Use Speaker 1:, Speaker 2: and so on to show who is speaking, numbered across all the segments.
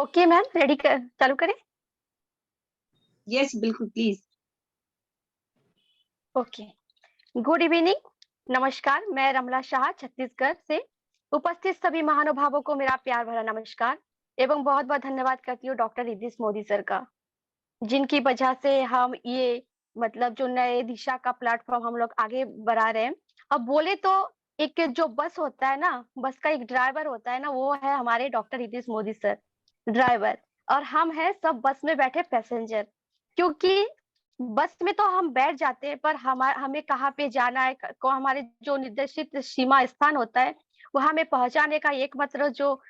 Speaker 1: Okay ma'am, ready चालू करें?
Speaker 2: Yes बिल्कुल प्लीज।
Speaker 1: ओके। गुड इवनिंग, नमस्कार। मैं रमला शाह छत्तीसगढ़ से उपस्थित सभी महानुभावों को मेरा प्यार भरा नमस्कार एवं बहुत बहुत धन्यवाद करती हूँ डॉक्टर इद्रिस मोदी सर का, जिनकी वजह से हम ये मतलब जो नए दिशा का प्लेटफॉर्म हम लोग आगे बढ़ा रहे हैं। अब बोले तो एक जो बस होता है ना, बस का एक ड्राइवर होता है ना, वो है हमारे doctor Idris Modi sir, driver. और हम हैं सब बस में बैठे पैसेंजर। क्योंकि बस में तो हम बैठ जाते हैं, पर हमें कहाँ पे जाना है, को हमारे जो निर्देशित सीमा स्थान होता है, वो हमें पहुंचाने का एकमात्र जो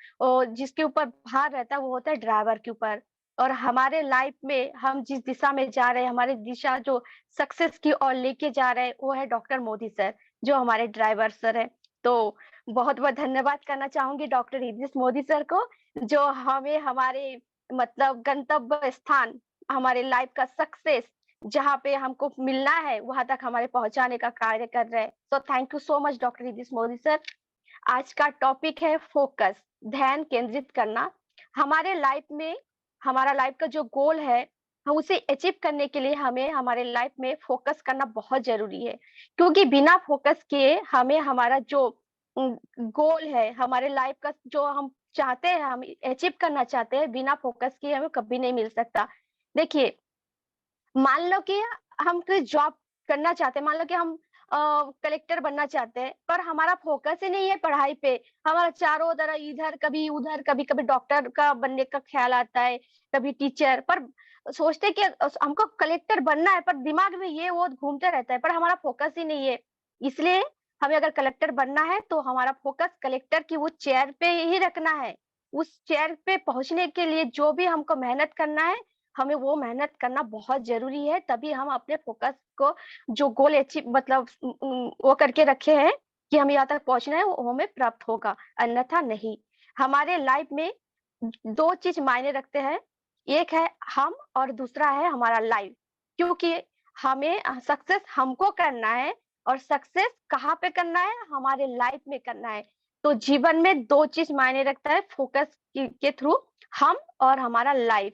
Speaker 1: जिसके ऊपर भार रहता है वो होता है ड्राइवर के ऊपर। और हमारे लाइफ में हम जिस दिशा में जा रहे हैं, हमारी दिशा जो सक्सेस की ओर लेके जा रहे हैं, वो है डॉक्टर मोदी सर, जो हमारे ड्राइवर सर है। तो बहुत बहुत धन्यवाद करना चाहूंगी डॉक्टर इद्रिस मोदी सर को, जो हमें हमारे मतलब गंतव्य स्थान, हमारे लाइफ का सक्सेस जहाँ पे हमको मिलना है वहां तक हमारे पहुंचाने का कार्य कर रहे हैं। तो thank you so much doctor Idris Modi sir. आज का टॉपिक है फोकस, ध्यान केंद्रित करना। हमारे लाइफ में हमारा लाइफ का जो गोल है, हम उसे अचीव करने के लिए हमें हमारे लाइफ में फोकस करना बहुत जरूरी है। क्योंकि बिना फोकस किए हमें हमारा जो गोल है, हमारे लाइफ का जो हम चाहते हैं, हम अचीव करना चाहते हैं, बिना फोकस किए हमें कभी नहीं मिल सकता। देखिए, मान लो कि हम कोई जॉब करना चाहते हैं, मान लो कि हम कलेक्टर बनना चाहते हैं, पर हमारा फोकस ही नहीं है पढ़ाई पे। हमारा चारों तरफ इधर कभी उधर, कभी कभी डॉक्टर का बनने का ख्याल आता है, कभी टीचर, पर सोचते कि हमको कलेक्टर बनना है, पर दिमाग में ये वो घूमते रहता है, पर हमारा फोकस ही नहीं है। इसलिए हमें अगर कलेक्टर बनना है तो हमारा फोकस कलेक्टर की वो चेयर पे ही रखना है। उस चेयर पे पहुंचने के लिए जो भी हमको मेहनत करना है, हमें वो मेहनत करना बहुत जरूरी है। तभी हम अपने फोकस को, जो गोल अचीव मतलब वो करके रखे हैं कि हमें यहाँ तक पहुंचना है, वो हमें प्राप्त होगा, अन्यथा नहीं। हमारे लाइफ में दो चीज मायने रखते हैं, एक है हम और दूसरा है हमारा लाइफ। क्योंकि हमें सक्सेस हमको करना है, और सक्सेस कहाँ पे करना है, हमारे लाइफ में करना है। तो जीवन में दो चीज मायने रखता है फोकस के थ्रू, हम और हमारा लाइफ।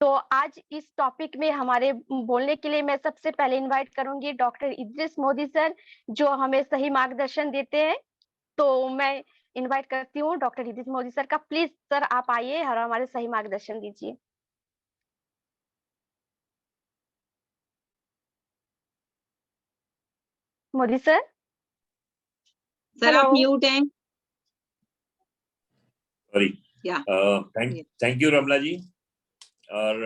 Speaker 1: तो आज इस टॉपिक में हमारे बोलने के लिए मैं सबसे पहले इनवाइट करूंगी डॉक्टर इद्रिस मोदी सर, जो हमें सही मार्गदर्शन देते हैं। तो मैं इनवाइट करती हूँ डॉक्टर इद्रिस मोदी सर का। प्लीज सर आप आइए और हमारे सही मार्गदर्शन दीजिए। मोदी सर।
Speaker 2: Sir
Speaker 1: hello.
Speaker 2: आप म्यूट हैं।
Speaker 3: सॉरी।
Speaker 2: या
Speaker 3: थैंक यू रमला जी। और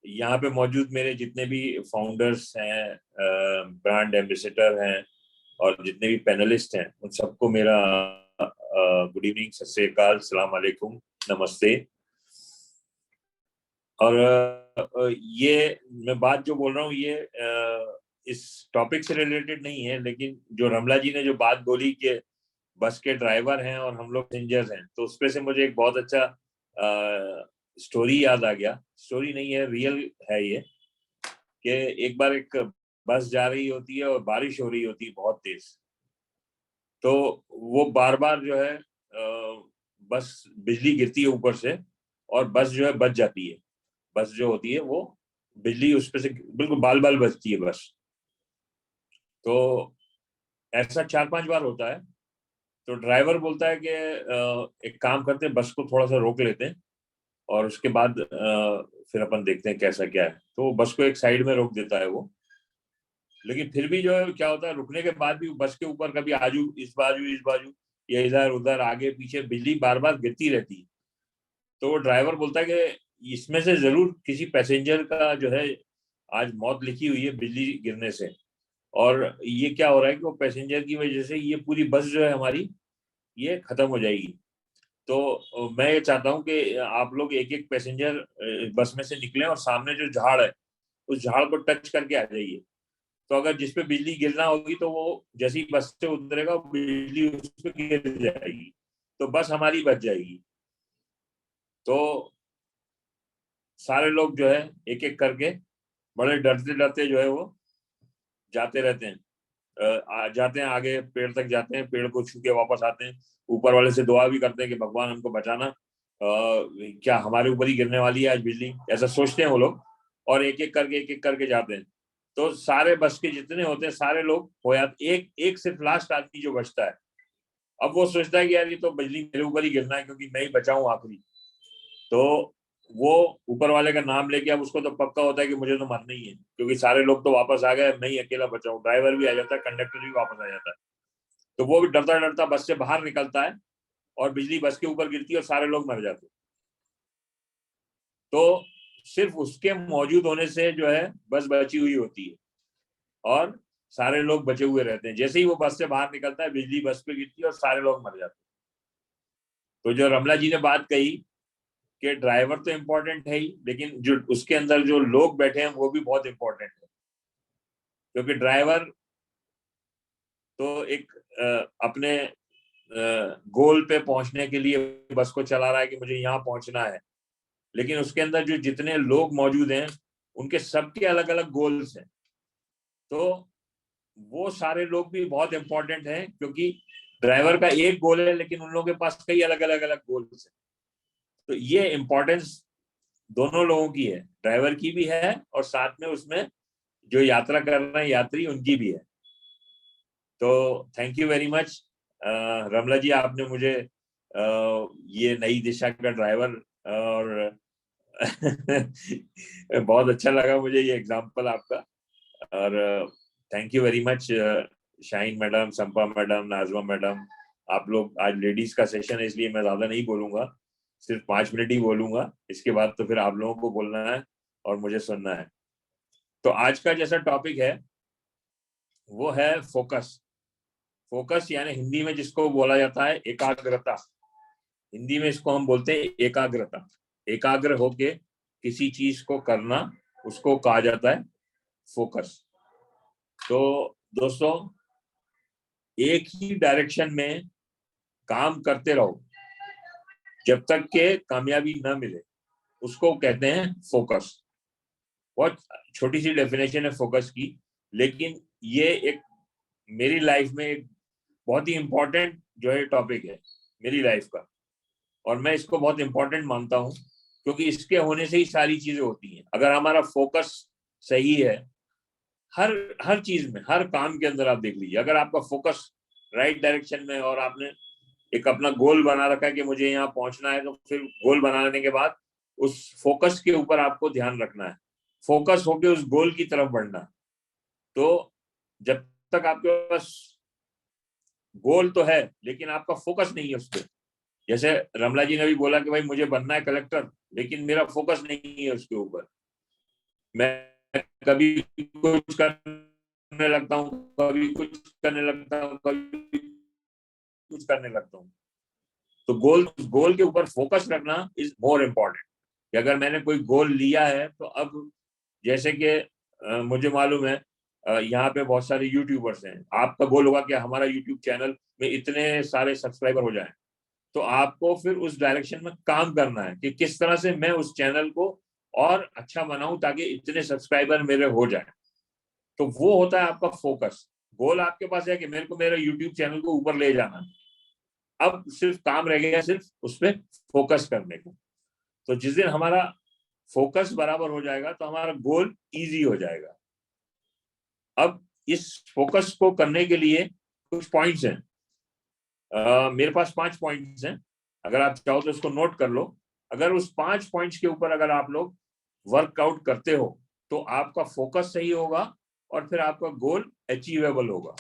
Speaker 3: यहाँ पे मौजूद मेरे जितने भी फाउंडर्स हैं, ब्रांड एम्बेसडर हैं, और जितने भी पैनलिस्ट हैं, उन सबको मेरा गुड इवनिंग, सत श्री अकाल, सलाम अलैकुम, नमस्ते। और ये मैं बात जो बोल रहा हूँ ये इस टॉपिक से रिलेटेड नहीं है, लेकिन जो रमला जी ने जो बात बोली कि बस के ड्राइवर हैं और हम लोग पैसेंजर्स हैं, तो उसपे से मुझे एक बहुत अच्छा स्टोरी याद आ गया। स्टोरी नहीं है, रियल है ये, कि एक बार एक बस जा रही होती है और बारिश हो रही होती है बहुत तेज। तो वो बार बार जो है बस बिजली गिरती है ऊपर से, और बस जो है बच जाती है। बस जो होती है वो बिजली उस पे से बिल्कुल बाल बाल बचती है बस। तो ऐसा 4-5 बार होता है। तो ड्राइवर बोलता है कि एक काम करते हैं, बस को थोड़ा सा रोक लेते हैं और उसके बाद फिर अपन देखते हैं कैसा क्या है। तो बस को एक साइड में रोक देता है वो। लेकिन फिर भी जो है क्या होता है, रुकने के बाद भी बस के ऊपर कभी आजू इस बाजू या इधर उधर आगे पीछे बिजली बार बार गिरती रहती है। तो वो ड्राइवर बोलता है कि इसमें से जरूर किसी पैसेंजर का जो है आज मौत लिखी हुई है बिजली गिरने से। और ये क्या हो रहा है कि वो पैसेंजर की वजह से ये पूरी बस जो है हमारी ये खत्म हो जाएगी। तो मैं ये चाहता हूँ कि आप लोग एक एक पैसेंजर बस में से निकलें और सामने जो झाड़ है उस झाड़ को टच करके आ जाइए। तो अगर जिस पे बिजली गिरना होगी तो वो जैसे ही बस से उतरेगा बिजली उस पर गिर जाएगी, तो बस हमारी बच जाएगी। तो सारे लोग जो है एक एक करके बड़े डरते डरते जो है वो जाते रहते हैं, जाते हैं आगे, पेड़ तक जाते हैं, पेड़ को छू के वापस आते हैं, ऊपर वाले से दुआ भी करते हैं कि भगवान हमको बचाना। क्या हमारे ऊपर ही गिरने वाली है आज बिजली, ऐसा सोचते हैं वो लोग, और एक एक करके जाते हैं। तो सारे बस के जितने होते हैं सारे लोग हो जाते, एक सिर्फ लास्ट आदमी जो बचता है। अब वो सोचता है कि यार ये तो बिजली मेरे ऊपर ही गिरना है क्योंकि मैं ही बचा हूं आखिरी। तो वो ऊपर वाले का नाम लेके अब उसको तो पक्का होता है कि मुझे तो मरना ही है, क्योंकि सारे लोग तो वापस आ गए, मैं ही अकेला बचा हूँ। ड्राइवर भी आ जाता है, कंडक्टर भी वापस आ जाता है। तो वो भी डरता डरता बस से बाहर निकलता है और बिजली बस के ऊपर गिरती है और सारे लोग मर जाते हैं। तो सिर्फ उसके मौजूद होने से जो है बस बची हुई होती है और सारे लोग बचे हुए रहते हैं। जैसे ही वो बस से बाहर निकलता है बिजली बस पे गिरती है और सारे लोग मर जाते हैं। तो जो रमला जी ने बात कही कि ड्राइवर तो इम्पोर्टेंट है ही, लेकिन जो उसके अंदर जो लोग बैठे हैं वो भी बहुत इम्पोर्टेंट है। क्योंकि ड्राइवर तो एक अपने गोल पे पहुंचने के लिए बस को चला रहा है कि मुझे यहाँ पहुंचना है, लेकिन उसके अंदर जो जितने लोग मौजूद हैं उनके सबके अलग अलग गोल्स हैं। तो वो सारे लोग भी बहुत इंपॉर्टेंट हैं, क्योंकि ड्राइवर का एक गोल है लेकिन उन लोगों के पास कई अलग अलग गोल्स हैं। तो ये इम्पोर्टेंस दोनों लोगों की है, ड्राइवर की भी है और साथ में उसमें जो यात्रा कर रहे हैं यात्री उनकी भी है। तो thank you very much Ramla जी, आपने मुझे ये नई दिशा का ड्राइवर और बहुत अच्छा लगा मुझे ये एग्जांपल आपका। और thank you very much Shaheen madam, Shampa madam, Najma madam. आप लोग, आज लेडीज का सेशन है इसलिए मैं ज्यादा नहीं बोलूंगा, सिर्फ 5 मिनट ही बोलूंगा। इसके बाद तो फिर आप लोगों को बोलना है और मुझे सुनना है। तो आज का जैसा टॉपिक है वो है फोकस। फोकस यानी हिंदी में जिसको बोला जाता है एकाग्रता। हिंदी में इसको हम बोलते हैं एकाग्रता। एकाग्र होके किसी चीज को करना, उसको कहा जाता है फोकस। तो दोस्तों, एक ही डायरेक्शन में काम करते रहो जब तक के कामयाबी ना मिले, उसको कहते हैं फोकस। बहुत छोटी सी डेफिनेशन है फोकस की, लेकिन ये एक मेरी लाइफ में एक बहुत ही इंपॉर्टेंट जो है टॉपिक है मेरी लाइफ का, और मैं इसको बहुत इंपॉर्टेंट मानता हूँ क्योंकि इसके होने से ही सारी चीजें होती हैं। अगर हमारा फोकस सही है हर हर चीज में, हर काम के अंदर आप देख लीजिए, अगर आपका फोकस राइट डायरेक्शन में और आपने एक अपना गोल बना रखा है कि मुझे यहाँ पहुंचना है, तो फिर गोल बनाने के बाद उस फोकस के ऊपर आपको ध्यान रखना है, फोकस होके उस गोल की तरफ बढ़ना। तो जब तक आपके पास गोल तो है लेकिन आपका फोकस नहीं है उस पर, जैसे रमला जी ने भी बोला कि भाई मुझे बनना है कलेक्टर, लेकिन मेरा फोकस नहीं है उसके ऊपर, मैं कभी कुछ करने लगता हूँ, कभी कुछ करने लगता हूँ, कभी कुछ करने लगता हूँ। तो गोल के ऊपर फोकस रखना इज मोर इम्पोर्टेंट। कि अगर मैंने कोई गोल लिया है तो अब जैसे कि मुझे मालूम है यहाँ पे बहुत सारे यूट्यूबर्स हैं, आपका गोल होगा कि हमारा यूट्यूब चैनल में इतने सारे सब्सक्राइबर हो जाएं, तो आपको फिर उस डायरेक्शन में काम करना है कि किस तरह से मैं उस चैनल को और अच्छा बनाऊं ताकि इतने सब्सक्राइबर मेरे हो जाए। तो वो होता है आपका फोकस। गोल आपके पास है कि मेरे को मेरा यूट्यूब चैनल को ऊपर ले जाना है, अब सिर्फ काम रह गया सिर्फ उस पर फोकस करने का। तो जिस दिन हमारा फोकस बराबर हो जाएगा तो हमारा गोल इजी हो जाएगा। अब इस फोकस को करने के लिए कुछ पॉइंट्स हैं, मेरे पास 5 पॉइंट्स हैं, अगर आप चाहो तो इसको नोट कर लो। अगर उस 5 पॉइंट्स के ऊपर अगर आप लोग वर्कआउट करते हो तो आपका फोकस सही होगा और फिर आपका गोल अचीवेबल होगा।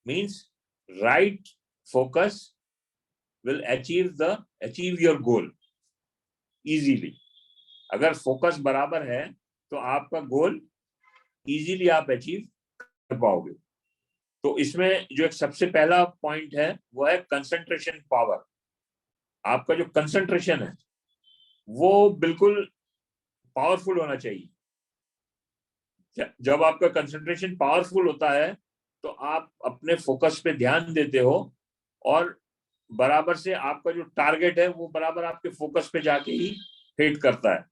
Speaker 3: Means right focus will achieve your goal easily। अगर फोकस बराबर है तो आपका गोल इजीली आप अचीव कर पाओगे। तो इसमें जो एक सबसे पहला पॉइंट है वो है कंसंट्रेशन पावर। आपका जो कंसंट्रेशन है वो बिल्कुल पावरफुल होना चाहिए। जब आपका कंसंट्रेशन पावरफुल होता है तो आप अपने फोकस पे ध्यान देते हो और बराबर से आपका जो टारगेट है वो बराबर आपके फोकस पे जाके ही हिट करता है।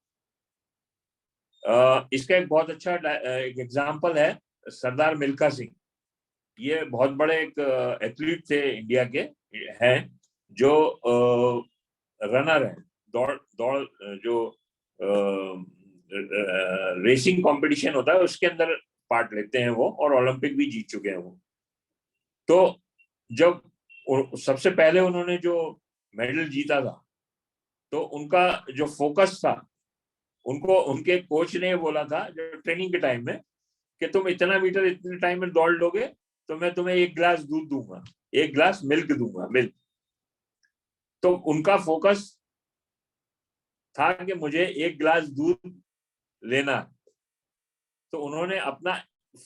Speaker 3: इसका एक बहुत अच्छा एक एग्जांपल है सरदार मिल्खा सिंह। ये बहुत बड़े एक एथलीट थे, इंडिया के हैं, जो रनर हैं, दौड़ दौड़ जो रेसिंग कंपटीशन होता है उसके अंदर पार्ट लेते हैं वो, और ओलंपिक भी जीत चुके हैं वो। तो जब सबसे पहले उन्होंने जो मेडल जीता था, तो उनका जो फोकस था, उनको उनके कोच ने बोला था जो ट्रेनिंग के टाइम में, कि तुम इतना मीटर इतने टाइम में दौड़ लोगे तो मैं तुम्हें 1 गिलास दूध दूंगा, 1 गिलास मिल्क दूंगा, मिल्क। तो उनका फोकस था कि मुझे 1 गिलास दूध लेना। तो उन्होंने अपना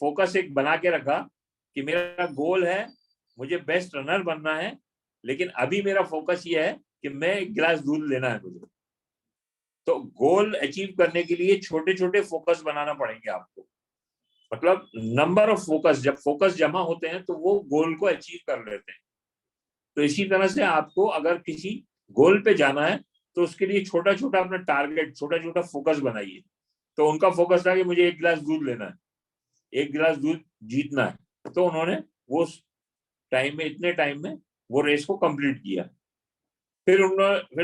Speaker 3: फोकस एक बना के रखा कि मेरा गोल है, मुझे बेस्ट रनर बनना है, लेकिन अभी मेरा फोकस ये है कि मैं 1 गिलास दूध लेना है मुझे। तो गोल अचीव करने के लिए छोटे छोटे फोकस बनाना पड़ेंगे आपको, मतलब नंबर ऑफ फोकस, जब फोकस जमा होते हैं तो वो गोल को अचीव कर लेते हैं। तो इसी तरह से आपको अगर किसी गोल पे जाना है तो उसके लिए छोटा छोटा अपना टारगेट, छोटा छोटा फोकस बनाइए। तो उनका फोकस था कि मुझे 1 गिलास दूध लेना है, 1 गिलास दूध जीतना है। तो उन्होंने वो टाइम में, इतने टाइम में वो रेस को कंप्लीट किया। फिर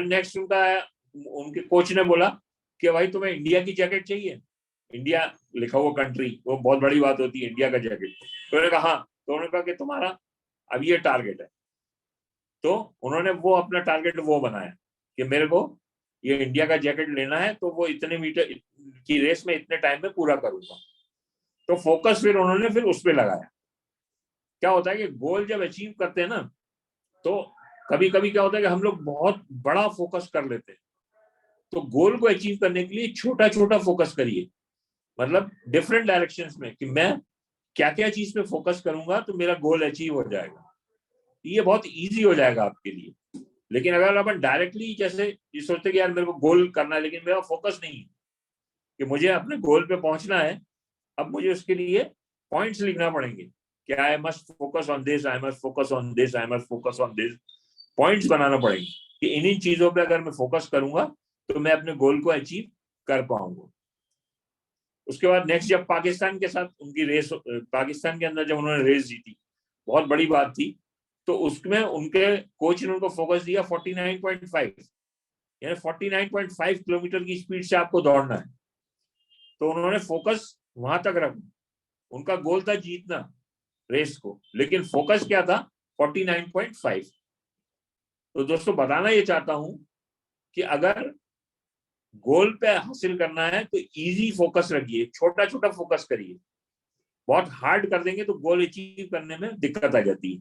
Speaker 3: नेक्स्ट उनके कोच ने बोला कि भाई तुम्हें इंडिया की जैकेट चाहिए, इंडिया लिखा हुआ कंट्री, वो बहुत बड़ी बात होती है, इंडिया का जैकेट। तो उन्होंने कहा हाँ। तो उन्होंने कहा कि तुम्हारा अब ये टारगेट है। तो उन्होंने वो अपना टारगेट वो बनाया कि मेरे को ये इंडिया का जैकेट लेना है, तो वो इतने मीटर की रेस में इतने टाइम में पूरा करूंगा। तो फोकस फिर उन्होंने फिर उस पर लगाया। क्या होता है कि गोल जब अचीव करते हैं ना, तो कभी कभी क्या होता है कि हम लोग बहुत बड़ा फोकस कर लेते हैं। तो गोल को अचीव करने के लिए छोटा छोटा फोकस करिए, मतलब डिफरेंट डायरेक्शंस में, कि मैं क्या क्या चीज पे फोकस करूंगा तो मेरा गोल अचीव हो जाएगा। ये बहुत इजी हो जाएगा आपके लिए। लेकिन अगर अपन डायरेक्टली जैसे ये सोचते कि यार मेरे को गोल करना है, लेकिन मेरा फोकस नहीं है कि मुझे अपने गोल पे पहुंचना है, अब मुझे उसके लिए पॉइंट्स लिखना पड़ेंगे कि I must focus on this, I must focus on this, I must focus on this. Points बनाना पड़ेंगे कि इन चीजों पे अगर मैं फोकस करूंगा तो मैं अपने गोल को अचीव कर पाऊंगा। उसके बाद नेक्स्ट, जब पाकिस्तान के साथ उनकी रेस, पाकिस्तान के अंदर जब उन्होंने रेस जीती, बहुत बड़ी बात थी। तो उसमें उनके कोच ने उनको फोकस दिया 49.5, यानी 49.5 किलोमीटर की स्पीड से आपको दौड़ना है। तो उन्होंने फोकस वहां तक रखा। उनका गोल था जीतना रेस को, लेकिन फोकस क्या था? 49.5। तो दोस्तों बताना ये चाहता हूं कि अगर गोल पे हासिल करना है तो इजी फोकस रखिए, छोटा छोटा फोकस करिए। बहुत हार्ड कर देंगे तो गोल अचीव करने में दिक्कत आ जाती है।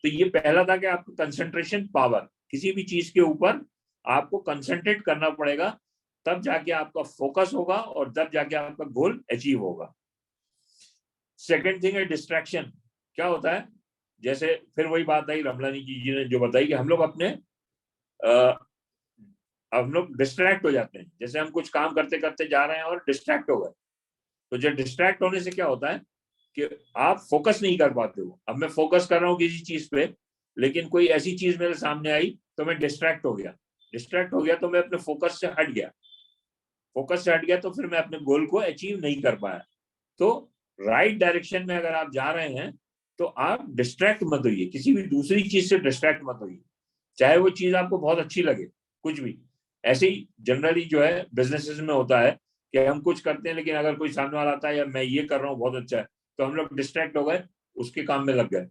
Speaker 3: तो ये पहला था कि आपको कंसंट्रेशन पावर, किसी भी चीज के ऊपर आपको कंसंट्रेट करना पड़ेगा, तब जाके आपका फोकस होगा और तब जाके आपका गोल अचीव होगा। सेकेंड थिंग है डिस्ट्रैक्शन। क्या होता है, जैसे फिर वही बात आई रमलानी जी ने जो बताई कि हम लोग डिस्ट्रैक्ट हो जाते हैं। जैसे हम कुछ काम करते करते जा रहे हैं और डिस्ट्रैक्ट हो गए, तो जब डिस्ट्रैक्ट होने से क्या होता है कि आप फोकस नहीं कर पाते हो। अब मैं फोकस कर रहा हूँ किसी चीज पे, लेकिन कोई ऐसी चीज मेरे सामने आई तो मैं डिस्ट्रैक्ट हो गया। डिस्ट्रैक्ट हो गया तो मैं अपने फोकस से हट गया। फोकस से हट गया तो फिर मैं अपने गोल को अचीव नहीं कर पाया। तो राइट डायरेक्शन में अगर आप जा रहे हैं तो आप डिस्ट्रैक्ट मत होइए, किसी भी दूसरी चीज से डिस्ट्रैक्ट मत होइए, चाहे वो चीज आपको बहुत अच्छी लगे, कुछ भी। ऐसे ही जनरली जो है बिजनेसेस में होता है कि हम कुछ करते हैं, लेकिन अगर कोई सामने वाला आता है या मैं ये कर रहा हूँ बहुत अच्छा है, तो हम लोग डिस्ट्रैक्ट हो गए, उसके काम में लग गए,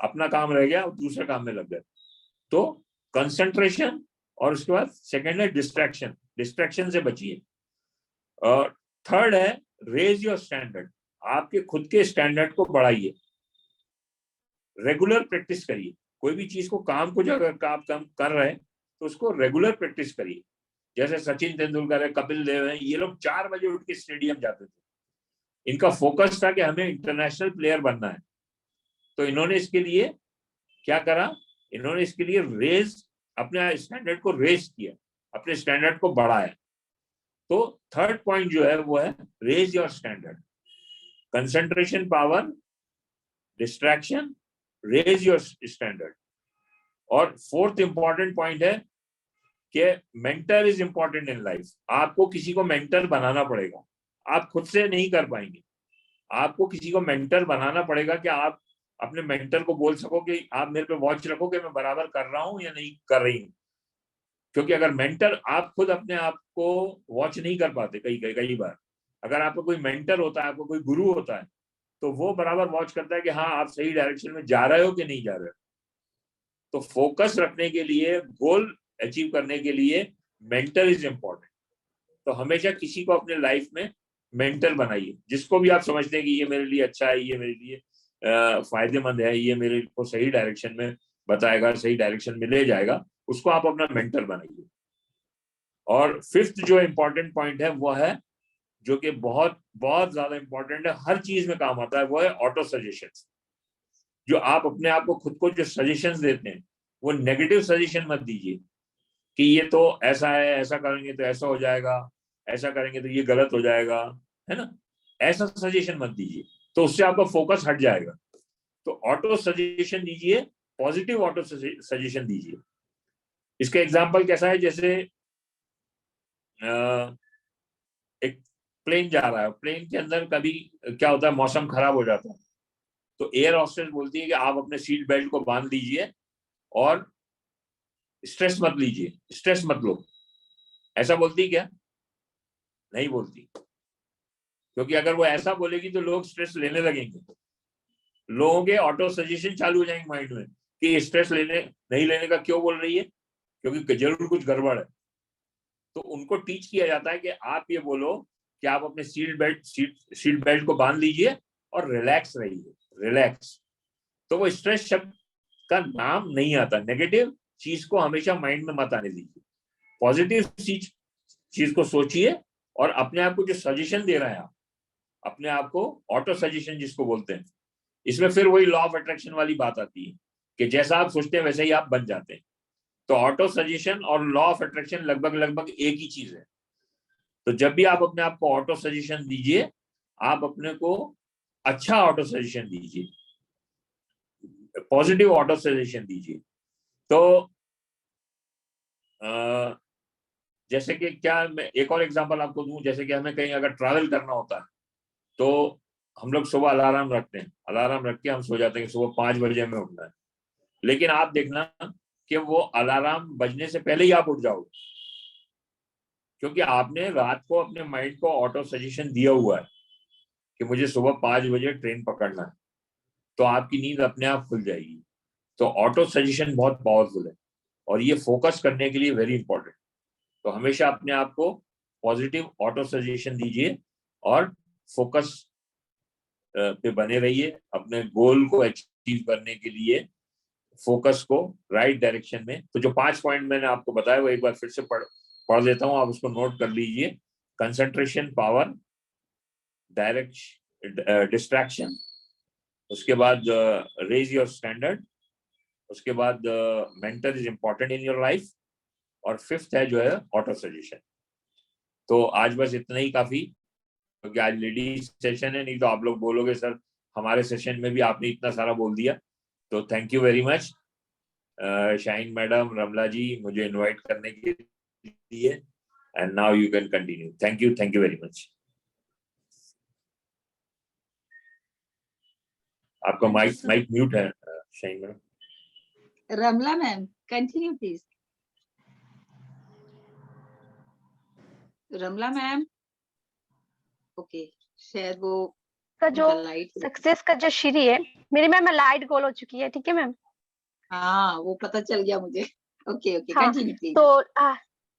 Speaker 3: अपना काम रह गया और दूसरे काम में लग गए। तो कंसंट्रेशन, और उसके बाद सेकेंड है डिस्ट्रैक्शन, डिस्ट्रैक्शन से बचिए। और थर्ड है रेज योर स्टैंडर्ड, आपके खुद के स्टैंडर्ड को बढ़ाइए, रेगुलर प्रैक्टिस करिए। कोई भी चीज को, काम को जो अगर आप काम कर रहे हैं तो उसको रेगुलर प्रैक्टिस करिए। जैसे सचिन तेंदुलकर है, कपिल देव है, ये लोग 4 बजे उठ के स्टेडियम जाते थे। इनका फोकस था कि हमें इंटरनेशनल प्लेयर बनना है। तो इन्होंने इसके लिए क्या करा, इन्होंने इसके लिए अपने स्टैंडर्ड को रेज किया, अपने स्टैंडर्ड को बढ़ाया। तो थर्ड पॉइंट जो है वो है raise your standard, concentration power, distraction, raise your standard. और फोर्थ इंपॉर्टेंट पॉइंट है कि mentor is important in life. आपको किसी को मेंटर बनाना पड़ेगा, आप खुद से नहीं कर पाएंगे। आपको किसी को मेंटर बनाना पड़ेगा कि आप अपने मेंटर को बोल सको कि आप मेरे पे वॉच रखो कि मैं बराबर कर रहा हूं या नहीं कर रही हूं। क्योंकि अगर मेंटर, आप खुद अपने आप को वॉच नहीं कर पाते कई बार। अगर आपको कोई मेंटर होता है, आपको कोई गुरु होता है, तो वो बराबर वॉच करता है कि हाँ आप सही डायरेक्शन में जा रहे हो कि नहीं जा रहे हो। तो फोकस रखने के लिए, गोल अचीव करने के लिए मेंटर इज इम्पोर्टेंट। तो हमेशा किसी को अपने लाइफ में मेंटर बनाइए, जिसको भी आप समझते हैं कि ये मेरे लिए अच्छा है, ये मेरे लिए फायदेमंद है, ये मेरे को सही डायरेक्शन में बताएगा, सही डायरेक्शन में ले जाएगा, उसको आप अपना मेंटर बनाइए। और फिफ्थ जो इम्पोर्टेंट पॉइंट है वो है, जो कि बहुत बहुत ज्यादा इंपॉर्टेंट है, हर चीज में काम आता है, वो है ऑटो सजेशन। जो आप अपने आप को खुद को जो सजेशंस देते हैं, वो नेगेटिव सजेशन मत दीजिए कि ये तो ऐसा है, ऐसा करेंगे तो ऐसा हो जाएगा, ऐसा करेंगे तो ये गलत हो जाएगा, है ना। ऐसा सजेशन मत दीजिए, तो उससे आपका फोकस हट जाएगा। तो ऑटो सजेशन दीजिए, पॉजिटिव ऑटो सजेशन दीजिए। इसका एग्जांपल कैसा है, जैसे एक प्लेन जा रहा है, प्लेन के अंदर कभी क्या होता है, मौसम खराब हो जाता है, तो एयर हॉस्टेस बोलती है कि आप अपने सीट बेल्ट को बांध लीजिए और स्ट्रेस मत लीजिए, स्ट्रेस मत लो। ऐसा बोलती क्या? नहीं बोलती, क्योंकि अगर वो ऐसा बोलेगी तो लोग स्ट्रेस लेने लगेंगे। लोगों के ऑटो सजेशन चालू हो जाएंगे माइंड में कि स्ट्रेस लेने नहीं लेने का क्यों बोल रही है, क्योंकि जरूर कुछ गड़बड़ है। तो उनको टीच किया जाता है कि आप ये बोलो कि आप अपने सीट बेल्ट को बांध लीजिए और रिलैक्स रहिए, रिलैक्स। तो वो स्ट्रेस शब्द का नाम नहीं आता। नेगेटिव चीज को हमेशा माइंड में मत आने दीजिए, पॉजिटिव चीज को सोचिए। और अपने आप को जो सजेशन दे रहे हैं आप, अपने आप को ऑटो सजेशन जिसको बोलते हैं, इसमें फिर वही लॉ ऑफ अट्रैक्शन वाली बात आती है कि जैसा आप सोचते हैं वैसे ही आप बन जाते हैं। तो ऑटो सजेशन और लॉ ऑफ अट्रैक्शन लगभग एक ही चीज है। तो जब भी आप अपने आप को ऑटो सजेशन दीजिए, आप अपने को अच्छा ऑटो सजेशन दीजिए, पॉजिटिव ऑटो सजेशन दीजिए। तो जैसे कि क्या, मैं एक और एग्जांपल आपको दूं, जैसे कि हमें कहीं अगर ट्रैवल करना होता है, तो हम लोग सुबह अलार्म रखते हैं, अलार्म रख के हम सो जाते हैं कि सुबह 5 बजे हमें उठना है। लेकिन आप देखना कि वो अलार्म बजने से पहले ही आप उठ जाओगे, क्योंकि आपने रात को अपने माइंड को ऑटो सजेशन दिया हुआ है कि मुझे सुबह 5 बजे ट्रेन पकड़ना है। तो आपकी नींद अपने आप खुल जाएगी। तो ऑटो सजेशन बहुत पावरफुल है और ये फोकस करने के लिए वेरी इंपॉर्टेंट। तो हमेशा अपने आप को पॉजिटिव ऑटो सजेशन दीजिए और फोकस पे बने रहिए। अपने गोल को अचीव करने के लिए फोकस को राइट डायरेक्शन में। तो जो 5 पॉइंट मैंने आपको बताया वो एक बार फिर से पढ़ देता हूं, आप उसको नोट कर लीजिए। कंसंट्रेशन, पावर, डायरेक्ट डिस्ट्रैक्शन, उसके बाद रेज योर स्टैंडर्ड, उसके बाद mentor is important in your life, और फिफ्थ है जो है ऑटो सजेशन। तो आज बस इतना ही काफी, क्योंकि आज लेडीज सेशन है, नहीं तो आप लोग बोलोगे सर हमारे सेशन में भी आपने इतना सारा बोल दिया। तो thank you very much Shaheen madam, Ramla ji, मुझे इनवाइट करने के लिए। And now you can continue. Thank you very much. आपका माइक म्यूट है Shaheen madam.
Speaker 2: Ramla ma'am, continue please. Ramla ma'am, okay, शायद वो
Speaker 1: का जो
Speaker 2: लाइट,
Speaker 1: सक्सेस का जो सीढ़ी है, मेरी मैम लाइट गोल हो चुकी है। ठीक है मैम।
Speaker 2: हाँ वो पता चल गया मुझे। ओके ओके,
Speaker 1: हाँ,
Speaker 2: कंटिन्यू प्लीज।
Speaker 1: तो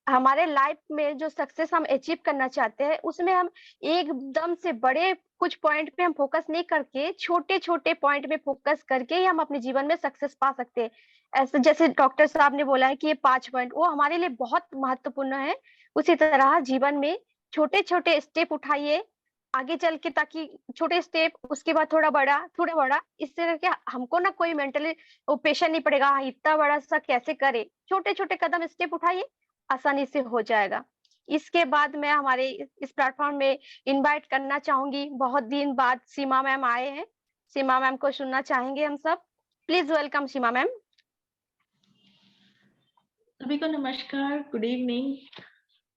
Speaker 1: हमारे लाइफ में जो सक्सेस हम अचीव करना चाहते हैं, उसमें हम एकदम से बड़े कुछ पॉइंट पे हम फोकस नहीं करके छोटे छोटे पॉइंट में फोकस करके ही हम अपने जीवन में सक्सेस पा सकते हैं। ऐसे जैसे डॉक्टर साहब ने बोला है कि ये 5 पॉइंट वो हमारे लिए बहुत महत्वपूर्ण है। उसी तरह जीवन में छोटे छोटे स्टेप उठाइए आगे चल के, ताकि छोटे स्टेप, उसके बाद थोड़ा बड़ा, इससे करके हमको ना कोई मेंटली प्रेशर नहीं पड़ेगा, हाँ, इतना बड़ा सा कैसे करे। छोटे छोटे कदम स्टेप उठाइए, आसानी से हो जाएगा। इसके बाद मैं हमारे इस प्लेटफॉर्म में इनवाइट करना चाहूंगी, बहुत दिन बाद सीमा मैम आए हैं। सीमा मैम को सुनना चाहेंगे हम सब। Please welcome Seema ma'am.
Speaker 4: सभी को नमस्कार, गुड इवनिंग।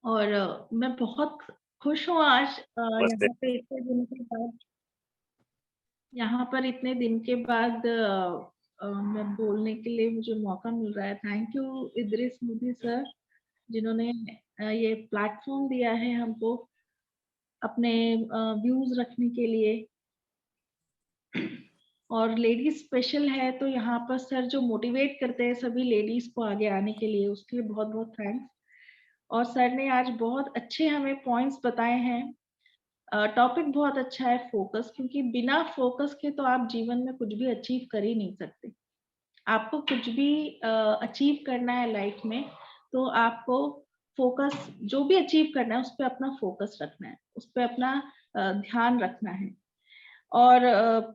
Speaker 4: और मैं बहुत खुश हूँ आज यहाँ पर इतने दिन के बाद मैं बोलने के लिए मुझे मौका मिल रहा है। Thank you Idris Modi sir जिन्होंने ये प्लेटफॉर्म दिया है हमको अपने व्यूज रखने के लिए। और लेडीज स्पेशल है तो यहाँ पर सर जो मोटिवेट करते हैं सभी लेडीज को आगे आने के लिए, उसके लिए बहुत बहुत थैंक्स। और सर ने आज बहुत अच्छे हमें पॉइंट्स बताए हैं। टॉपिक बहुत अच्छा है फोकस, क्योंकि बिना फोकस के तो आप जीवन में कुछ भी अचीव कर ही नहीं सकते। आपको कुछ भी अचीव करना है लाइफ में तो आपको फोकस, जो भी अचीव करना है उस पर अपना फोकस रखना है, उस पर अपना ध्यान रखना है। और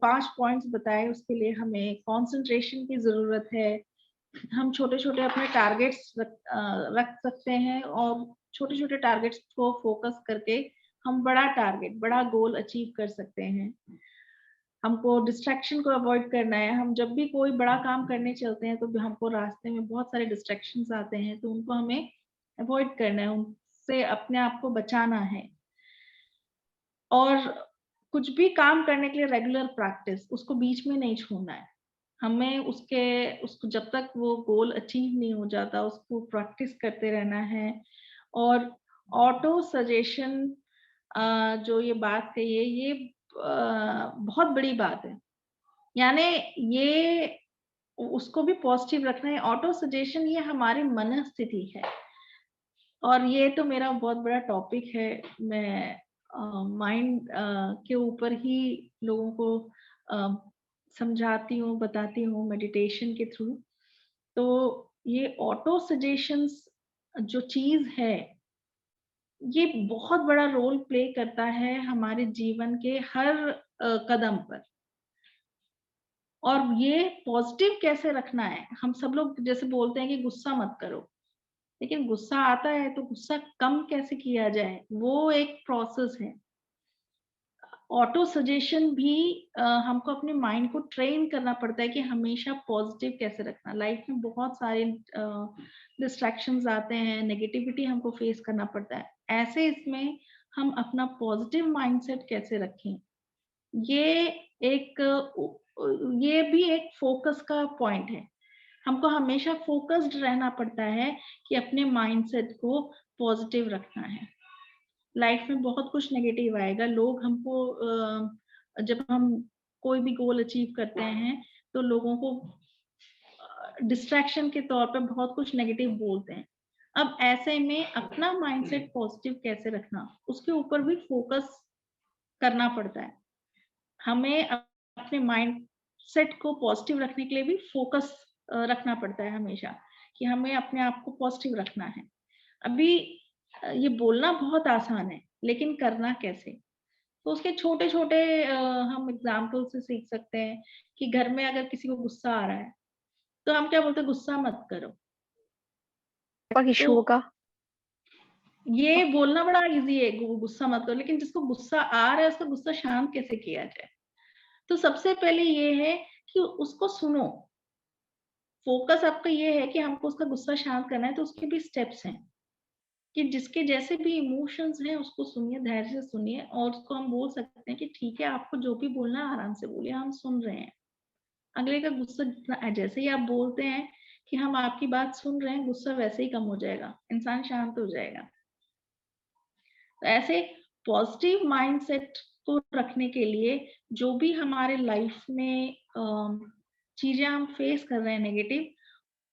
Speaker 4: 5 पॉइंट्स बताए, उसके लिए हमें कंसंट्रेशन की जरूरत है। हम छोटे छोटे अपने टारगेट्स रख सकते हैं और छोटे छोटे टारगेट्स को फोकस करके हम बड़ा टारगेट, बड़ा गोल अचीव कर सकते हैं। हमको डिस्ट्रैक्शन को अवॉइड करना है। हम जब भी कोई बड़ा काम करने चलते हैं तो हमको रास्ते में बहुत सारे डिस्ट्रैक्शंस आते हैं, तो उनको हमें अवॉइड करना है, उनसे अपने आप को बचाना है। और कुछ भी काम करने के लिए रेगुलर प्रैक्टिस, उसको बीच में नहीं छोड़ना है। हमें उसको जब तक वो गोल अचीव नहीं हो जाता उसको प्रैक्टिस करते रहना है। और ऑटो सजेशन जो ये बात कही है, ये बहुत बड़ी बात है। यानी ये उसको भी पॉजिटिव रखना है। ऑटो सजेशन ये हमारी मनस्थिति है, और ये तो मेरा बहुत बड़ा टॉपिक है। मैं माइंड के ऊपर ही लोगों को समझाती हूँ, बताती हूँ मेडिटेशन के थ्रू। तो ये ऑटो सजेशंस जो चीज है, ये बहुत बड़ा रोल प्ले करता है हमारे जीवन के हर कदम पर। और ये पॉजिटिव कैसे रखना है, हम सब लोग जैसे बोलते हैं कि गुस्सा मत करो, लेकिन गुस्सा आता है तो गुस्सा कम कैसे किया जाए, वो एक प्रोसेस है। ऑटो सजेशन भी हमको अपने माइंड को ट्रेन करना पड़ता है कि हमेशा पॉजिटिव कैसे रखना। लाइफ में बहुत सारे डिस्ट्रैक्शंस आते हैं, नेगेटिविटी हमको फेस करना पड़ता है। ऐसे इसमें हम अपना पॉजिटिव माइंडसेट कैसे रखें, ये भी एक फोकस का पॉइंट है। हमको हमेशा फोकस्ड रहना पड़ता है कि अपने माइंडसेट को पॉजिटिव रखना है। लाइफ में बहुत कुछ नेगेटिव आएगा। लोग हमको जब हम कोई भी गोल अचीव करते हैं तो लोगों को डिस्ट्रैक्शन के तौर पे बहुत कुछ नेगेटिव बोलते हैं। अब ऐसे में अपना माइंडसेट पॉजिटिव कैसे रखना, उसके ऊपर भी फोकस करना पड़ता है। हमें अपने माइंड सेट को पॉजिटिव रखने के लिए भी फोकस रखना पड़ता है हमेशा, कि हमें अपने आप को पॉजिटिव रखना है। अभी ये बोलना बहुत आसान है, लेकिन करना कैसे, तो उसके छोटे छोटे हम एग्जाम्पल से सीख सकते हैं। कि घर में अगर किसी को गुस्सा आ रहा है तो हम क्या बोलते हैं, गुस्सा मत करो।
Speaker 1: इशू
Speaker 4: तो
Speaker 1: होगा।
Speaker 4: ये बोलना बड़ा इजी है, गुस्सा मत करो, लेकिन जिसको गुस्सा आ रहा है उसका गुस्सा शांत कैसे किया जाए। तो सबसे पहले ये है कि उसको सुनो। फोकस आपका ये है कि हमको उसका गुस्सा शांत करना है, तो उसके भी स्टेप्स हैं कि जिसके जैसे भी इमोशंस हैं उसको सुनिए, धैर्य से सुनिए। और उसको हम बोल सकते हैं कि ठीक है, आपको जो भी बोलना है आराम से बोलिए, हम सुन रहे हैं। अगले का गुस्सा जितना, जैसे ही आप बोलते हैं कि हम आपकी बात सुन रहे हैं, गुस्सा वैसे ही कम हो जाएगा, इंसान शांत हो जाएगा। तो ऐसे पॉजिटिव माइंडसेट को रखने के लिए जो भी हमारे लाइफ में चीजें हम फेस कर रहे हैं नेगेटिव,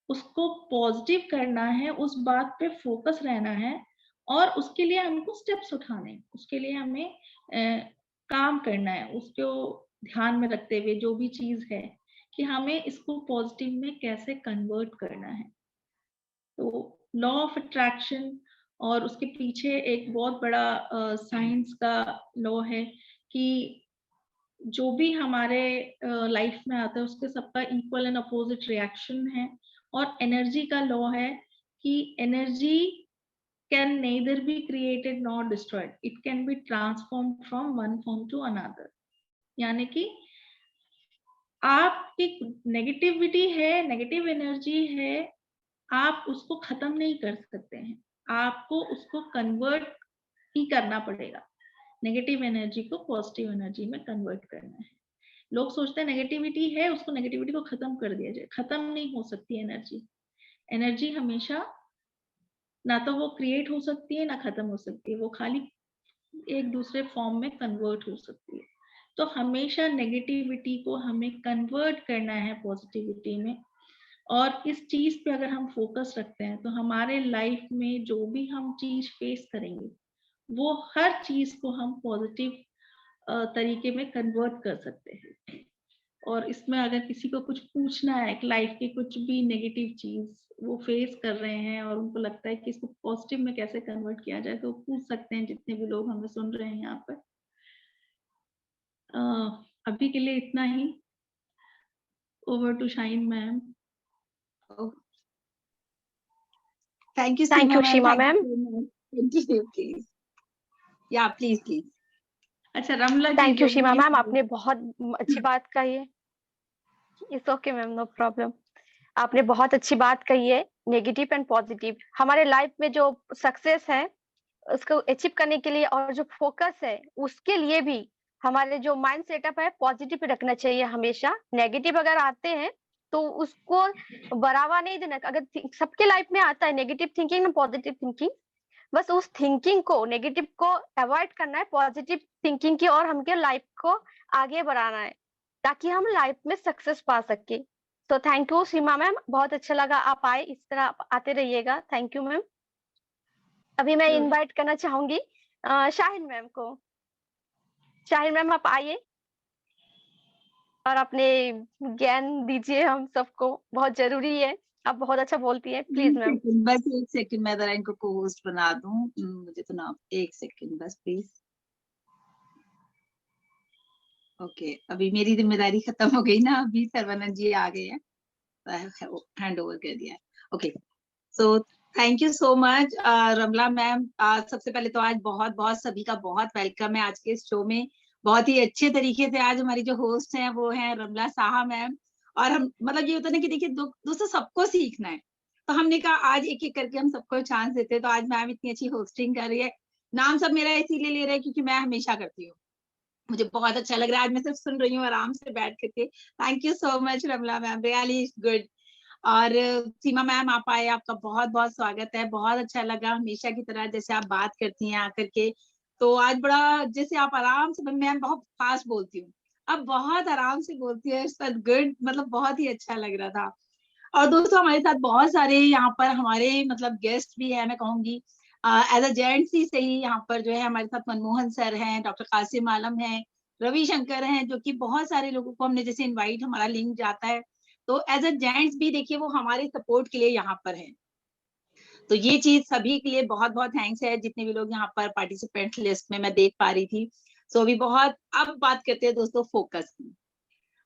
Speaker 4: उसको पॉजिटिव करना है, उस बात पे फोकस रहना है। और उसके लिए हमको स्टेप्स उठाने हैं, उसके लिए हमें काम करना है, उसको ध्यान में रखते हुए जो भी चीज है कि हमें इसको पॉजिटिव में कैसे कन्वर्ट करना है। तो लॉ ऑफ अट्रैक्शन और उसके पीछे एक बहुत बड़ा साइंस का लॉ है कि जो भी हमारे लाइफ में आता है उसके सबका इक्वल एंड अपोजिट रिएक्शन है। और एनर्जी का लॉ है कि energy can neither be created nor destroyed, it can be transformed from one form to another. यानी कि आपकी नेगेटिविटी है, नेगेटिव एनर्जी है, आप उसको खत्म नहीं कर सकते हैं, आपको उसको कन्वर्ट ही करना पड़ेगा। नेगेटिव एनर्जी को पॉजिटिव एनर्जी में कन्वर्ट करना है। लोग सोचते हैं नेगेटिविटी है, उसको नेगेटिविटी को खत्म कर दिया जाए। खत्म नहीं हो सकती एनर्जी। एनर्जी हमेशा ना तो वो क्रिएट हो सकती है ना खत्म हो सकती है, वो खाली एक दूसरे फॉर्म में कन्वर्ट हो सकती है। तो हमेशा नेगेटिविटी को हमें कन्वर्ट करना है पॉजिटिविटी में, और इस चीज पे अगर हम फोकस रखते हैं तो हमारे लाइफ में जो भी हम चीज फेस करेंगे वो हर चीज को हम पॉजिटिव तरीके में कन्वर्ट कर सकते हैं। और इसमें अगर किसी को कुछ पूछना है, लाइफ की कुछ भी नेगेटिव चीज वो फेस कर रहे हैं और उनको लगता है कि इसको पॉजिटिव में कैसे कन्वर्ट किया जाए, तो पूछ सकते हैं, जितने भी लोग हमें सुन रहे हैं यहाँ पर। अभी के लिए इतना ही। Over to Shaheen ma'am.
Speaker 2: Thank you,
Speaker 1: Thank
Speaker 2: Seema
Speaker 1: you,
Speaker 2: ma'am.
Speaker 1: Shima
Speaker 2: Thank
Speaker 1: ma'am.
Speaker 2: you so much. Continue, please. Yeah, please, please.
Speaker 4: अच्छा रमला जी,
Speaker 1: थैंक यू
Speaker 4: बोलिए।
Speaker 1: शीमा मैम, आपने बहुत अच्छी बात कही है। It's okay ma'am, no problem. आपने बहुत अच्छी बात कही है। नेगेटिव एंड पॉजिटिव हमारे लाइफ में जो सक्सेस है उसको अचीव करने के लिए और जो फोकस है उसके लिए भी हमारे जो माइंड सेटअप है पॉजिटिव रखना चाहिए हमेशा। नेगेटिव अगर आते हैं तो उसको बढ़ावा नहीं देना। अगर सबके लाइफ में आता है negative thinking and positive thinking, बस उस थिंकिंग को नेगेटिव को अवॉइड करना है, पॉजिटिव थिंकिंग की और हमके लाइफ को आगे बढ़ाना है ताकि हम लाइफ में सक्सेस पा सके। तो थैंक यू सीमा मैम, बहुत अच्छा लगा आप आए, इस तरह आप आते रहिएगा। Thank you ma'am. अभी मैं इनवाइट करना चाहूंगी शाहिन मैम को। शाहिन मैम आप आइए और अपने ज्ञान दीजिए हम सबको, बहुत जरूरी है। आप बहुत अच्छा बोलती हैं, प्लीज मैम।
Speaker 2: बस 1 सेकंड, मैं जरा इनको को होस्ट बना दूं। मुझे तो ना 1 सेकंड बस प्लीज। ओके, अभी मेरी जिम्मेदारी खत्म हो गई ना, अभी सर्वानंद जी आ गए हैं, हैंड ओवर कर दिया है। Okay, so thank you so much Ramla ma'am. सबसे पहले तो आज बहुत बहुत सभी का बहुत वेलकम है आज के इस शो में। बहुत ही अच्छे तरीके से आज हमारी जो होस्ट हैं वो हैं रमला साहा मैम। और हम मतलब ये होता है ना कि देखिए दोस्तों सबको सीखना है, तो हमने कहा आज एक एक करके हम सबको चांस देते हैं। तो आज मैम इतनी अच्छी होस्टिंग कर रही है। नाम सब मेरा इसीलिए ले रहे हैं क्योंकि मैं हमेशा करती हूँ, मुझे बहुत अच्छा लग रहा है। आज मैं सिर्फ सुन रही हूँ आराम से बैठ करके। Thank you so much Ramla ma'am, really good. और सीमा मैम आप आए, आपका बहुत बहुत स्वागत है। बहुत अच्छा लगा, हमेशा की तरह जैसे आप बात करती हैं आकर के। तो आज बड़ा जैसे आप आराम से, मैं बहुत फास्ट बोलती हूँ, अब बहुत आराम से बोलती है, गुड, मतलब बहुत ही अच्छा लग रहा था। और दोस्तों हमारे साथ बहुत सारे यहाँ पर हमारे मतलब गेस्ट भी है, मैं कहूंगी एज अ जेंट्स ही सही। यहाँ पर जो है हमारे साथ मनमोहन सर हैं, डॉक्टर कासिम आलम हैं, रविशंकर हैं, जो कि बहुत सारे लोगों को हमने जैसे इनवाइट, हमारा लिंक जाता है तो एज अ जेंट्स भी देखिए वो हमारे सपोर्ट के लिए यहाँ पर है। तो ये चीज सभी के लिए बहुत बहुत थैंक्स है, जितने भी लोग यहाँ पर पार्टिसिपेंट लिस्ट में मैं देख पा रही थी। सो अभी बहुत, अब बात करते हैं दोस्तों फोकस की।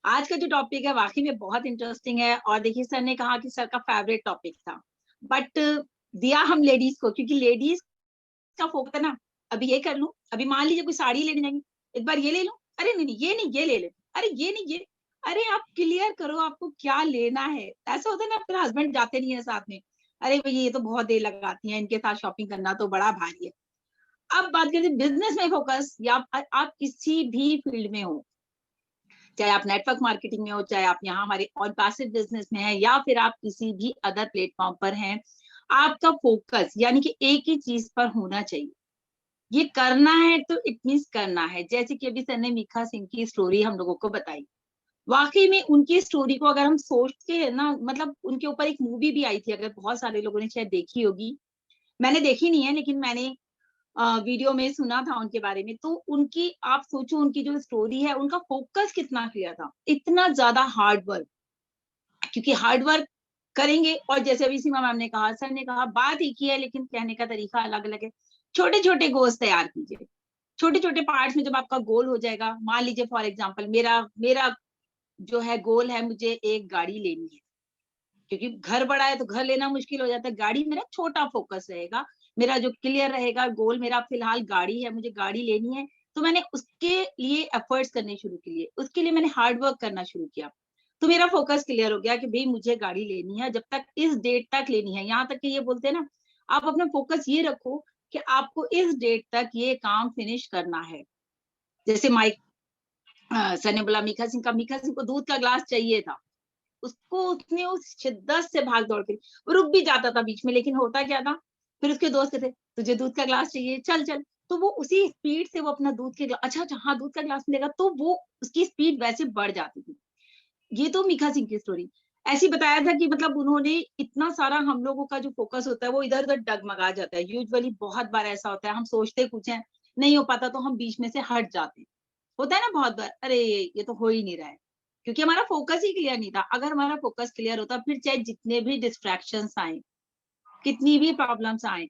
Speaker 2: आज का जो टॉपिक है वाकई में बहुत इंटरेस्टिंग है। और देखिए सर ने कहा कि सर का फेवरेट टॉपिक था, बट दिया हम लेडीज को, क्योंकि लेडीज का फोकस है ना, अभी ये कर लूं, अभी मान लीजिए कोई साड़ी लेने जाएंगे, एक बार ये ले लूं, अरे नहीं ये नहीं ये ले ले, अरे ये नहीं ये, अरे आप क्लियर करो आपको क्या लेना है। ऐसा होता है ना, फिर हस्बैंड जाते नहीं है साथ में, अरे भैया ये तो बहुत देर लगाती है, इनके साथ शॉपिंग करना तो बड़ा भारी है। अब बात करते बिजनेस में फोकस, या आप किसी भी फील्ड में हो, चाहे आप नेटवर्क मार्केटिंग में हो, चाहे आप यहाँ हमारे ऑन पैसिव बिजनेस में है, या फिर आप किसी भी अदर प्लेटफॉर्म पर हैं, आपका फोकस यानी कि एक ही चीज पर होना चाहिए। ये करना है तो इट मींस करना है। जैसे कि अभी सर ने मीखा सिंह की स्टोरी हम लोगों को बताई, वाकई में उनकी स्टोरी को अगर हम सोचते हैं ना, मतलब उनके ऊपर एक मूवी भी आई थी, अगर बहुत सारे लोगों ने शायद देखी होगी, मैंने देखी नहीं है लेकिन मैंने वीडियो में सुना था उनके बारे में। तो उनकी आप सोचो, उनकी जो स्टोरी है, उनका फोकस कितना क्लियर था, इतना ज्यादा हार्ड वर्क, क्योंकि हार्ड वर्क करेंगे। और जैसे अभी सीमा मैम ने कहा, सर ने कहा, बात एक ही है लेकिन कहने का तरीका अलग अलग है। छोटे छोटे गोल्स तैयार कीजिए, छोटे छोटे पार्ट्स में जब आपका गोल हो जाएगा, मान लीजिए फॉर एग्जाम्पल मेरा जो है गोल है, मुझे एक गाड़ी लेनी है, क्योंकि घर बड़ा है तो घर लेना मुश्किल हो जाता है, गाड़ी मेरा छोटा फोकस रहेगा, मेरा जो क्लियर रहेगा गोल, मेरा फिलहाल गाड़ी है, मुझे गाड़ी लेनी है। तो मैंने उसके लिए एफर्ट्स करने शुरू किए, उसके लिए मैंने हार्ड वर्क करना शुरू किया। तो मेरा फोकस क्लियर हो गया कि भाई मुझे गाड़ी लेनी है, जब तक इस डेट तक लेनी है। यहाँ तक कि ये बोलते हैं ना, आप अपना फोकस ये रखो कि आपको इस डेट तक ये काम फिनिश करना है। जैसे माइक सर ने बोला मीखा सिंह को दूध का ग्लास चाहिए था, उसको उसने उस शिद्दत से भाग दौड़ के, रुक भी जाता था बीच में, लेकिन होता क्या था, फिर उसके दोस्त कहते तुझे दूध का ग्लास चाहिए, चल चल, तो वो उसी स्पीड से वो अपना दूध के अच्छा अच्छा हाँ दूध का ग्लास मिलेगा, तो वो उसकी स्पीड वैसे बढ़ जाती थी। ये तो मीखा सिंह की स्टोरी। ऐसी बताया था कि मतलब उन्होंने इतना सारा, हम लोगों का जो फोकस होता है वो इधर उधर डगमगा जाता है। यूजुअली बहुत बार ऐसा होता है, हम सोचते कुछ है, नहीं हो पाता तो हम बीच में से हट जाते हैं। होता है ना बहुत बार, अरे ये तो हो ही नहीं रहा है, क्योंकि हमारा फोकस ही क्लियर नहीं था। अगर हमारा फोकस क्लियर होता, फिर चाहे जितने भी डिस्ट्रैक्शंस आए, कितनी भी प्रॉब्लम्स आए,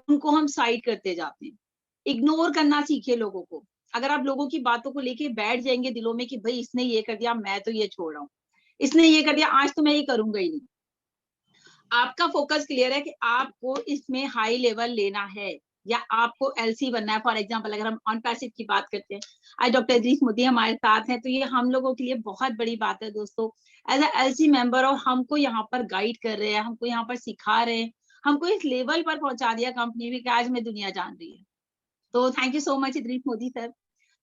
Speaker 2: उनको हम साइड करते जाते हैं। इग्नोर करना सीखे लोगों को। अगर आप लोगों की बातों को लेके बैठ जाएंगे दिलों में कि भाई इसने ये कर दिया, मैं तो ये छोड़ रहा हूँ, इसने ये कर दिया, आज तो मैं ये करूंगा ही नहीं। आपका फोकस क्लियर है कि आपको इसमें हाई लेवल लेना है या आपको एलसी बनना है। फॉर एग्जांपल अगर हम ऑन पैसिव की बात करते हैं, आज डॉक्टर इदरीस मोदी हमारे साथ हैं, तो ये हम लोगों के लिए बहुत बड़ी बात है दोस्तों। एज अ एलसी मेंबर, और हमको यहाँ पर गाइड कर रहे हैं, हमको यहाँ पर सिखा रहे हैं, हमको इस लेवल पर पहुंचा दिया कंपनी भी कि आज में दुनिया जान रही है। तो thank you so much Idrees Modi sir.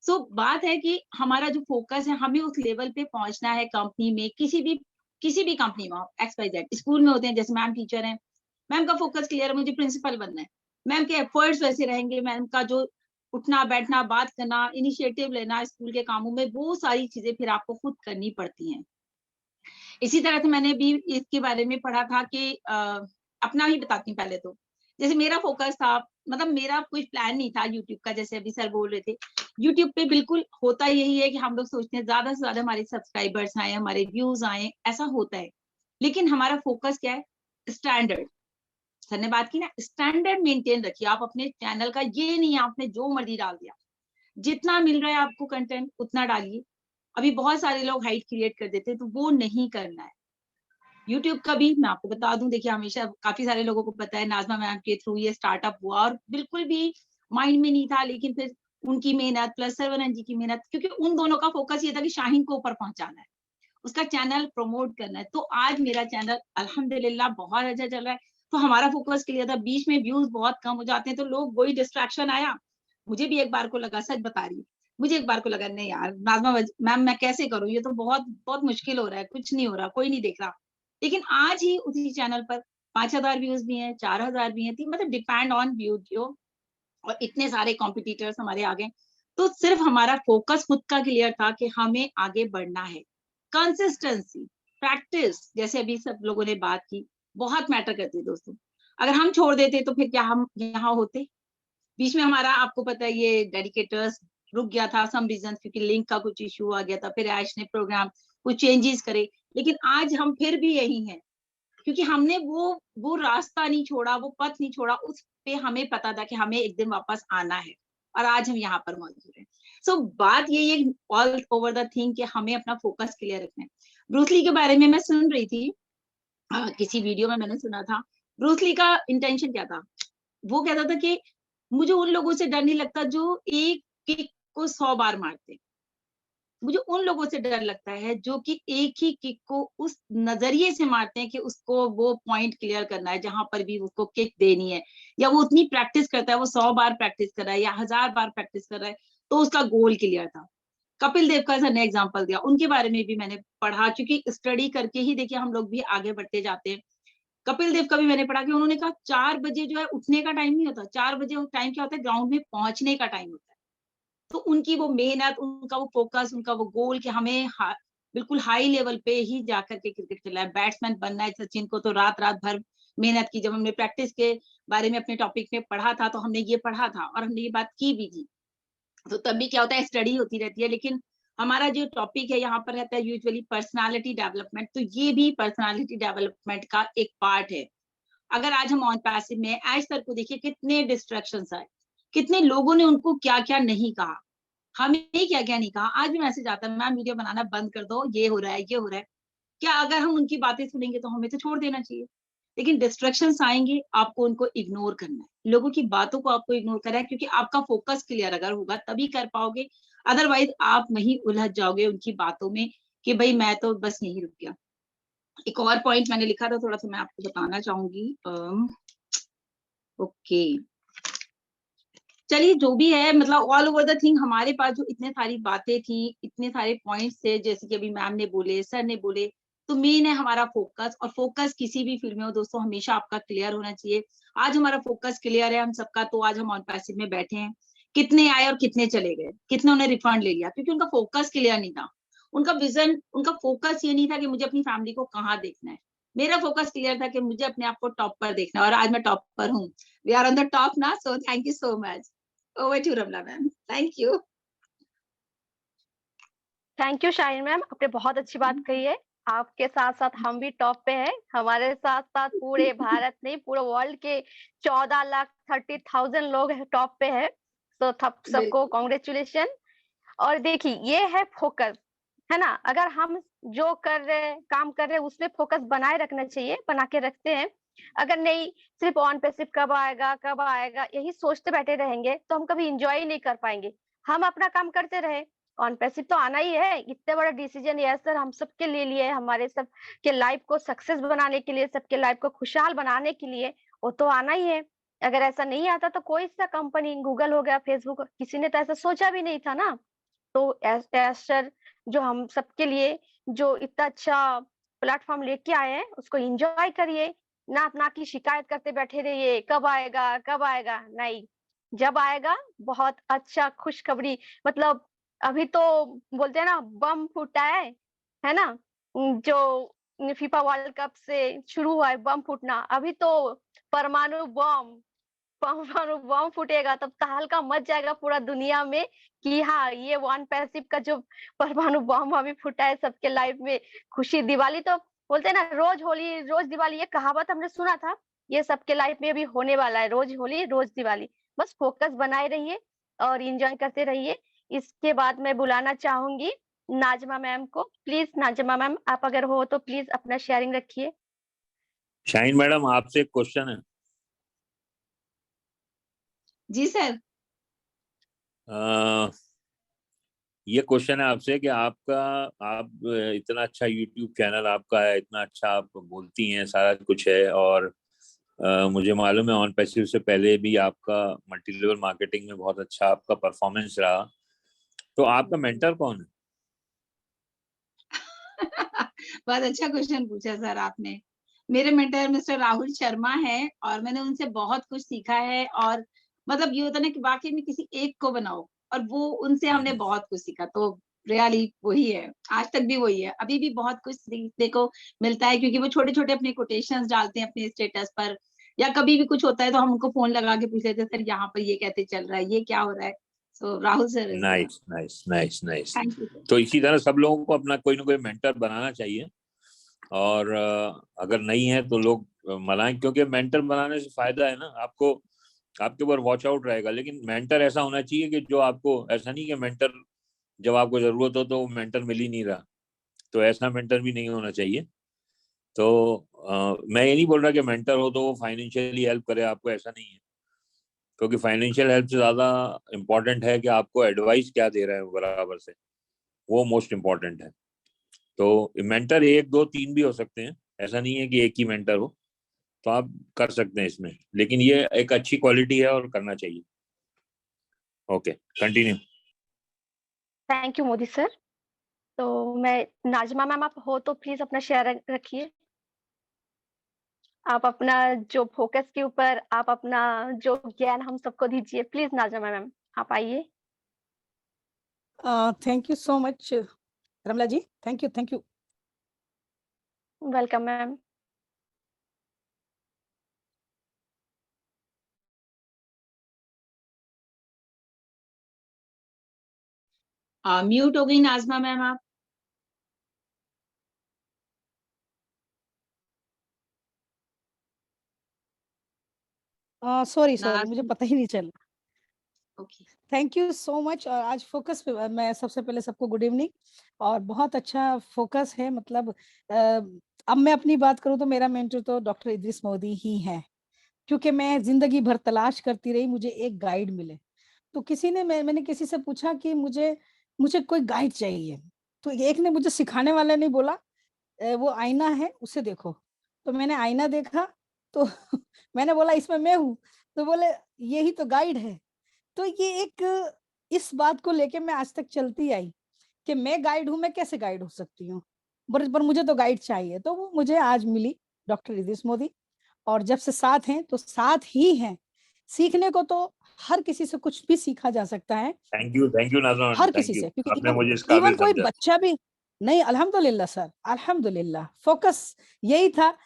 Speaker 2: So बात है कि हमारा जो फोकस है, हमें उस लेवल पे पहुंचना है कंपनी में, किसी भी कंपनी में, XYZ स्कूल में होते हैं, जैसे मैम टीचर हैं, मैम का फोकस क्लियर है, मुझे प्रिंसिपल बनना है, मैम के एफर्ट्स वैसे रहेंगे, मैम का जो उठना बैठना बात करना इनिशिएटिव लेना स्कूल के कामों में, वो सारी चीजें फिर आपको खुद करनी पड़ती हैं। इसी तरह से मैंने भी इसके बारे में पढ़ा था कि अपना ही बताती हूँ पहले तो। जैसे मेरा फोकस था, मतलब मेरा कुछ प्लान नहीं था यूट्यूब का, जैसे अभी सर बोल रहे थे, यूट्यूब पे बिल्कुल होता यही है कि हम लोग सोचते हैं ज्यादा से ज्यादा हमारे सब्सक्राइबर्स आए, हमारे व्यूज आए, ऐसा होता है। लेकिन हमारा फोकस क्या है? स्टैंडर्ड। सर ने बात की ना, स्टैंडर्ड मेंटेन रखिए आप अपने चैनल का। ये नहीं आपने जो मर्जी डाल दिया, जितना मिल रहा है आपको कंटेंट उतना डालिए। अभी बहुत सारे लोग हाइट क्रिएट कर देते हैं, तो वो नहीं करना है। यूट्यूब का भी मैं आपको बता दूं, देखिए हमेशा काफी सारे लोगों को पता है, नाजमा मैम के थ्रू ये स्टार्टअप हुआ और बिल्कुल भी माइंड में नहीं था, लेकिन फिर उनकी मेहनत प्लस सरवनन जी की मेहनत, क्योंकि उन दोनों का फोकस ये था कि शाहीन को ऊपर पहुंचाना है, उसका चैनल प्रमोट करना है। तो आज मेरा चैनल अल्हम्दुलिल्लाह बहुत अच्छा चल रहा है। तो हमारा फोकस क्लियर था। बीच में व्यूज बहुत कम हो जाते हैं तो लोग, वही डिस्ट्रैक्शन आया। मुझे भी एक बार को लगा, सच बता रही हूँ, मुझे एक बार को लगा नहीं यार नाजमा मैम मैं कैसे करूँ, ये तो बहुत बहुत मुश्किल हो रहा है, कुछ नहीं हो रहा, कोई नहीं देख रहा। लेकिन आज ही उसी चैनल पर 5,000 व्यूज भी हैं, 4,000 भी हैं, मतलब डिपेंड ऑन वीडियो, और इतने सारे कॉम्पिटिटर्स हमारे आगे। तो सिर्फ हमारा फोकस खुद का क्लियर था कि हमें आगे बढ़ना है। कंसिस्टेंसी, प्रैक्टिस, जैसे अभी सब लोगों ने बात की, बहुत मैटर करती है दोस्तों। अगर हम छोड़ देते तो फिर क्या हम यहाँ होते? बीच में हमारा, आपको पता है, ये डेडिकेटर्स रुक गया था सम रीजन, क्योंकि लिंक का कुछ इशू आ गया था, फिर ऐश ने प्रोग्राम कुछ चेंजेस करे, लेकिन आज हम फिर भी यही हैं, क्योंकि हमने वो रास्ता नहीं छोड़ा, वो पथ नहीं छोड़ा, उस पे हमें पता था कि हमें एक दिन वापस आना है, और आज हम यहाँ पर मौजूद हैं। सो बात यही है ऑल ओवर द थिंग कि हमें अपना फोकस क्लियर रखना है। ब्रूस ली के बारे में मैं सुन रही थी, किसी वीडियो में मैंने सुना था, ब्रूस ली का इंटेंशन क्या था? वो कहता था कि मुझे उन लोगों से डर नहीं लगता जो एक किक को 100 बार मारते, मुझे उन लोगों से डर लगता है जो कि एक ही किक को उस नजरिए से मारते हैं कि उसको वो पॉइंट क्लियर करना है जहां पर भी उसको किक देनी है, या वो उतनी प्रैक्टिस करता है, वो 100 बार प्रैक्टिस कर रहा है या 1000 बार प्रैक्टिस कर रहा है, तो उसका गोल क्लियर था। कपिल देव का सर ने एग्जाम्पल दिया, उनके बारे में भी मैंने पढ़ा, क्योंकि स्टडी करके ही देखिए हम लोग भी आगे बढ़ते जाते हैं। कपिल देव का भी मैंने पढ़ा कि उन्होंने कहा 4 बजे जो है उठने का टाइम नहीं होता, 4 बजे टाइम क्या होता है? ग्राउंड में पहुंचने का टाइम होता है। तो उनकी वो मेहनत, उनका वो फोकस, उनका वो गोल कि हमें बिल्कुल हाई लेवल पे ही जाकर के क्रिकेट खेलना है, बैट्समैन बनना है। सचिन को तो रात रात भर मेहनत की। जब हमने प्रैक्टिस के बारे में अपने टॉपिक में पढ़ा था, तो हमने ये पढ़ा था और हमने ये बात की भी थी। तो तभी क्या होता है, स्टडी होती रहती है। लेकिन हमारा जो टॉपिक है यहाँ पर रहता है यूजुअली पर्सनालिटी डेवलपमेंट, तो ये भी पर्सनालिटी डेवलपमेंट का एक पार्ट है। अगर आज हम ऑन पैसिव में आज सर को देखिए, कितने डिस्ट्रैक्शंस आए, कितने लोगों ने उनको क्या क्या नहीं कहा, हमें क्या क्या नहीं कहा। आज भी मैसेज आता है, मैम वीडियो बनाना बंद कर दो, ये हो रहा है, ये हो रहा है। क्या अगर हम उनकी बातें सुनेंगे तो हमें तो छोड़ देना चाहिए, लेकिन डिस्ट्रैक्शंस आएंगे, आपको उनको इग्नोर करना है, लोगों की बातों को आपको इग्नोर करना है, क्योंकि आपका फोकस क्लियर अगर होगा तभी कर पाओगे, अदरवाइज आप वहीं उलझ जाओगे उनकी बातों में कि भाई मैं तो बस यहीं रुक गया। एक और पॉइंट मैंने लिखा था, थोड़ा सा मैं आपको बताना चाहूंगी। ओके, चलिए जो भी है, मतलब ऑल ओवर द थिंग हमारे पास जो इतने सारी बातें थी, इतने सारे पॉइंट्स थे, जैसे कि अभी मैम ने बोले, सर ने बोले, तो मेन है हमारा फोकस, और फोकस किसी भी फील्ड में हो दोस्तों हमेशा आपका क्लियर होना चाहिए। आज हमारा फोकस क्लियर है हम सबका, तो आज हम ऑन पैसिव में बैठे हैं। कितने आए और कितने चले गए, कितने उन्हें रिफंड ले लिया, क्योंकि उनका फोकस क्लियर नहीं था। उनका विजन, उनका फोकस ये नहीं था कि मुझे अपनी फैमिली को कहाँ देखना है। मेरा फोकस क्लियर था कि मुझे अपने आप को टॉप पर देखना है, और आज मैं टॉप पर हूँ। We are on the top ना, so thank you so much. Over to Ramla ma'am, thank you.
Speaker 1: Thank you Shaheen ma'am, आपने बहुत अच्छी बात कही है। आपके साथ साथ हम भी टॉप पे हैं, हमारे साथ साथ पूरे भारत नहीं पूरे वर्ल्ड के 14,30,000 लोग टॉप पे है। तो सबको कॉन्ग्रेचुलेशन। और देखिए ये है फोकस, है ना। अगर हम जो कर रहे हैं काम कर रहे हैं उसमें फोकस बनाए रखना चाहिए, बना के रखते हैं। अगर नहीं सिर्फ ऑन पैसिव कब आएगा यही सोचते बैठे रहेंगे तो हम कभी इंजॉय नहीं कर पाएंगे। हम अपना काम करते रहे, ऑन पैसिव तो आना ही है। इतने बड़ा डिसीजन यस सर हम सबके ले लिए, हमारे सब के लाइफ को सक्सेस बनाने के लिए, सबके लाइफ को खुशहाल बनाने के लिए, वो तो आना ही है। अगर ऐसा नहीं आता तो कोई सा कंपनी, गूगल हो गया, फेसबुक, किसी ने तो ऐसा सोचा भी नहीं था ना। तो सर जो हम सबके लिए जो इतना अच्छा प्लेटफॉर्म लेके आए हैं उसको एंजॉय करिए, ना कि शिकायत करते बैठे रहिए कब आएगा नहीं। जब आएगा बहुत अच्छा खुशखबरी, मतलब अभी तो बोलते हैं ना बम फूटा है ना। जो फीफा वर्ल्ड कप से शुरू हुआ है बम फूटना, अभी तो परमाणु बम परमाणु बम फूटेगा तब तहलका मच जाएगा पूरा दुनिया में कि हाँ ये वन पैसिव का जो परमाणु बम अभी फूटा है सबके लाइफ में खुशी। दिवाली तो बोलते हैं ना रोज होली रोज दिवाली, ये कहावत हमने सुना था, ये सबके लाइफ में अभी होने वाला है, रोज होली रोज दिवाली। बस फोकस बनाए रहिए और एंजॉय करते रहिए। इसके बाद मैं बुलाना चाहूंगी नाजमा मैम को। प्लीज नाजमा मैम आप अगर हो तो प्लीज अपना शेयरिंग रखिए।
Speaker 3: शाहीन मैडम आपसे एक क्वेश्चन है।
Speaker 2: जी सर।
Speaker 3: ये क्वेश्चन है आपसे कि आप इतना अच्छा यूट्यूब चैनल आपका है, इतना अच्छा आप बोलती हैं, सारा कुछ है, और मुझे मालूम है ऑन पैसिव से पहले भी आपका मल्टी लेवल मार्केटिंग में बहुत अच्छा आपका परफॉर्मेंस रहा। तो आपका मेंटर कौन है?
Speaker 2: बहुत अच्छा क्वेश्चन पूछा सर आपने। मेरे मेंटर मिस्टर राहुल शर्मा है, और मैंने उनसे बहुत कुछ सीखा है। और मतलब ये होता है ना कि वाकई में किसी एक को बनाओ, और वो उनसे हमने बहुत कुछ सीखा। तो रियली वही है, आज तक भी वही है, अभी भी बहुत कुछ सीखने को मिलता है, क्योंकि वो छोटे छोटे अपने कोटेशंस डालते हैं अपने स्टेटस पर, या कभी भी कुछ होता है तो हम उनको फोन लगा के पूछ लेते हैं, सर यहाँ पर ये कैसे चल रहा है, ये क्या हो रहा है। So Rahul sir,
Speaker 3: nice nice nice nice.
Speaker 2: Thank you.
Speaker 3: तो इसी तरह सब लोगों को अपना कोई ना कोई मेंटर बनाना चाहिए, और अगर नहीं है तो लोग मनाएं, क्योंकि मेंटर बनाने से फायदा है ना आपको, आपके ऊपर वॉच आउट रहेगा। लेकिन मेंटर ऐसा होना चाहिए कि जो आपको, ऐसा नहीं कि मेंटर जब आपको जरूरत हो तो वो मेंटर मिल ही नहीं रहा, तो ऐसा मेंटर भी नहीं होना चाहिए। तो मैं ये नहीं बोल रहा कि मेंटर हो तो वो फाइनेंशियली हेल्प करे आपको, ऐसा नहीं है, क्योंकि फाइनेंशियल हेल्प से ज्यादा इम्पोर्टेंट है कि आपको एडवाइस क्या दे रहे हैं बराबर से, वो मोस्ट इम्पोर्टेंट है। तो मेंटर एक दो तीन भी हो सकते हैं, ऐसा नहीं है कि एक ही मेंटर हो, तो आप कर सकते हैं इसमें, लेकिन ये एक अच्छी क्वालिटी है और करना चाहिए। Okay, continue.
Speaker 1: Thank you Modi sir. तो मैं नाजमा मैम आप हो तो प्लीज अपना शेयर रखिए। आप अपना जो फोकस के ऊपर आप अपना जो ज्ञान हम सबको दीजिए, प्लीज नाजमा मैम आप आइए।
Speaker 5: Thank you so much Ramla ji, thank you.
Speaker 1: Welcome ma'am.
Speaker 2: Mute हो गई नाजमा मैम आप।
Speaker 5: सॉरी मुझे पता ही नहीं चला।
Speaker 2: Okay,
Speaker 5: thank you so much. और आज फोकस पे मैं सबसे पहले सबको गुड इवनिंग, और बहुत अच्छा फोकस है। मतलब अब मैं अपनी बात करूं तो मेरा मेंटर तो डॉक्टर इद्रिस मोदी ही है, क्योंकि मैं जिंदगी भर तलाश करती रही मुझे एक गाइड मिले। तो किसी ने मैंने किसी से पूछा कि मुझे मुझे कोई गाइड चाहिए, तो एक ने मुझे सिखाने वाले ने बोला वो आईना है उसे देखो। तो मैंने आईना देखा तो मैंने बोला इसमें मैं हूँ, तो बोले यही तो गाइड है। तो ये एक इस बात को लेके मैं आज तक चलती आई कि मैं गाइड हूँ, मैं कैसे गाइड हो सकती हूँ। पर मुझे तो गाइड चाहिए, तो वो मुझे आज मिली डॉक्टर इद्रिस मोदी। और जब से साथ हैं तो साथ ही हैं। सीखने को तो हर किसी से कुछ भी सीखा जा सकता है,
Speaker 3: थैंक यू नाज़मा मैडम,
Speaker 5: हर किसी
Speaker 3: थैंक यू,
Speaker 5: से, क्योंकि
Speaker 3: आपने
Speaker 5: इवन
Speaker 3: मुझे इस काबिल
Speaker 5: इवन कोई
Speaker 3: समझा।
Speaker 5: बच्चा भी नहीं। अल्हम्दुलिल्लाह सर, अल्हम्दुलिल्लाह। फोकस यही था।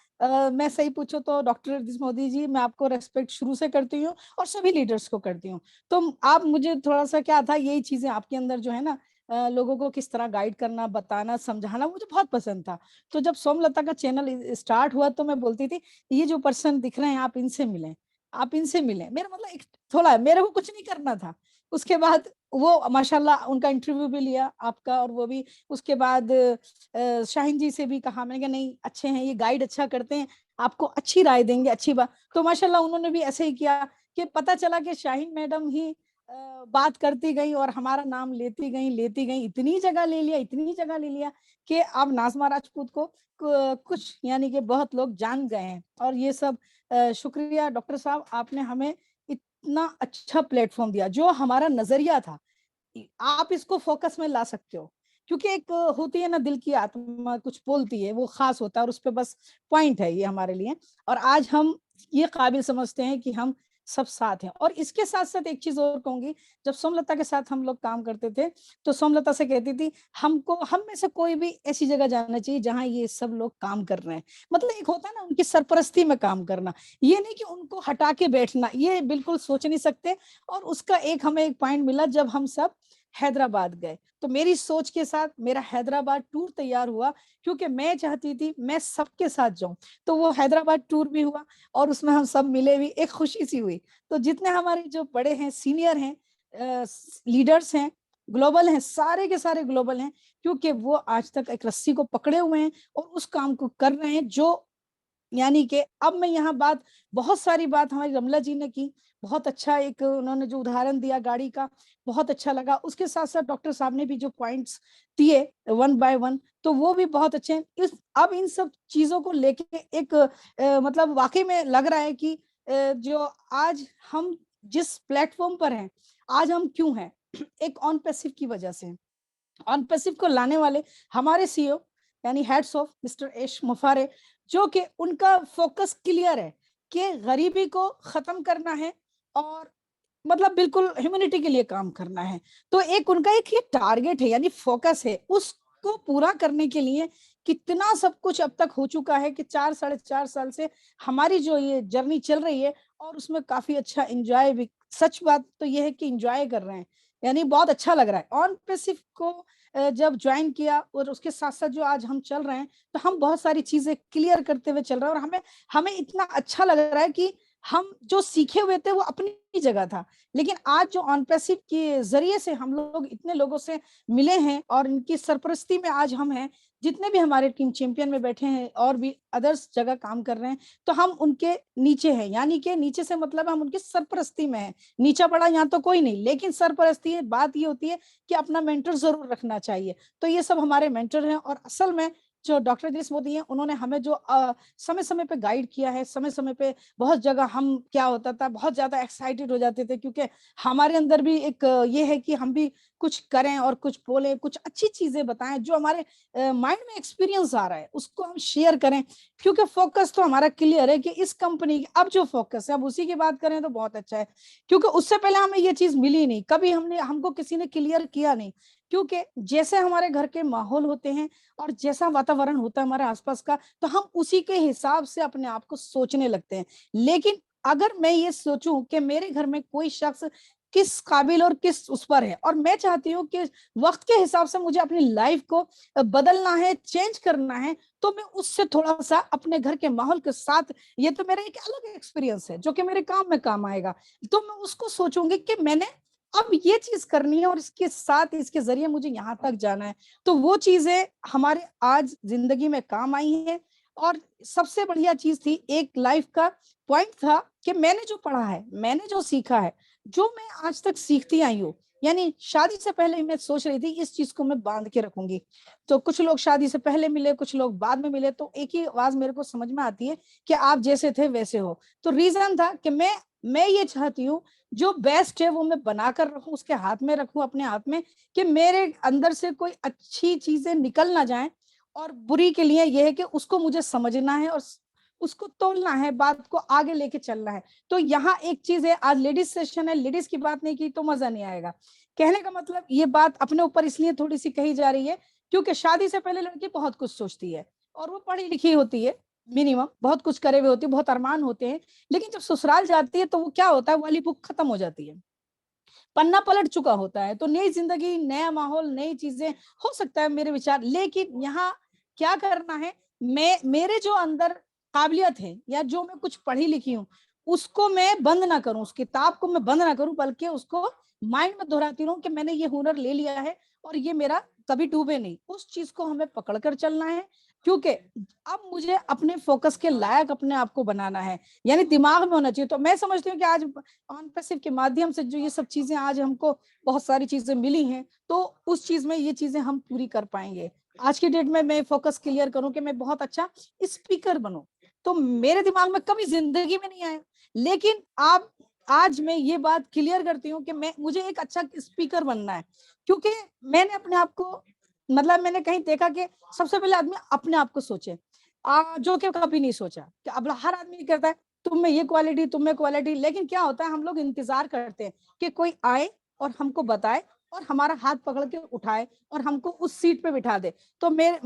Speaker 5: मैं सही पूछो तो डॉक्टर इद्रिस मोदी जी, मैं आपको रेस्पेक्ट शुरू से करती हूँ और सभी लीडर्स को करती हूँ। तो आप मुझे थोड़ा सा क्या था, यही चीजें आपके अंदर जो है ना, लोगों को किस तरह गाइड करना, बताना, समझाना, मुझे बहुत पसंद था। तो जब सोमलता का चैनल स्टार्ट हुआ तो मैं बोलती थी, ये जो पर्सन दिख रहे हैं आप इनसे मिलें, आप इनसे मिलें। मेरा मतलब एक थोड़ा, मेरे को कुछ नहीं करना था। उसके बाद वो माशाल्लाह उनका इंटरव्यू भी लिया आपका, और वो भी उसके बाद शाहीन जी से भी कहा, मैंने कहा नहीं अच्छे हैं ये, गाइड अच्छा करते हैं, आपको अच्छी राय देंगे, अच्छी बात। तो माशाल्लाह उन्होंने भी ऐसे ही किया कि पता चला कि शाहीन मैडम ही बात करती गई और हमारा नाम लेती गई, इतनी जगह ले लिया, इतनी जगह ले लिया कि अब नाज़मा राजपूत को कुछ यानी कि बहुत लोग जान गए हैं। और ये सब शुक्रिया डॉक्टर साहब, आपने हमें इतना अच्छा प्लेटफॉर्म दिया। जो हमारा नजरिया था, आप इसको फोकस में ला सकते हो, क्योंकि एक होती है ना दिल की आत्मा कुछ बोलती है, वो खास होता है, और उस पे बस पॉइंट है ये हमारे लिए। और आज हम ये काबिल समझते हैं कि हम सब साथ हैं। और इसके साथ साथ एक चीज और कहूंगी, जब सोमलता के साथ हम लोग काम करते थे तो सोमलता से कहती थी, हमको हम में से कोई भी ऐसी जगह जाना चाहिए जहां ये सब लोग काम कर रहे हैं। मतलब एक होता है ना उनकी सरपरस्ती में काम करना, ये नहीं कि उनको हटा के बैठना, ये बिल्कुल सोच नहीं सकते। और उसका एक हमें एक पॉइंट मिला जब हम सब हैदराबाद गए, तो मेरी सोच के साथ मेरा हैदराबाद टूर तैयार हुआ, क्योंकि मैं चाहती थी मैं सबके साथ जाऊं। तो वो हैदराबाद टूर भी हुआ और उसमें हम सब मिले भी, एक खुशी सी हुई। तो जितने हमारे जो बड़े हैं, सीनियर हैं, लीडर्स हैं, ग्लोबल हैं, सारे के सारे ग्लोबल हैं, क्योंकि वो आज तक एक रस्सी को पकड़े हुए हैं और उस काम को कर रहे हैं। जो यानी कि अब मैं यहाँ बात, बहुत सारी बात हमारी रमला जी ने की, बहुत अच्छा एक उन्होंने जो उदाहरण दिया गाड़ी का, बहुत अच्छा लगा। उसके साथ साथ डॉक्टर साहब ने भी जो पॉइंट्स दिए वन बाय वन, तो वो भी बहुत अच्छे हैं। अब इन सब चीजों को लेके एक मतलब वाकई में लग रहा है कि जो आज हम जिस प्लेटफॉर्म पर हैं, आज हम क्यों हैं, एक ऑन पैसिव की वजह से। ऑन पैसिव को लाने वाले हमारे सीईओ यानी हेड्स ऑफ मिस्टर एश मुफारे, जो कि उनका फोकस क्लियर है कि गरीबी को खत्म करना है और मतलब बिल्कुल ह्यूमैनिटी के लिए काम करना है। तो एक उनका एक ये टारगेट है, यानी फोकस है, उसको पूरा करने के लिए कितना सब कुछ अब तक हो चुका है कि 4 साढ़े 4 साल से हमारी जो ये जर्नी चल रही है, और उसमें काफी अच्छा एंजॉय भी। सच बात तो ये है कि एंजॉय कर रहे हैं, यानी बहुत अच्छा लग रहा है। ऑन पैसिव को जब ज्वाइन किया और उसके साथ साथ जो आज हम चल रहे हैं, तो हम बहुत सारी चीजें क्लियर करते हुए चल रहे हैं। और हमें हमें इतना अच्छा लग रहा है कि हम जो सीखे हुए थे वो अपनी जगह था, लेकिन आज जो ऑन पैसिव के जरिए से हम लोग इतने लोगों से मिले हैं और इनकी सरपरस्ती में आज हम हैं, जितने भी हमारे टीम चैंपियन में बैठे हैं और भी अदर्स जगह काम कर रहे हैं, तो हम उनके नीचे हैं। यानी कि नीचे से मतलब हम उनकी सरपरस्ती में हैं, नीचा पड़ा यहाँ तो कोई नहीं, लेकिन सरपरस्ती है। बात ये होती है कि अपना मेंटर जरूर रखना चाहिए। तो ये सब हमारे मेंटर हैं। और असल में जो डॉक्टर इद्रिस मोदी हैं, उन्होंने हमें जो समय समय पे गाइड किया है, समय समय पे बहुत जगह हम क्या होता था, बहुत ज्यादा एक्साइटेड हो जाते थे, क्योंकि हमारे अंदर भी एक ये है कि हम भी कुछ करें और कुछ बोलें, कुछ अच्छी चीजें बताएं, जो हमारे माइंड में एक्सपीरियंस आ रहा है उसको हम शेयर करें। क्योंकि फोकस तो हमारा क्लियर है कि इस कंपनी की अब जो फोकस है, अब उसी की बात करें तो बहुत अच्छा है, क्योंकि उससे पहले हमें ये चीज मिली नहीं, कभी हमको किसी ने क्लियर किया नहीं। क्योंकि जैसे हमारे घर के माहौल होते हैं और जैसा वातावरण होता है हमारे आसपास का, तो हम उसी के हिसाब से अपने आप को सोचने लगते हैं। लेकिन अगर मैं ये सोचूं कि मेरे घर में कोई शख्स किस काबिल और किस उस पर है, और मैं चाहती हूँ कि वक्त के हिसाब से मुझे अपनी लाइफ को बदलना है, चेंज करना है, तो मैं उससे थोड़ा सा अपने घर के माहौल के साथ, ये तो मेरा एक अलग एक्सपीरियंस है जो कि मेरे काम में काम आएगा, तो मैं उसको सोचूंगी कि मैंने अब ये चीज करनी है और इसके साथ इसके जरिए मुझे यहाँ तक जाना है। तो वो चीजें हमारे आज जिंदगी में काम आई हैं। और सबसे बढ़िया चीज थी, एक लाइफ का पॉइंट था कि मैंने जो पढ़ा है, मैंने जो सीखा है, जो मैं आज तक सीखती आई हूँ, यानी शादी से पहले मैं सोच रही थी इस चीज को मैं बांध के रखूंगी। तो कुछ लोग शादी से पहले मिले, कुछ लोग बाद में मिले, तो एक ही आवाज मेरे को समझ में आती है कि आप जैसे थे वैसे हो। तो रीजन था कि मैं ये चाहती हूँ जो बेस्ट है वो मैं बनाकर रखूं, उसके हाथ में रखूं, अपने हाथ में, कि मेरे अंदर से कोई अच्छी चीजें निकल ना जाएं और बुरी के लिए ये है कि उसको मुझे समझना है और उसको तोलना है, बात को आगे लेके चलना है। तो यहाँ एक चीज है, आज लेडीज सेशन है, लेडीज की बात नहीं की तो मजा नहीं आएगा। कहने का मतलब ये बात अपने ऊपर इसलिए थोड़ी सी कही जा रही है क्योंकि शादी से पहले लड़की बहुत कुछ सोचती है और वो पढ़ी लिखी होती है, मिनिमम बहुत कुछ करे हुए होती है, बहुत अरमान होते हैं, लेकिन जब ससुराल जाती है तो वो क्या होता है, वो वाली बुक खत्म हो जाती है, पन्ना पलट चुका होता है। तो नई जिंदगी, नया माहौल, नई चीजें हो सकता है मेरे विचार, लेकिन यहाँ क्या करना है, मेरे जो अंदर काबिलियत है या जो मैं कुछ पढ़ी लिखी हूँ उसको मैं बंद ना करूं, उस किताब को मैं बंद ना करूं, बल्कि उसको माइंड में दोहराती रहूं कि मैंने ये हुनर ले लिया है और ये मेरा कभी डूबे नहीं। उस चीज को हमें पकड़ कर चलना है क्योंकि अब मुझे अपने फोकस के लायक अपने आप को बनाना है, यानी दिमाग में होना चाहिए। तो मैं समझती हूँ कि आज ऑन पैसिव के माध्यम से जो ये सब चीजें आज हमको बहुत सारी चीजें मिली हैं, तो उस चीज में ये चीजें हम पूरी कर पाएंगे। आज की डेट में मैं फोकस क्लियर करूं कि मैं बहुत अच्छा स्पीकर बनूं, तो मेरे दिमाग में कभी जिंदगी में नहीं आया, लेकिन आप आज मैं ये बात क्लियर करती हूँ कि मुझे एक अच्छा स्पीकर बनना है, क्योंकि मैंने अपने आप को, मतलब मैंने कहीं देखा कि सबसे पहले आदमी अपने आप को सोचे, जो कि कभी नहीं सोचा कि अब हर आदमी कहता है तुम में ये क्वालिटी, तुम में क्वालिटी, लेकिन क्या होता है हम लोग इंतजार करते हैं कि कोई आए और हमको बताए और हमारा हाथ पकड़ के उठाए और हमको उस सीट पे बिठा दे। तो मेरे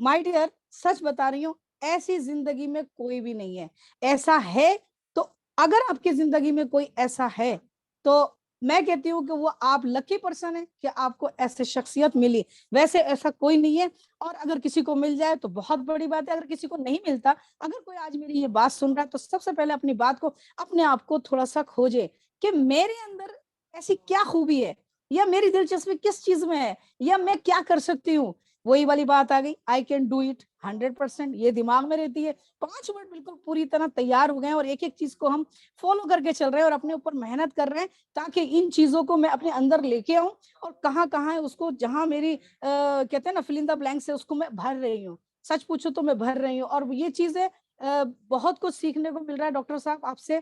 Speaker 5: माय डियर, सच बता रही हूँ, ऐसी जिंदगी में कोई भी नहीं है। ऐसा है तो अगर आपकी जिंदगी में कोई ऐसा है तो मैं कहती हूँ कि वो आप लकी पर्सन है कि आपको ऐसे शख्सियत मिली। वैसे ऐसा कोई नहीं है, और अगर किसी को मिल जाए तो बहुत बड़ी बात है, अगर किसी को नहीं मिलता, अगर कोई आज मेरी ये बात सुन रहा है तो सबसे पहले अपनी बात को, अपने आप को थोड़ा सा खोजे कि मेरे अंदर ऐसी क्या खूबी है या मेरी दिलचस्पी किस चीज में है या मैं क्या कर सकती हूँ। वही वाली बात आ गई, आई कैन डू इट 100%, ये दिमाग में रहती है। 5 मिनट बिल्कुल पूरी तरह तैयार हो गए और एक एक चीज को हम फॉलो करके चल रहे हैं और अपने ऊपर मेहनत कर रहे हैं ताकि इन चीजों को मैं अपने अंदर लेके आऊं और कहाँ है उसको, जहां मेरी कहते हैं ना फिल इन द ब्लैंक्स है, उसको मैं भर रही हूँ। सच पूछो तो मैं भर रही हूँ और ये चीजें बहुत कुछ सीखने को मिल रहा है डॉक्टर साहब आपसे।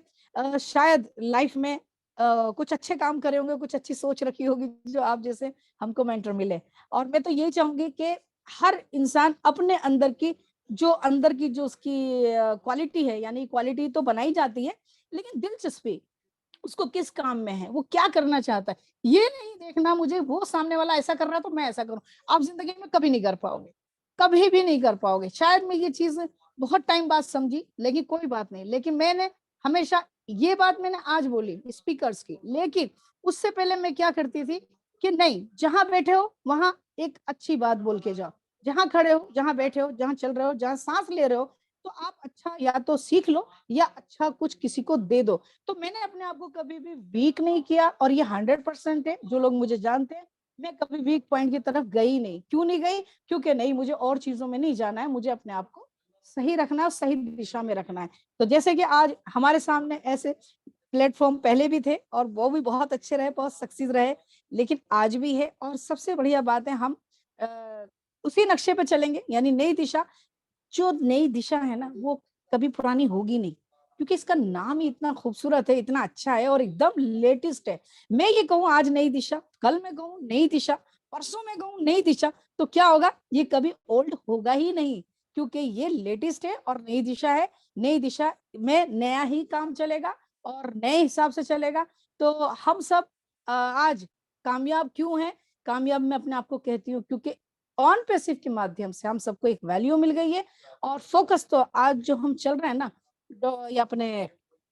Speaker 5: शायद लाइफ में कुछ अच्छे काम करे होंगे, कुछ अच्छी सोच रखी होगी जो आप जैसे हमको मेंटर मिले। और मैं तो यही चाहूंगी कि हर इंसान अपने अंदर की जो उसकी क्वालिटी है, यानी क्वालिटी तो बनाई जाती है, लेकिन दिलचस्पी उसको किस काम में है, वो क्या करना चाहता है, ये नहीं देखना मुझे वो सामने वाला ऐसा कर रहा है तो मैं ऐसा करूं। आप जिंदगी में कभी नहीं कर पाओगे, कभी भी नहीं कर पाओगे। शायद मैं ये चीज बहुत टाइम बाद समझी, लेकिन कोई बात नहीं। लेकिन मैंने हमेशा ये बात मैंने आज बोली स्पीकर्स की, लेकिन उससे पहले मैं क्या करती थी कि नहीं, जहां बैठे हो वहां एक अच्छी बात बोल के जाओ, जहां खड़े हो, जहां बैठे हो, जहां चल रहे हो, जहां सांस ले रहे हो, तो आप अच्छा या तो सीख लो या अच्छा कुछ किसी को दे दो। तो मैंने अपने आप को कभी भी वीक नहीं किया और ये 100% है। जो लोग मुझे जानते हैं, मैं कभी वीक पॉइंट की तरफ गई नहीं। क्यों नहीं गई? क्योंकि नहीं, मुझे और चीजों में नहीं जाना है, मुझे अपने आप को सही रखना है, सही दिशा में रखना है। तो जैसे कि आज हमारे सामने ऐसे प्लेटफॉर्म पहले भी थे और वो भी बहुत अच्छे रहे, बहुत सक्सेस रहे, लेकिन आज भी है। और सबसे बढ़िया बात है, हम उसी नक्शे पे चलेंगे, यानी नई दिशा। जो नई दिशा है ना, वो कभी पुरानी होगी नहीं, क्योंकि इसका नाम ही इतना खूबसूरत है, इतना अच्छा है और एकदम लेटेस्ट है। मैं ये कहूँ आज नई दिशा, कल मैं कहूँ नई दिशा, परसों में कहूँ नई दिशा, तो क्या होगा, ये कभी ओल्ड होगा ही नहीं, क्योंकि ये लेटेस्ट है और नई दिशा है। नई दिशा में नया ही काम चलेगा और नए हिसाब से चलेगा। तो हम सब आज कामयाब क्यों हैं? कामयाब मैं अपने आप को कहती हूँ क्योंकि ऑन पैसिव के माध्यम से हम सबको एक वैल्यू मिल गई है। और फोकस तो आज जो हम चल रहे हैं ना, ये अपने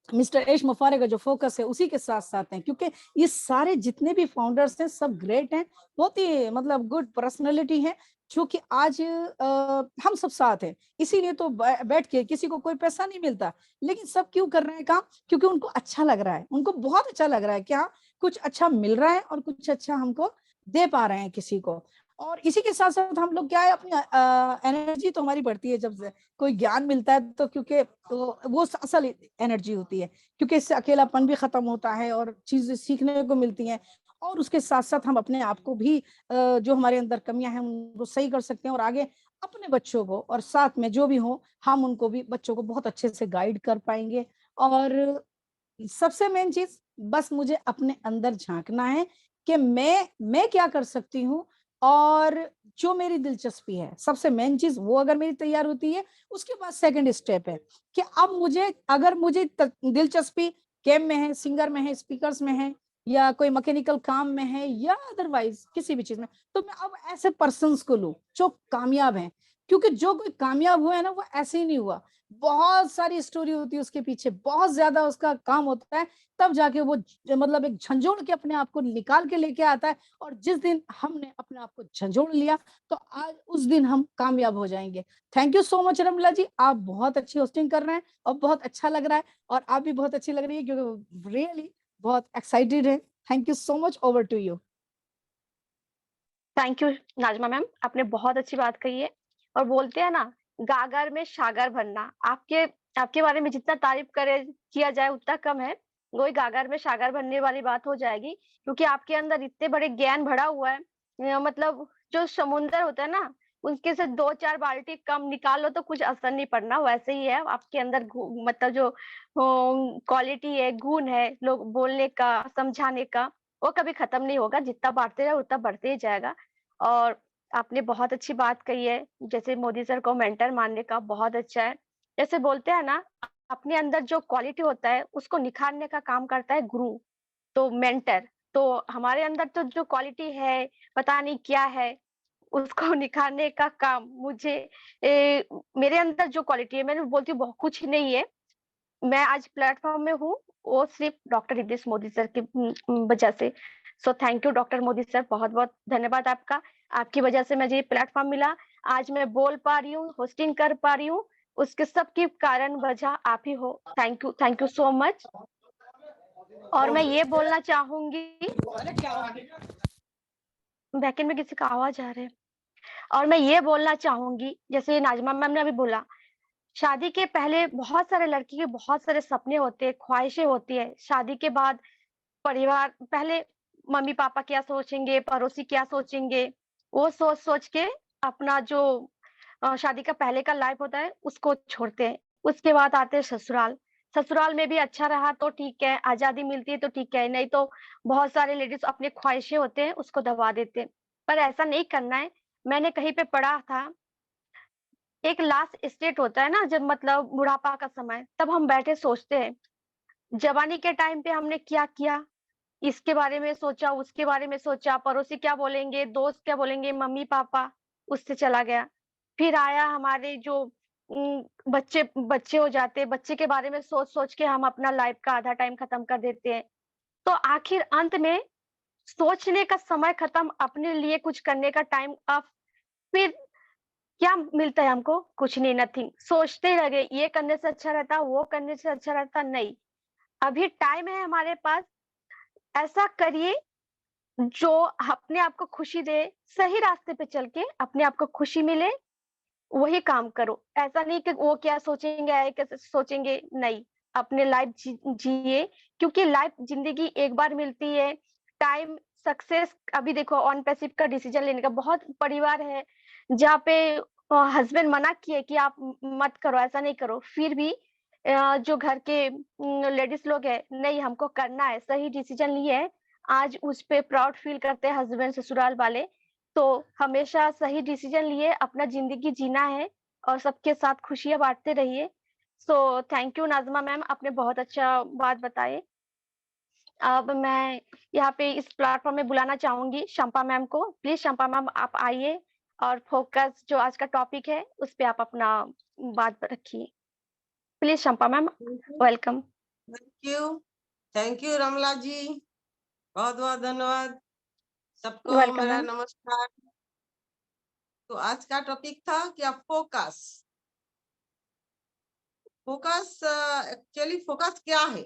Speaker 5: मिस्टर एश मुफारे का जो फोकस है उसी के साथ साथ है, क्योंकि ये सारे जितने भी फाउंडर्स हैं सब ग्रेट हैं, बहुत ही मतलब गुड पर्सनैलिटी है, जो कि आज हम सब साथ हैं। इसीलिए तो बैठ के, किसी को कोई पैसा नहीं मिलता, लेकिन सब क्यों कर रहे हैं काम? क्योंकि उनको अच्छा लग रहा है, उनको बहुत अच्छा लग रहा है कि हाँ कुछ अच्छा मिल रहा है और कुछ अच्छा हमको दे पा रहे हैं किसी को। और इसी के साथ साथ हम लोग क्या है, अपनी एनर्जी तो हमारी बढ़ती है जब कोई ज्ञान मिलता है, तो क्योंकि तो वो असल एनर्जी होती है, क्योंकि इससे अकेलापन भी खत्म होता है और चीजें सीखने को मिलती हैं। और उसके साथ साथ हम अपने आप को भी जो हमारे अंदर कमियां हैं उनको सही कर सकते हैं और आगे अपने बच्चों को, और साथ में जो भी हो, हम उनको भी, बच्चों को बहुत अच्छे से गाइड कर पाएंगे। और सबसे मेन चीज, बस मुझे अपने अंदर झांकना है कि मैं क्या कर सकती हूँ और जो मेरी दिलचस्पी है, सबसे मेन चीज वो अगर मेरी तैयार होती है, उसके बाद सेकंड स्टेप है कि अब मुझे अगर मुझे दिलचस्पी गेम में है, सिंगर में है, स्पीकर्स में है, या कोई मैकेनिकल काम में है, या अदरवाइज किसी भी चीज में, तो मैं अब ऐसे पर्सन्स को लूं जो कामयाब हैं, क्योंकि जो कोई कामयाब हुआ है ना, वो ऐसे ही नहीं हुआ, बहुत सारी स्टोरी होती है उसके पीछे, बहुत ज्यादा उसका काम होता है, तब जाके वो मतलब एक झंझोड़ के अपने आप को निकाल के लेके आता है। और जिस दिन हमने अपने आप को झंझोड़ लिया, तो आज उस दिन हम कामयाब हो जाएंगे। Thank you so much Ramla जी, आप बहुत अच्छी होस्टिंग कर रहे हैं और बहुत अच्छा लग रहा है, और आप भी बहुत अच्छी लग रही है, क्योंकि रियली बहुत एक्साइटेड है। Thank you so much, over to you.
Speaker 1: Thank you Najma ma'am, आपने बहुत अच्छी बात कही है। और बोलते हैं ना, गागर में सागर भरना, आपके आपके बारे में जितना तारीफ करे किया जाए उतना कम है। वही गागर में सागर भरने वाली बात हो जाएगी, क्योंकि आपके अंदर इतने बड़े ज्ञान भरा हुआ है। मतलब जो समुंदर होता है ना, उसके से 2-4 बाल्टी कम निकाल लो तो कुछ असर नहीं पड़ना, वैसे ही है आपके अंदर मतलब जो क्वालिटी है, गुण है, लोग बोलने का, समझाने का, वो कभी खत्म नहीं होगा, जितना बांटते रहे उतना बढ़ते ही जाएगा। और आपने बहुत अच्छी बात कही है, जैसे मोदी सर को मेंटर मानने का, बहुत अच्छा है। जैसे बोलते हैं ना, अपने अंदर जो क्वालिटी होता है उसको निखारने का काम करता है गुरु, तो मेंटर। तो हमारे अंदर तो जो क्वालिटी है, पता नहीं क्या है, उसको निखारने का काम मुझे मेरे अंदर जो क्वालिटी है, मैं बोलती हूँ बहुत कुछ नहीं है, मैं आज प्लेटफॉर्म में हूँ, वो सिर्फ डॉक्टर इद्रिस मोदी सर की वजह से। सो thank you doctor Modi sir, बहुत बहुत धन्यवाद आपका। आपकी वजह से मुझे ये प्लेटफॉर्म मिला, आज मैं बोल पा रही हूँ, होस्टिंग कर पा रही हूँ, उसके सब की कारण वजह आप ही हो। Thank you so much. और मैं ये बोलना चाहूंगी, बैकेंड में किसी का आवाज आ रहा है, और मैं ये बोलना चाहूंगी, जैसे नाजमा मैम ने अभी बोला, शादी के पहले बहुत सारे लड़की के बहुत सारे सपने होते हैं, ख्वाहिशें होती है। शादी के बाद परिवार पहले, मम्मी पापा क्या सोचेंगे, पड़ोसी क्या सोचेंगे, वो सोच सोच के अपना जो शादी का पहले का लाइफ होता है उसको छोड़ते हैं। उसके बाद आते हैं ससुराल। ससुराल में भी अच्छा रहा तो ठीक है, आजादी मिलती है तो ठीक है, नहीं तो बहुत सारे लेडीज अपने ख्वाहिशें होते हैं उसको दबा देते हैं। पर ऐसा नहीं करना है। मैंने कहीं पे पढ़ा था, एक लास्ट स्टेट होता है ना, जब मतलब बुढ़ापा का समय, तब हम बैठे सोचते हैं, जवानी के टाइम पे हमने क्या किया, इसके बारे में सोचा, उसके बारे में सोचा, पड़ोसी क्या बोलेंगे, दोस्त क्या बोलेंगे, मम्मी पापा, उससे चला गया। फिर आया हमारे जो बच्चे बच्चे हो जाते, बच्चे के बारे में सोच सोच के हम अपना लाइफ का आधा टाइम खत्म कर देते हैं। तो आखिर अंत में सोचने का समय खत्म, अपने लिए कुछ करने का टाइम अप। फिर क्या मिलता है हमको? कुछ नहीं, नथिंग। सोचते लगे, ये करने से अच्छा रहता, वो करने से अच्छा रहता, नहीं। अभी टाइम है हमारे पास, ऐसा करिए जो अपने आप को खुशी दे, सही रास्ते पे चल के अपने आप को खुशी मिले, वही काम करो। ऐसा नहीं कि वो क्या सोचेंगे, आए कैसे सोचेंगे, नहीं। अपने लाइफ जिए, क्योंकि लाइफ जिंदगी एक बार मिलती है। टाइम, सक्सेस, अभी देखो ऑन पैसिव का डिसीजन लेने का बहुत परिवार है जहाँ पे हस्बैंड मना किए कि आप मत करो, ऐसा नहीं करो, फिर भी जो घर के लेडीज लोग है, नहीं हमको करना है, सही डिसीजन लिए है, आज उस पे प्राउड फील करते हैं हस्बैंड ससुराल वाले। तो हमेशा सही डिसीजन लिए अपना जिंदगी जीना है, और सबके साथ खुशियां बांटते रहिए। सो थैंक यू नाज़मा मैम, आपने बहुत अच्छा बात बताए। अब मैं यहाँ पे इस प्लेटफॉर्म में बुलाना चाहूंगी शंपा मैम को। प्लीज शंपा मैम आप आइए, और फोकस जो आज का टॉपिक है उस पे आप अपना बात रखिए। Please Shampa ma'am, welcome.
Speaker 6: Thank you Ramla ji, बहुत बहुत धन्यवाद। सबको
Speaker 1: वेलकम
Speaker 6: मेरा
Speaker 1: मैम।
Speaker 6: नमस्कार। तो आज का टॉपिक था क्या, फोकस। फोकस एक्चुअली फोकस क्या है?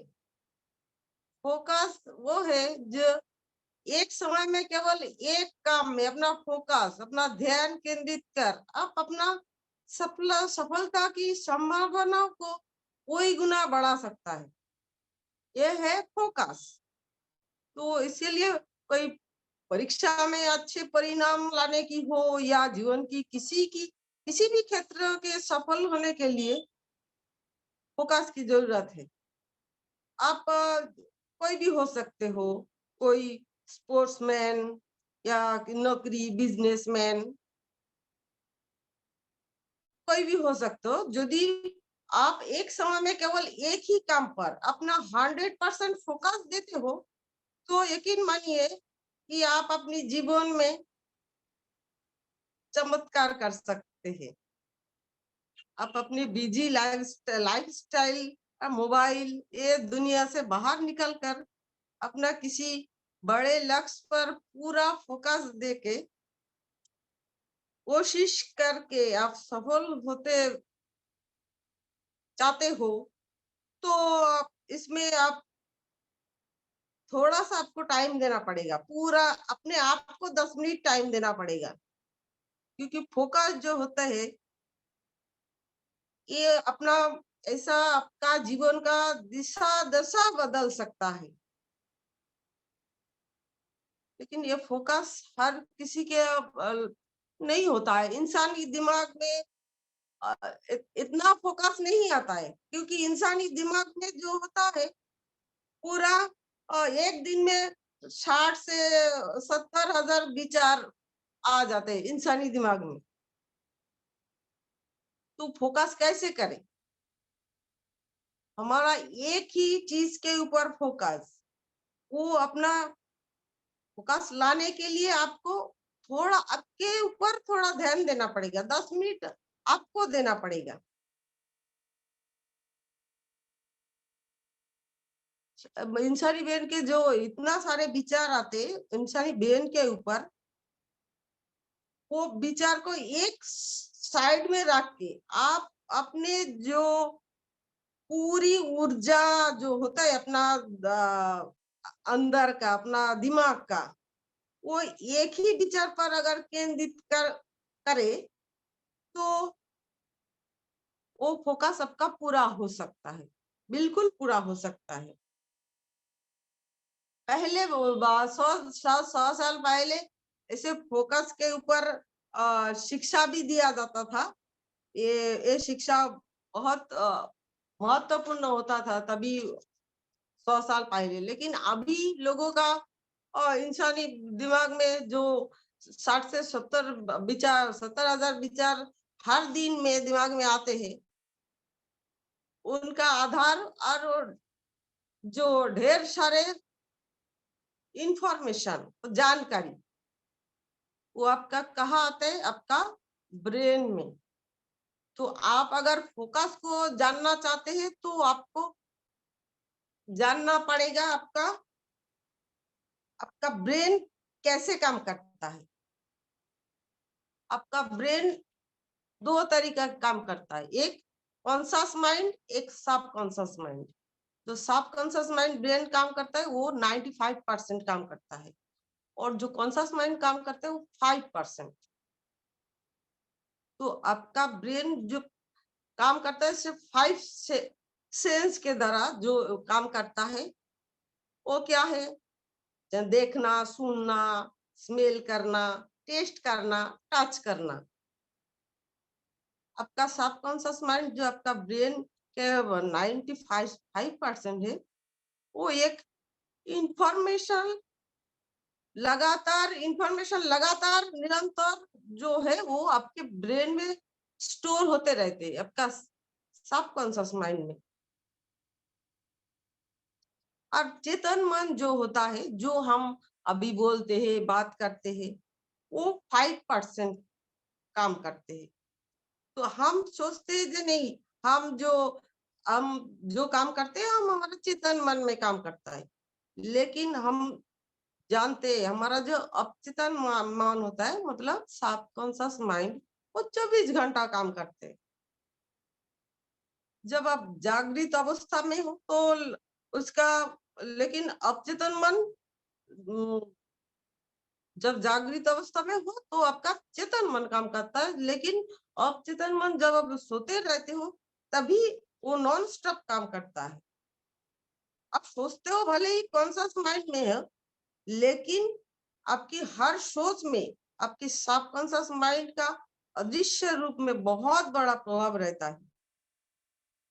Speaker 6: फोकस वो है जो एक समय में केवल एक काम में अपना फोकस, अपना ध्यान केंद्रित कर आप अपना सफलता की संभावना को कोई गुना बढ़ा सकता है, यह है फोकस। तो इसीलिए कोई परीक्षा में अच्छे परिणाम लाने की हो या जीवन की किसी भी क्षेत्र के सफल होने के लिए फोकस की जरूरत है। आप कोई भी हो सकते हो, कोई स्पोर्ट्समैन, या नौकरी, बिजनेसमैन, कोई भी हो सकते हो। यदि आप एक समय में केवल एक ही काम पर अपना 100% फोकस देते हो, तो यकीन मानिए कि आप अपनी जीवन में चमत्कार कर सकते हैं। आप अपनी बिजी लाइफस्टाइल, मोबाइल, ये दुनिया से बाहर निकलकर अपना किसी बड़े लक्ष्य पर पूरा फोकस देके कोशिश करके आप सफल होते चाहते हो, तो इसमें आप थोड़ा सा आपको टाइम देना पड़ेगा। पूरा अपने आप को 10 मिनट टाइम देना पड़ेगा, क्योंकि फोकस जो होता है ये अपना ऐसा आपका जीवन का दिशा दशा बदल सकता है। लेकिन ये फोकस हर किसी के नहीं होता है। इंसानी दिमाग में इतना फोकस नहीं आता है, क्योंकि इंसानी दिमाग में जो होता है पूरा एक दिन में 60 से 70,000 विचार आ जाते हैं इंसानी दिमाग में। तो फोकस कैसे करें? हमारा एक ही चीज के ऊपर फोकस, वो अपना फोकस लाने के लिए आपको थोड़ा आपके ऊपर थोड़ा ध्यान देना पड़ेगा। 10 मिनट आपको देना पड़ेगा। इंसानी ब्रेन के जो इतना सारे विचार आते इंसानी ब्रेन के ऊपर, वो विचार को एक साइड में रख के आप अपने जो पूरी ऊर्जा जो होता है अपना अंदर का, अपना दिमाग का, वो एक ही विचार पर अगर केंद्रित करे तो वो फोकस आपका पूरा हो सकता है, बिल्कुल पूरा हो सकता है। पहले 100 साल पहले ऐसे फोकस के ऊपर शिक्षा भी दिया जाता था। ये शिक्षा बहुत महत्वपूर्ण होता था तभी 100 साल पहले। लेकिन अभी लोगों का इंसानी दिमाग में जो 60 से 70,000 विचार हर दिन में दिमाग में आते हैं, उनका आधार और जो ढेर सारे इंफॉर्मेशन, जानकारी, वो आपका कहाँ आता है? आपका ब्रेन में। तो आप अगर फोकस को जानना चाहते हैं तो आपको जानना पड़ेगा आपका ब्रेन कैसे काम करता है। आपका ब्रेन दो तरीका काम करता है, एक कॉन्शियस माइंड, एक सब कॉन्शियस माइंड। जो सब कॉन्शियस माइंड ब्रेन काम करता है वो 95% काम करता है, और जो कॉन्शियस माइंड काम करता है वो 5%। तो आपका ब्रेन जो काम करता है सिर्फ 5 सेंस के द्वारा जो काम करता है, वो क्या है? देखना, सुनना, स्मेल करना, टेस्ट करना, टच करना। आपका सबकॉन्शियस माइंड जो आपका ब्रेन के 95% है, वो एक इंफॉर्मेशन लगातार निरंतर जो है वो आपके ब्रेन में स्टोर होते रहते हैं, आपका सबकॉन्शियस माइंड में। और चेतन मन जो होता है, जो हम अभी बोलते हैं, बात करते हैं, वो 5% काम करते हैं। तो हम सोचते हैं कि नहीं, हम जो काम करते हैं हम हमारे चेतन मन में काम करता है। लेकिन हम जानते हैं हमारा जो अवचेतन मन होता है, मतलब सबकॉन्शियस माइंड, वो 24 घंटा काम करते हैं। जब आप जागृत अवस्था में हो तो उसका, लेकिन अवचेतन मन जब जागृत अवस्था में हो तो आपका चेतन मन काम करता है। लेकिन अवचेतन मन जब आप सोते रहते हो तभी वो नॉन स्टॉप काम करता है। आप सोचते हो भले ही कॉन्शियस माइंड में है, लेकिन आपकी हर सोच में आपकी सबकॉन्शियस माइंड का अदृश्य रूप में बहुत बड़ा प्रभाव रहता है।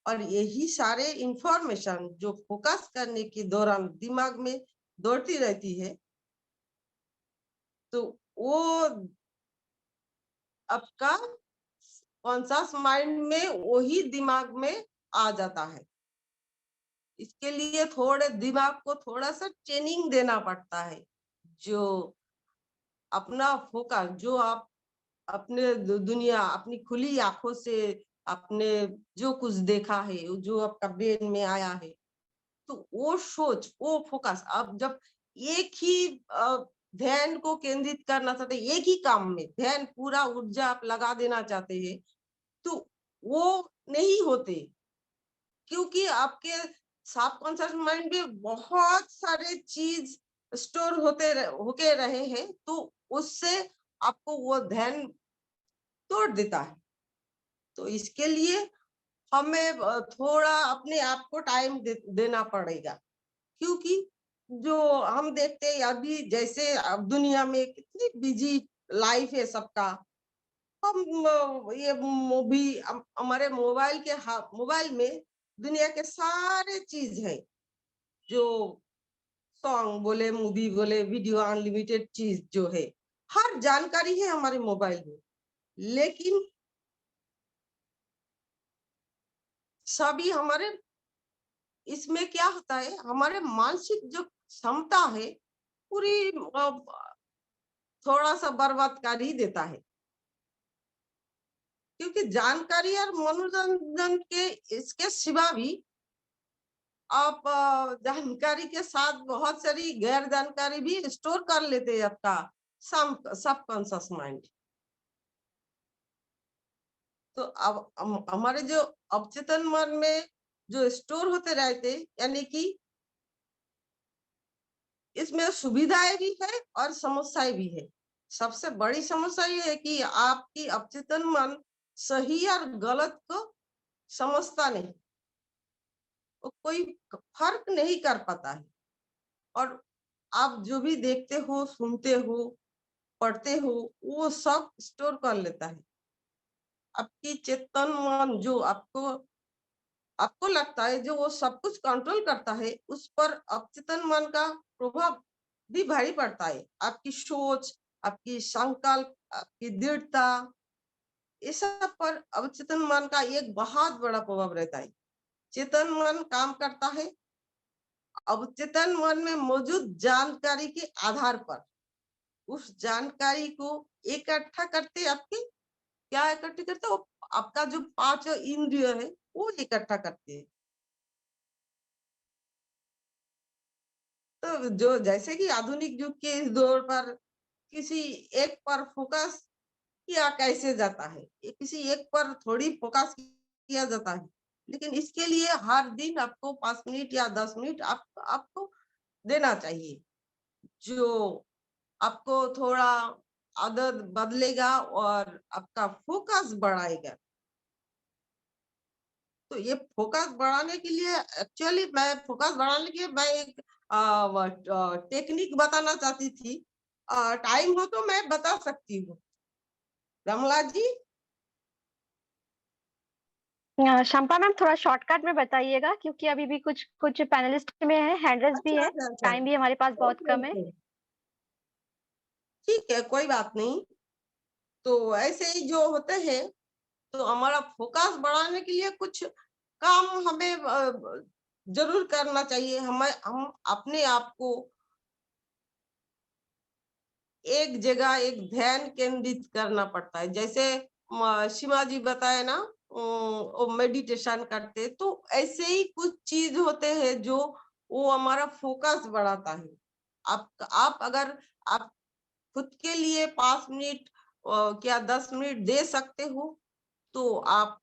Speaker 6: और यही सारे इंफॉर्मेशन जो फोकस करने के दौरान दिमाग में दौड़ती रहती है, तो वो आपका कॉन्शियस माइंड में वही दिमाग में आ जाता है। इसके लिए थोड़े दिमाग को थोड़ा सा ट्रेनिंग देना पड़ता है। जो अपना फोकस, जो आप अपने दुनिया अपनी खुली आंखों से आपने जो कुछ देखा है, जो आपका ब्रेन में आया है, तो वो सोच, वो फोकस आप जब एक ही ध्यान को केंद्रित करना चाहते, एक ही काम में ध्यान पूरा ऊर्जा आप लगा देना चाहते हैं, तो वो नहीं होते, क्योंकि आपके सबकॉन्शियस माइंड में बहुत सारे चीज स्टोर होके रहे हैं, तो उससे आपको वो ध्यान तोड़ देता है। तो इसके लिए हमें थोड़ा अपने आप को टाइम देना पड़ेगा, क्योंकि जो हम देखते हैं अभी, जैसे अब दुनिया में कितनी बिजी लाइफ है सबका। हम ये मूवी हमारे मोबाइल में दुनिया के सारे चीज है, जो सॉन्ग बोले, मूवी बोले, वीडियो, अनलिमिटेड चीज जो है, हर जानकारी है हमारे मोबाइल में। लेकिन सभी हमारे इसमें क्या होता है, हमारे मानसिक जो क्षमता है पूरी थोड़ा सा बर्बाद कर ही देता है, क्योंकि जानकारी और मनोरंजन के इसके सिवा भी आप जानकारी के साथ बहुत सारी गैर जानकारी भी स्टोर कर लेते हैं आपका सबकॉन्शियस माइंड। तो अब हमारे जो अवचेतन मन में जो स्टोर होते रहते, यानी कि इसमें सुविधाएं भी है और समस्याएं भी है। सबसे बड़ी समस्या ये है कि आपकी अवचेतन मन सही और गलत को समझता नहीं, वो कोई फर्क नहीं कर पाता है, और आप जो भी देखते हो, सुनते हो, पढ़ते हो, वो सब स्टोर कर लेता है। आपकी चेतन मन जो आपको लगता है जो वो सब कुछ कंट्रोल करता है, उस पर अवचेतन मन का प्रभाव भी भारी पड़ता है। आपकी सोच, आपकी संकल्प, आपकी दृढ़ता, इस सब पर अवचेतन मन का एक बहुत बड़ा प्रभाव रहता है। चेतन मन काम करता है अवचेतन मन में मौजूद जानकारी के आधार पर। उस जानकारी को इकट्ठा करते, आपके क्या इकट्ठे करते, वो आपका जो 5 इंद्रिय है वो इकट्ठा करते हैं। तो जो जैसे कि आधुनिक युग के इस दौर पर किसी एक पर फोकस किया कैसे जाता है, किसी एक पर थोड़ी फोकस किया जाता है, लेकिन इसके लिए हर दिन आपको 5 मिनट या 10 मिनट आपको देना चाहिए, जो आपको थोड़ा आदत बदलेगा और आपका फोकस बढ़ाएगा। तो ये फोकस बढ़ाने के लिए, एक्चुअली मैं फोकस बढ़ाने के लिए मैं एक टेक्निक बताना चाहती थी। टाइम हो तो मैं बता सकती हूँ। रमला जी,
Speaker 1: शंपा मैम थोड़ा शॉर्टकट में बताइएगा, क्योंकि अभी भी कुछ कुछ पैनलिस्ट में है, हैंड भी है, टाइम भी हमारे पास बहुत कम है।
Speaker 6: ठीक है, कोई बात नहीं। तो ऐसे ही जो होते हैं, तो हमारा फोकस बढ़ाने के लिए कुछ काम हमें जरूर करना चाहिए। हम अपने आप को एक जगह एक ध्यान केंद्रित करना पड़ता है। जैसे सीमा जी बताए ना, वो मेडिटेशन करते, तो ऐसे ही कुछ चीज होते हैं जो वो हमारा फोकस बढ़ाता है। आप अगर आप खुद के लिए 5 मिनट क्या 10 मिनट दे सकते हो, तो आप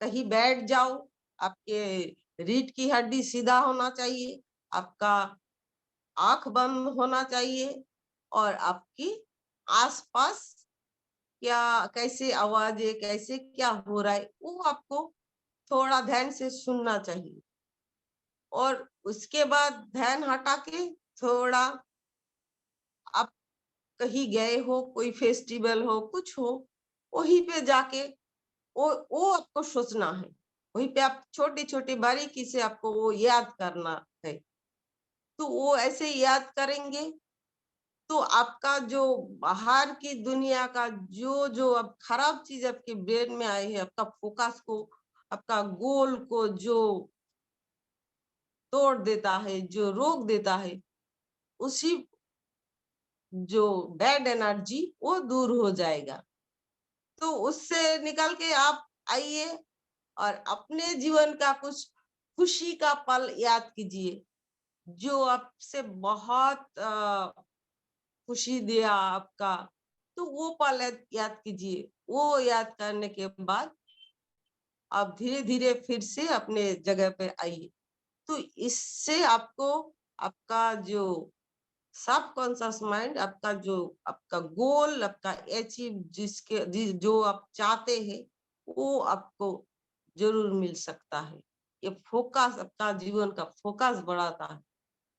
Speaker 6: कहीं बैठ जाओ, आपके रीढ़ की हड्डी सीधा होना चाहिए, आपका आंख बंद होना चाहिए, और आपकी आसपास क्या कैसे आवाज है, कैसे क्या हो रहा है, वो आपको थोड़ा ध्यान से सुनना चाहिए। और उसके बाद ध्यान हटा के थोड़ा आप कहीं गए हो, कोई फेस्टिवल हो, कुछ हो, वहीं पे जाके वो आपको सोचना है। वहीं पे आप छोटी छोटी बारीकी से आपको वो याद करना है। तो वो ऐसे याद करेंगे तो तो आपका जो बाहर की दुनिया का जो जो अब खराब चीज आपके ब्रेन में आई है, आपका फोकस को, आपका गोल को जो तोड़ देता है, जो रोक देता है, उसी जो बैड एनर्जी वो दूर हो जाएगा। तो उससे निकल के आप आइए और अपने जीवन का कुछ खुशी का पल याद कीजिए, जो आपसे बहुत खुशी दिया आपका, तो वो पल याद कीजिए। वो याद करने के बाद आप धीरे धीरे फिर से अपने जगह पे आइए। तो इससे आपको आपका जो सबकॉन्शियस माइंड, आपका जो आपका गोल, आपका अचीव जो आप चाहते हैं, वो आपको जरूर मिल सकता है। ये फोकस आपका जीवन का फोकस बढ़ाता है।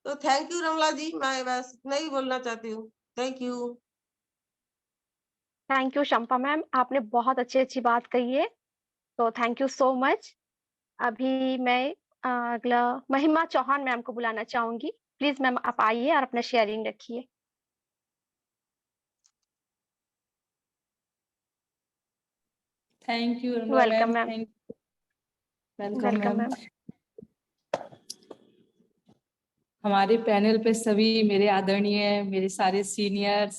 Speaker 6: तो थैंक यू रमला जी, मैं बस इतना ही बोलना चाहती हूँ। Thank you.
Speaker 1: Thank you Shampa ma'am, आपने बहुत अच्छी बात कही है, तो थैंक यू सो मच। अभी मैं अगला महिमा चौहान मैम को बुलाना चाहूंगी। प्लीज मैम आप आइए और अपना शेयरिंग रखिए।
Speaker 7: Thank you
Speaker 1: welcome ma'am.
Speaker 7: Welcome
Speaker 1: welcome
Speaker 7: ma'am.
Speaker 1: Ma'am.
Speaker 7: हमारे पैनल पे सभी मेरे आदरणीय, मेरे सारे seniors,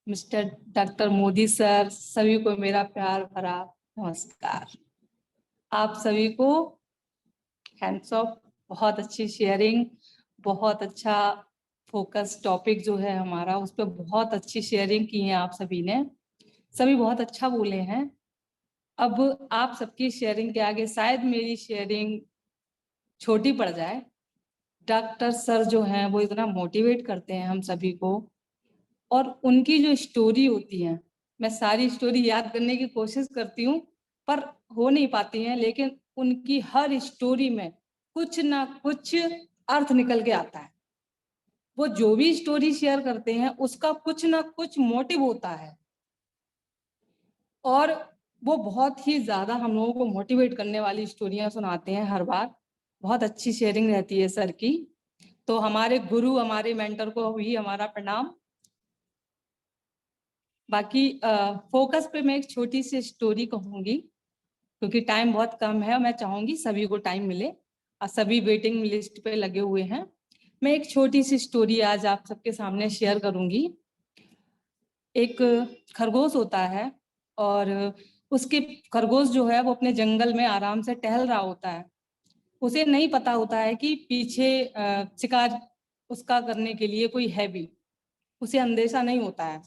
Speaker 7: mister doctor Modi sir, सभी को मेरा प्यार भरा नमस्कार। आप सभी को हैंड्स ऑफ। बहुत अच्छी शेयरिंग, बहुत अच्छा फोकस टॉपिक जो है हमारा, उस पर बहुत अच्छी शेयरिंग की है आप सभी ने। सभी बहुत अच्छा बोले हैं। अब आप सबकी शेयरिंग के आगे शायद मेरी शेयरिंग छोटी पड़ जाए। डॉक्टर सर जो हैं वो इतना मोटिवेट करते हैं हम सभी को, और उनकी जो स्टोरी होती है, मैं सारी स्टोरी याद करने की कोशिश करती हूँ पर हो नहीं पाती हैं, लेकिन उनकी हर स्टोरी में कुछ ना कुछ अर्थ निकल के आता है। वो जो भी स्टोरी शेयर करते हैं उसका कुछ ना कुछ मोटिव होता है, और वो बहुत ही ज्यादा हम लोगों को मोटिवेट करने वाली स्टोरियां सुनाते हैं हर बार। बहुत अच्छी शेयरिंग रहती है सर की। तो हमारे गुरु, हमारे मेंटर को भी हमारा प्रणाम। बाकी फोकस पे मैं एक छोटी सी स्टोरी कहूंगी, क्योंकि टाइम बहुत कम है और मैं चाहूंगी सभी को टाइम मिले और सभी वेटिंग लिस्ट पे लगे हुए हैं। मैं एक छोटी सी स्टोरी आज आप सबके सामने शेयर करूंगी। एक खरगोश होता है, और उसके खरगोश जो है वो अपने जंगल में आराम से टहल रहा होता है। उसे नहीं पता होता है कि पीछे शिकार उसका करने के लिए कोई है भी, उसे अंदेशा नहीं होता है।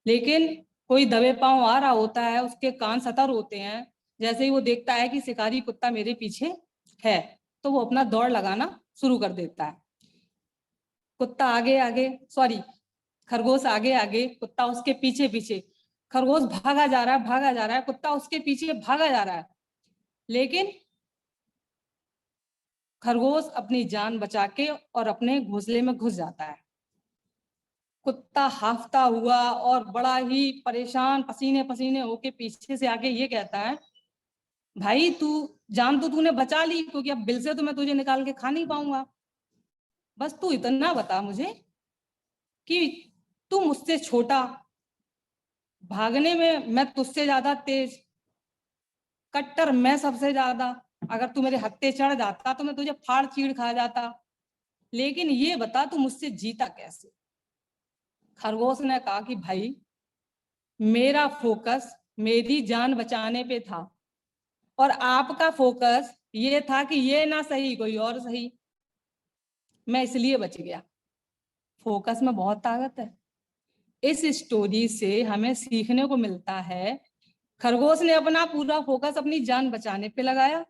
Speaker 7: लेकिन कोई दबे पांव आ रहा होता है, उसके कान सतर होते हैं। जैसे ही वो देखता है कि शिकारी कुत्ता मेरे पीछे है, तो वो अपना दौड़ लगाना शुरू कर देता है। कुत्ता आगे आगे, सॉरी, खरगोश आगे आगे, कुत्ता उसके पीछे पीछे। खरगोश भागा जा रहा है, भागा जा रहा है, कुत्ता उसके पीछे भागा जा रहा है, लेकिन खरगोश अपनी जान बचा के और अपने घोंसले में घुस जाता है। कुत्ता हाफता हुआ और बड़ा ही परेशान, पसीने पसीने होके पीछे से आके ये कहता है, भाई तू जान तो तूने बचा ली, क्योंकि अब बिल से तो मैं तुझे निकाल के खा नहीं पाऊंगा। बस तू इतना बता मुझे कि तू मुझसे छोटा, भागने में मैं तुझसे ज्यादा तेज, कट्टर मैं सबसे ज्यादा, अगर तू मेरे हत्थे चढ़ जाता तो मैं तुझे फाड़ चीड़ खा जाता, लेकिन ये बता तू मुझसे जीता कैसे। खरगोश ने कहा कि भाई मेरा फोकस मेरी जान बचाने पे था, और आपका फोकस ये था कि ये ना सही कोई और सही, मैं इसलिए बच गया। फोकस में बहुत ताकत है। इस स्टोरी से हमें सीखने को मिलता है, खरगोश ने अपना पूरा फोकस अपनी जान बचाने पे लगाया,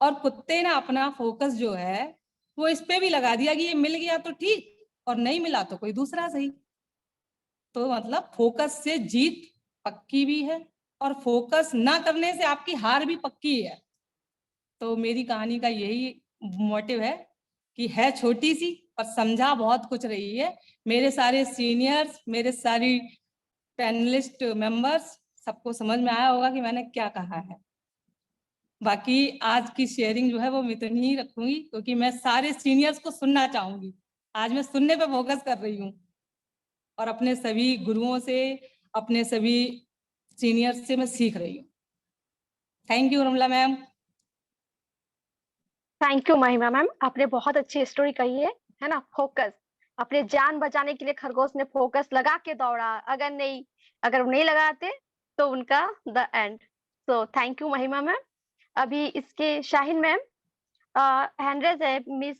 Speaker 7: और कुत्ते ने अपना फोकस जो है वो इस पे भी लगा दिया कि ये मिल गया तो ठीक, और नहीं मिला तो कोई दूसरा सही। तो मतलब फोकस से जीत पक्की भी है, और फोकस ना करने से आपकी हार भी पक्की है। तो मेरी कहानी का यही मोटिव है कि है छोटी सी पर समझा बहुत कुछ रही है। मेरे सारे सीनियर्स, मेरे सारी पैनलिस्ट मेंबर्स, सबको समझ में आया होगा कि मैंने क्या कहा है। बाकी आज की शेयरिंग जो है वो मैं इतनी ही रखूंगी, क्योंकि मैं सारे सीनियर्स को सुनना चाहूंगी। आज मैं सुनने पे फोकस कर रही हूँ। और अपने सभी गुरुओं से, अपने सभी सीनियर से मैं सीख रही हूँ। Thank you Ramla ma'am.
Speaker 1: Thank you Mahima ma'am, आपने बहुत अच्छी स्टोरी कही है ना। फोकस, अपने जान बचाने के लिए खरगोश ने फोकस लगा के दौड़ा, अगर वो नहीं लगाते तो उनका the end. So thank you Mahima ma'am. अभी इसके शाहीन मैम हैंड रेज है, मिस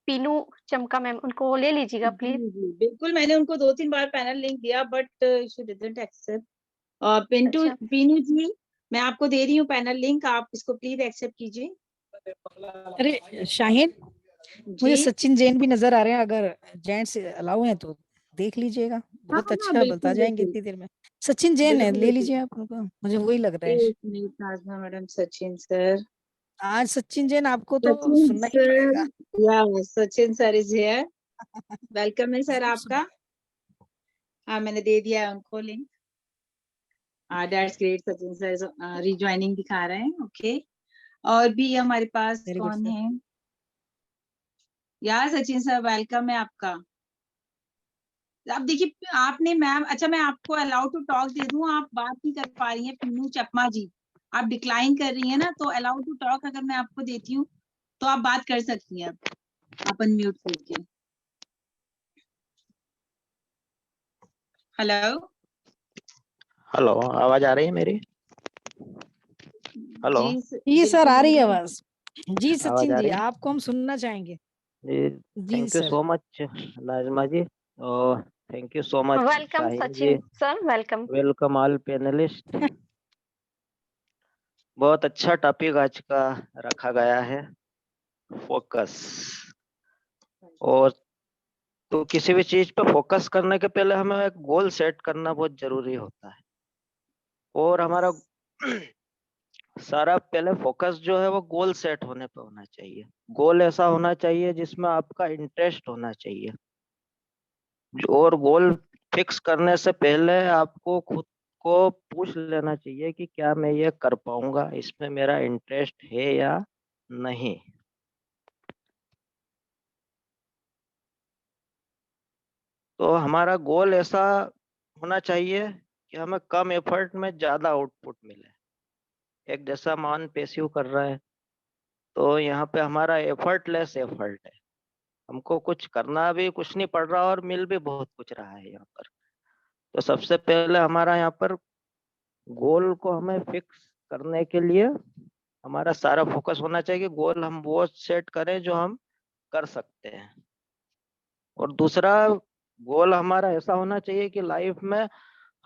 Speaker 1: पीनू चमका मैम, उनको ले लीजिएगा प्लीज।
Speaker 2: जी, बिल्कुल, मैंने उनको 2-3 बार पैनल लिंक दिया but she didn't accept. Pintu
Speaker 1: अच्छा।
Speaker 2: पीनू जी, मैं आपको दे रही हूँ पैनल लिंक, आप इसको प्लीज एक्सेप्ट कीजिए।
Speaker 5: अरे शाहीन, मुझे
Speaker 2: जी
Speaker 5: सचिन जैन भी नजर आ रहे हैं, अगर जेंट्स अलाउ है तो देख लीजिएगा,
Speaker 2: हाँ
Speaker 5: बहुत
Speaker 2: हाँ
Speaker 5: अच्छा बता
Speaker 2: बिल्कुल
Speaker 5: जाएंगे
Speaker 2: बिल्कुल
Speaker 5: इतनी देर में। सचिन जैन है,
Speaker 2: बिल्कुल
Speaker 5: ले
Speaker 2: बिल्कुल।
Speaker 5: लीजिए आप उनको, मुझे वही लग रहा है।
Speaker 2: एक मिनट नाज़मा मैडम, सचिन सर,
Speaker 5: आज सचिन जैन आपको तो
Speaker 2: सचिन
Speaker 5: सुनना ही
Speaker 2: सर,
Speaker 5: पड़ेगा।
Speaker 2: या Sachin sir is here. Welcome है सर
Speaker 5: जरूर
Speaker 2: आपका। हाँ मैंने दे दिया है उनको link. That's great, Sachin sir rejoining दिखा रहे हैं। ओके, और भी हमारे पास
Speaker 5: वेरी गुड
Speaker 2: कौन
Speaker 5: सर।
Speaker 2: है? यार सचिन सर वेलकम है आपका। अब देखिए आपने मैम, अच्छा मैं आपको अलाउ टू टॉक दे दूं, आप बात नहीं कर पा रही हैं पीनू चपमा जी, आप डिक्लाइन कर रही हैं ना, तो अलाउ टू टॉक अगर मैं आपको देती हूँ तो आप बात कर सकती हैं। आप अनम्यूट करके। हेलो
Speaker 8: हेलो, आवाज आ रही है मेरी? हेलो,
Speaker 5: जी सर,
Speaker 2: बिल्कुल
Speaker 5: आ रही है
Speaker 2: बिल्कुल।
Speaker 5: आवाज। जी
Speaker 8: आवाज
Speaker 5: सचिन
Speaker 8: आ
Speaker 5: जी,
Speaker 8: रही है
Speaker 5: आपको हम सुनना चाहेंगे।
Speaker 8: जी।
Speaker 5: जी
Speaker 8: thank you
Speaker 5: sir.
Speaker 8: So much Najma ji, और thank you so much
Speaker 1: welcome
Speaker 8: Shaheen ji.
Speaker 1: Sachin sir, welcome.
Speaker 8: Welcome all panelist. बहुत अच्छा टॉपिक आज का रखा गया है, फोकस। और तो किसी भी चीज पे फोकस करने के पहले हमें एक गोल सेट करना बहुत जरूरी होता है। और हमारा सारा पहले फोकस जो है वो गोल सेट होने पे होना चाहिए। गोल ऐसा होना चाहिए जिसमें आपका इंटरेस्ट होना चाहिए। और गोल फिक्स करने से पहले आपको खुद को पूछ लेना चाहिए कि क्या मैं ये कर पाऊंगा, इसमें मेरा इंटरेस्ट है या नहीं। तो हमारा गोल ऐसा होना चाहिए कि हमें कम एफर्ट में ज्यादा आउटपुट मिले। एक जैसा मान पेशिव कर रहा है, तो यहाँ पे हमारा एफर्टलेस एफर्ट है, हमको कुछ करना भी कुछ नहीं पड़ रहा और मिल भी बहुत कुछ रहा है यहाँ पर। तो सबसे पहले हमारा यहाँ पर गोल को हमें फिक्स करने के लिए हमारा सारा फोकस होना चाहिए कि गोल हम वो सेट करें जो हम कर सकते हैं। और दूसरा, गोल हमारा ऐसा होना चाहिए कि लाइफ में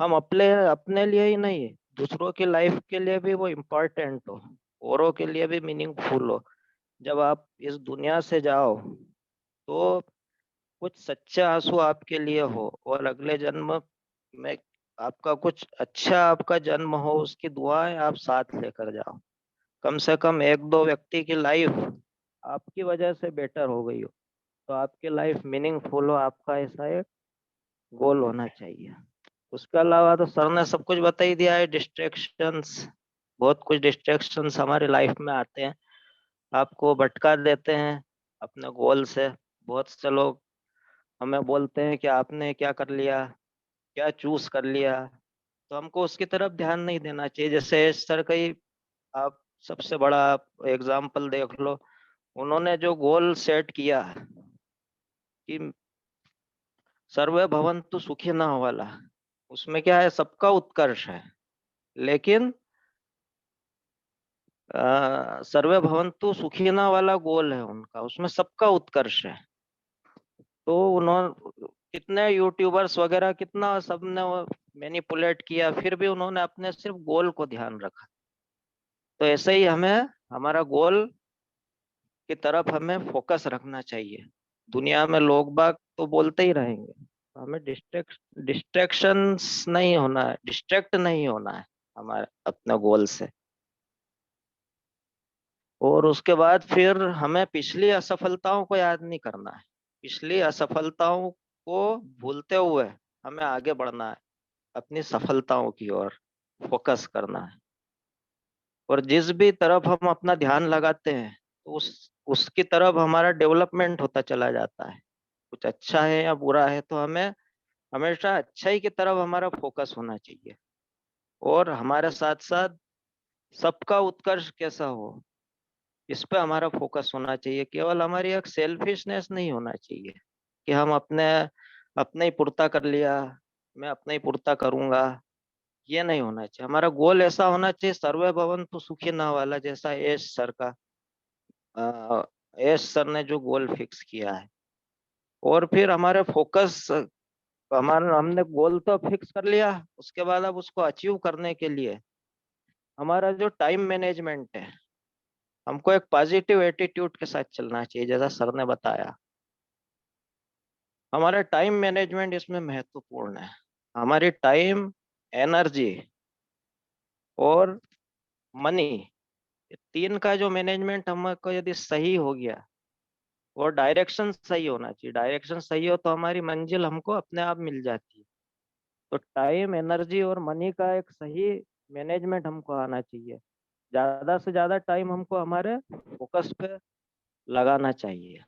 Speaker 8: हम अपने अपने लिए ही नहीं, दूसरों की लाइफ के लिए भी वो इम्पोर्टेंट हो, औरों के लिए भी मीनिंगफुल हो। जब आप इस दुनिया से जाओ तो कुछ सच्चे आंसू आपके लिए हो, और अगले जन्म में आपका कुछ अच्छा आपका जन्म हो, उसकी दुआएं आप साथ लेकर जाओ। कम से कम एक दो व्यक्ति की लाइफ आपकी वजह से बेटर हो गई हो, तो आपकी लाइफ मीनिंगफुल हो, आपका ऐसा एक गोल होना चाहिए। उसके अलावा तो सर ने सब कुछ बता ही दिया है। डिस्ट्रैक्शंस, बहुत कुछ डिस्ट्रैक्शंस हमारी लाइफ में आते हैं, आपको भटका देते हैं अपने गोल से। बहुत से लोग हमें बोलते हैं कि आपने क्या कर लिया, क्या चूज कर लिया, तो हमको उसकी तरफ ध्यान नहीं देना चाहिए। जैसे सर का ही आप सबसे बड़ा एग्जाम्पल देख लो, उन्होंने जो गोल सेट किया कि सर्वे भवन्तु सुखिनः वाला, उसमें क्या है, सबका उत्कर्ष है। लेकिन सर्वे भवन्तु सुखिनः वाला गोल है उनका, उसमें सबका उत्कर्ष है। तो उन्होंने कितने यूट्यूबर्स वगैरह कितना सबने मैनिपुलेट किया, फिर भी उन्होंने अपने सिर्फ गोल को ध्यान रखा। तो ऐसे ही हमें हमारा गोल की तरफ हमें फोकस रखना चाहिए। दुनिया में लोग बाग तो बोलते ही रहेंगे, हमें डिस्ट्रैक्शंस नहीं होना है, डिस्ट्रैक्ट नहीं होना है हमारे अपने गोल से। और उसके बाद फिर हमें पिछली असफलताओं को याद नहीं करना है। पिछली असफलताओं को भूलते हुए हमें आगे बढ़ना है, अपनी सफलताओं की ओर फोकस करना है। और जिस भी तरफ हम अपना ध्यान लगाते हैं, तो उसकी तरफ हमारा डेवलपमेंट होता चला जाता है। कुछ अच्छा है या बुरा है तो हमें हमेशा अच्छाई की तरफ हमारा फोकस होना चाहिए, और हमारे साथ साथ सबका उत्कर्ष कैसा हो, इस पे हमारा फोकस होना चाहिए। केवल हमारी एक सेल्फिशनेस नहीं होना चाहिए कि हम अपने ही पूर्ता कर लिया, मैं अपना ही पूर्ता करूंगा, ये नहीं होना चाहिए। हमारा गोल ऐसा होना चाहिए, सर्वे भवन्तु सुखिनः वाला, जैसा एस सर ने जो गोल फिक्स किया है। और फिर हमारे फोकस, हमने गोल तो फिक्स कर लिया, उसके बाद अब उसको अचीव करने के लिए हमारा जो टाइम मैनेजमेंट है, हमको एक पॉजिटिव एटीट्यूड के साथ चलना चाहिए, जैसा सर ने बताया। हमारा टाइम मैनेजमेंट इसमें महत्वपूर्ण है। हमारी टाइम, एनर्जी और मनी, तीन का जो मैनेजमेंट हमको यदि सही हो गया, और डायरेक्शन सही होना चाहिए। डायरेक्शन सही हो तो हमारी मंजिल हमको अपने आप मिल जाती है। तो टाइम, एनर्जी और मनी का एक सही मैनेजमेंट हमको आना चाहिए। ज्यादा से ज्यादा टाइम हमको हमारे फोकस पे लगाना चाहिए।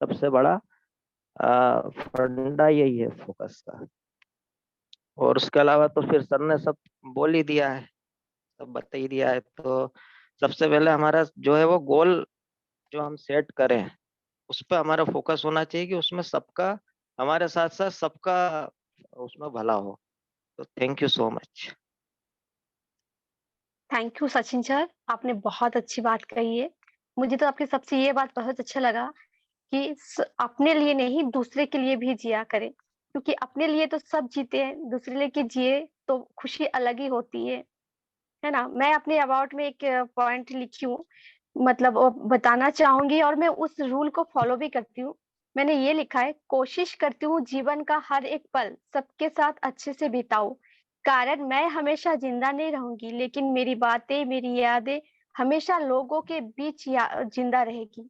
Speaker 8: सबसे बड़ा फंडा यही है फोकस का। और उसके अलावा तो फिर सर ने सब बोल ही दिया है, सब बता ही दिया है। तो सबसे पहले हमारा जो है वो गोल जो हम सेट करें, उस पर हमारा फोकस होना चाहिए कि उसमें सबका, हमारे साथ साथ सबका उसमें भला हो। तो thank you so much.
Speaker 1: Thank you Sachin sir, आपने बहुत अच्छी बात कही है। मुझे तो आपकी सबसे ये बात बहुत अच्छा लगा कि अपने लिए नहीं, दूसरे के लिए भी जिया करें, क्योंकि अपने लिए तो सब जीते हैं, दूसरे लिए के जिए तो खुशी अलग ही होती है ना। मैं अपने अबाउट में एक पॉइंट लिखी हूँ, मतलब वो बताना चाहूंगी, और मैं उस रूल को फॉलो भी करती हूँ। मैंने ये लिखा है, कोशिश करती हूँ जीवन का हर एक पल सबके साथ अच्छे से बिताऊं, कारण मैं हमेशा जिंदा नहीं रहूंगी, लेकिन मेरी बातें, मेरी यादें हमेशा लोगों के बीच जिंदा रहेगी।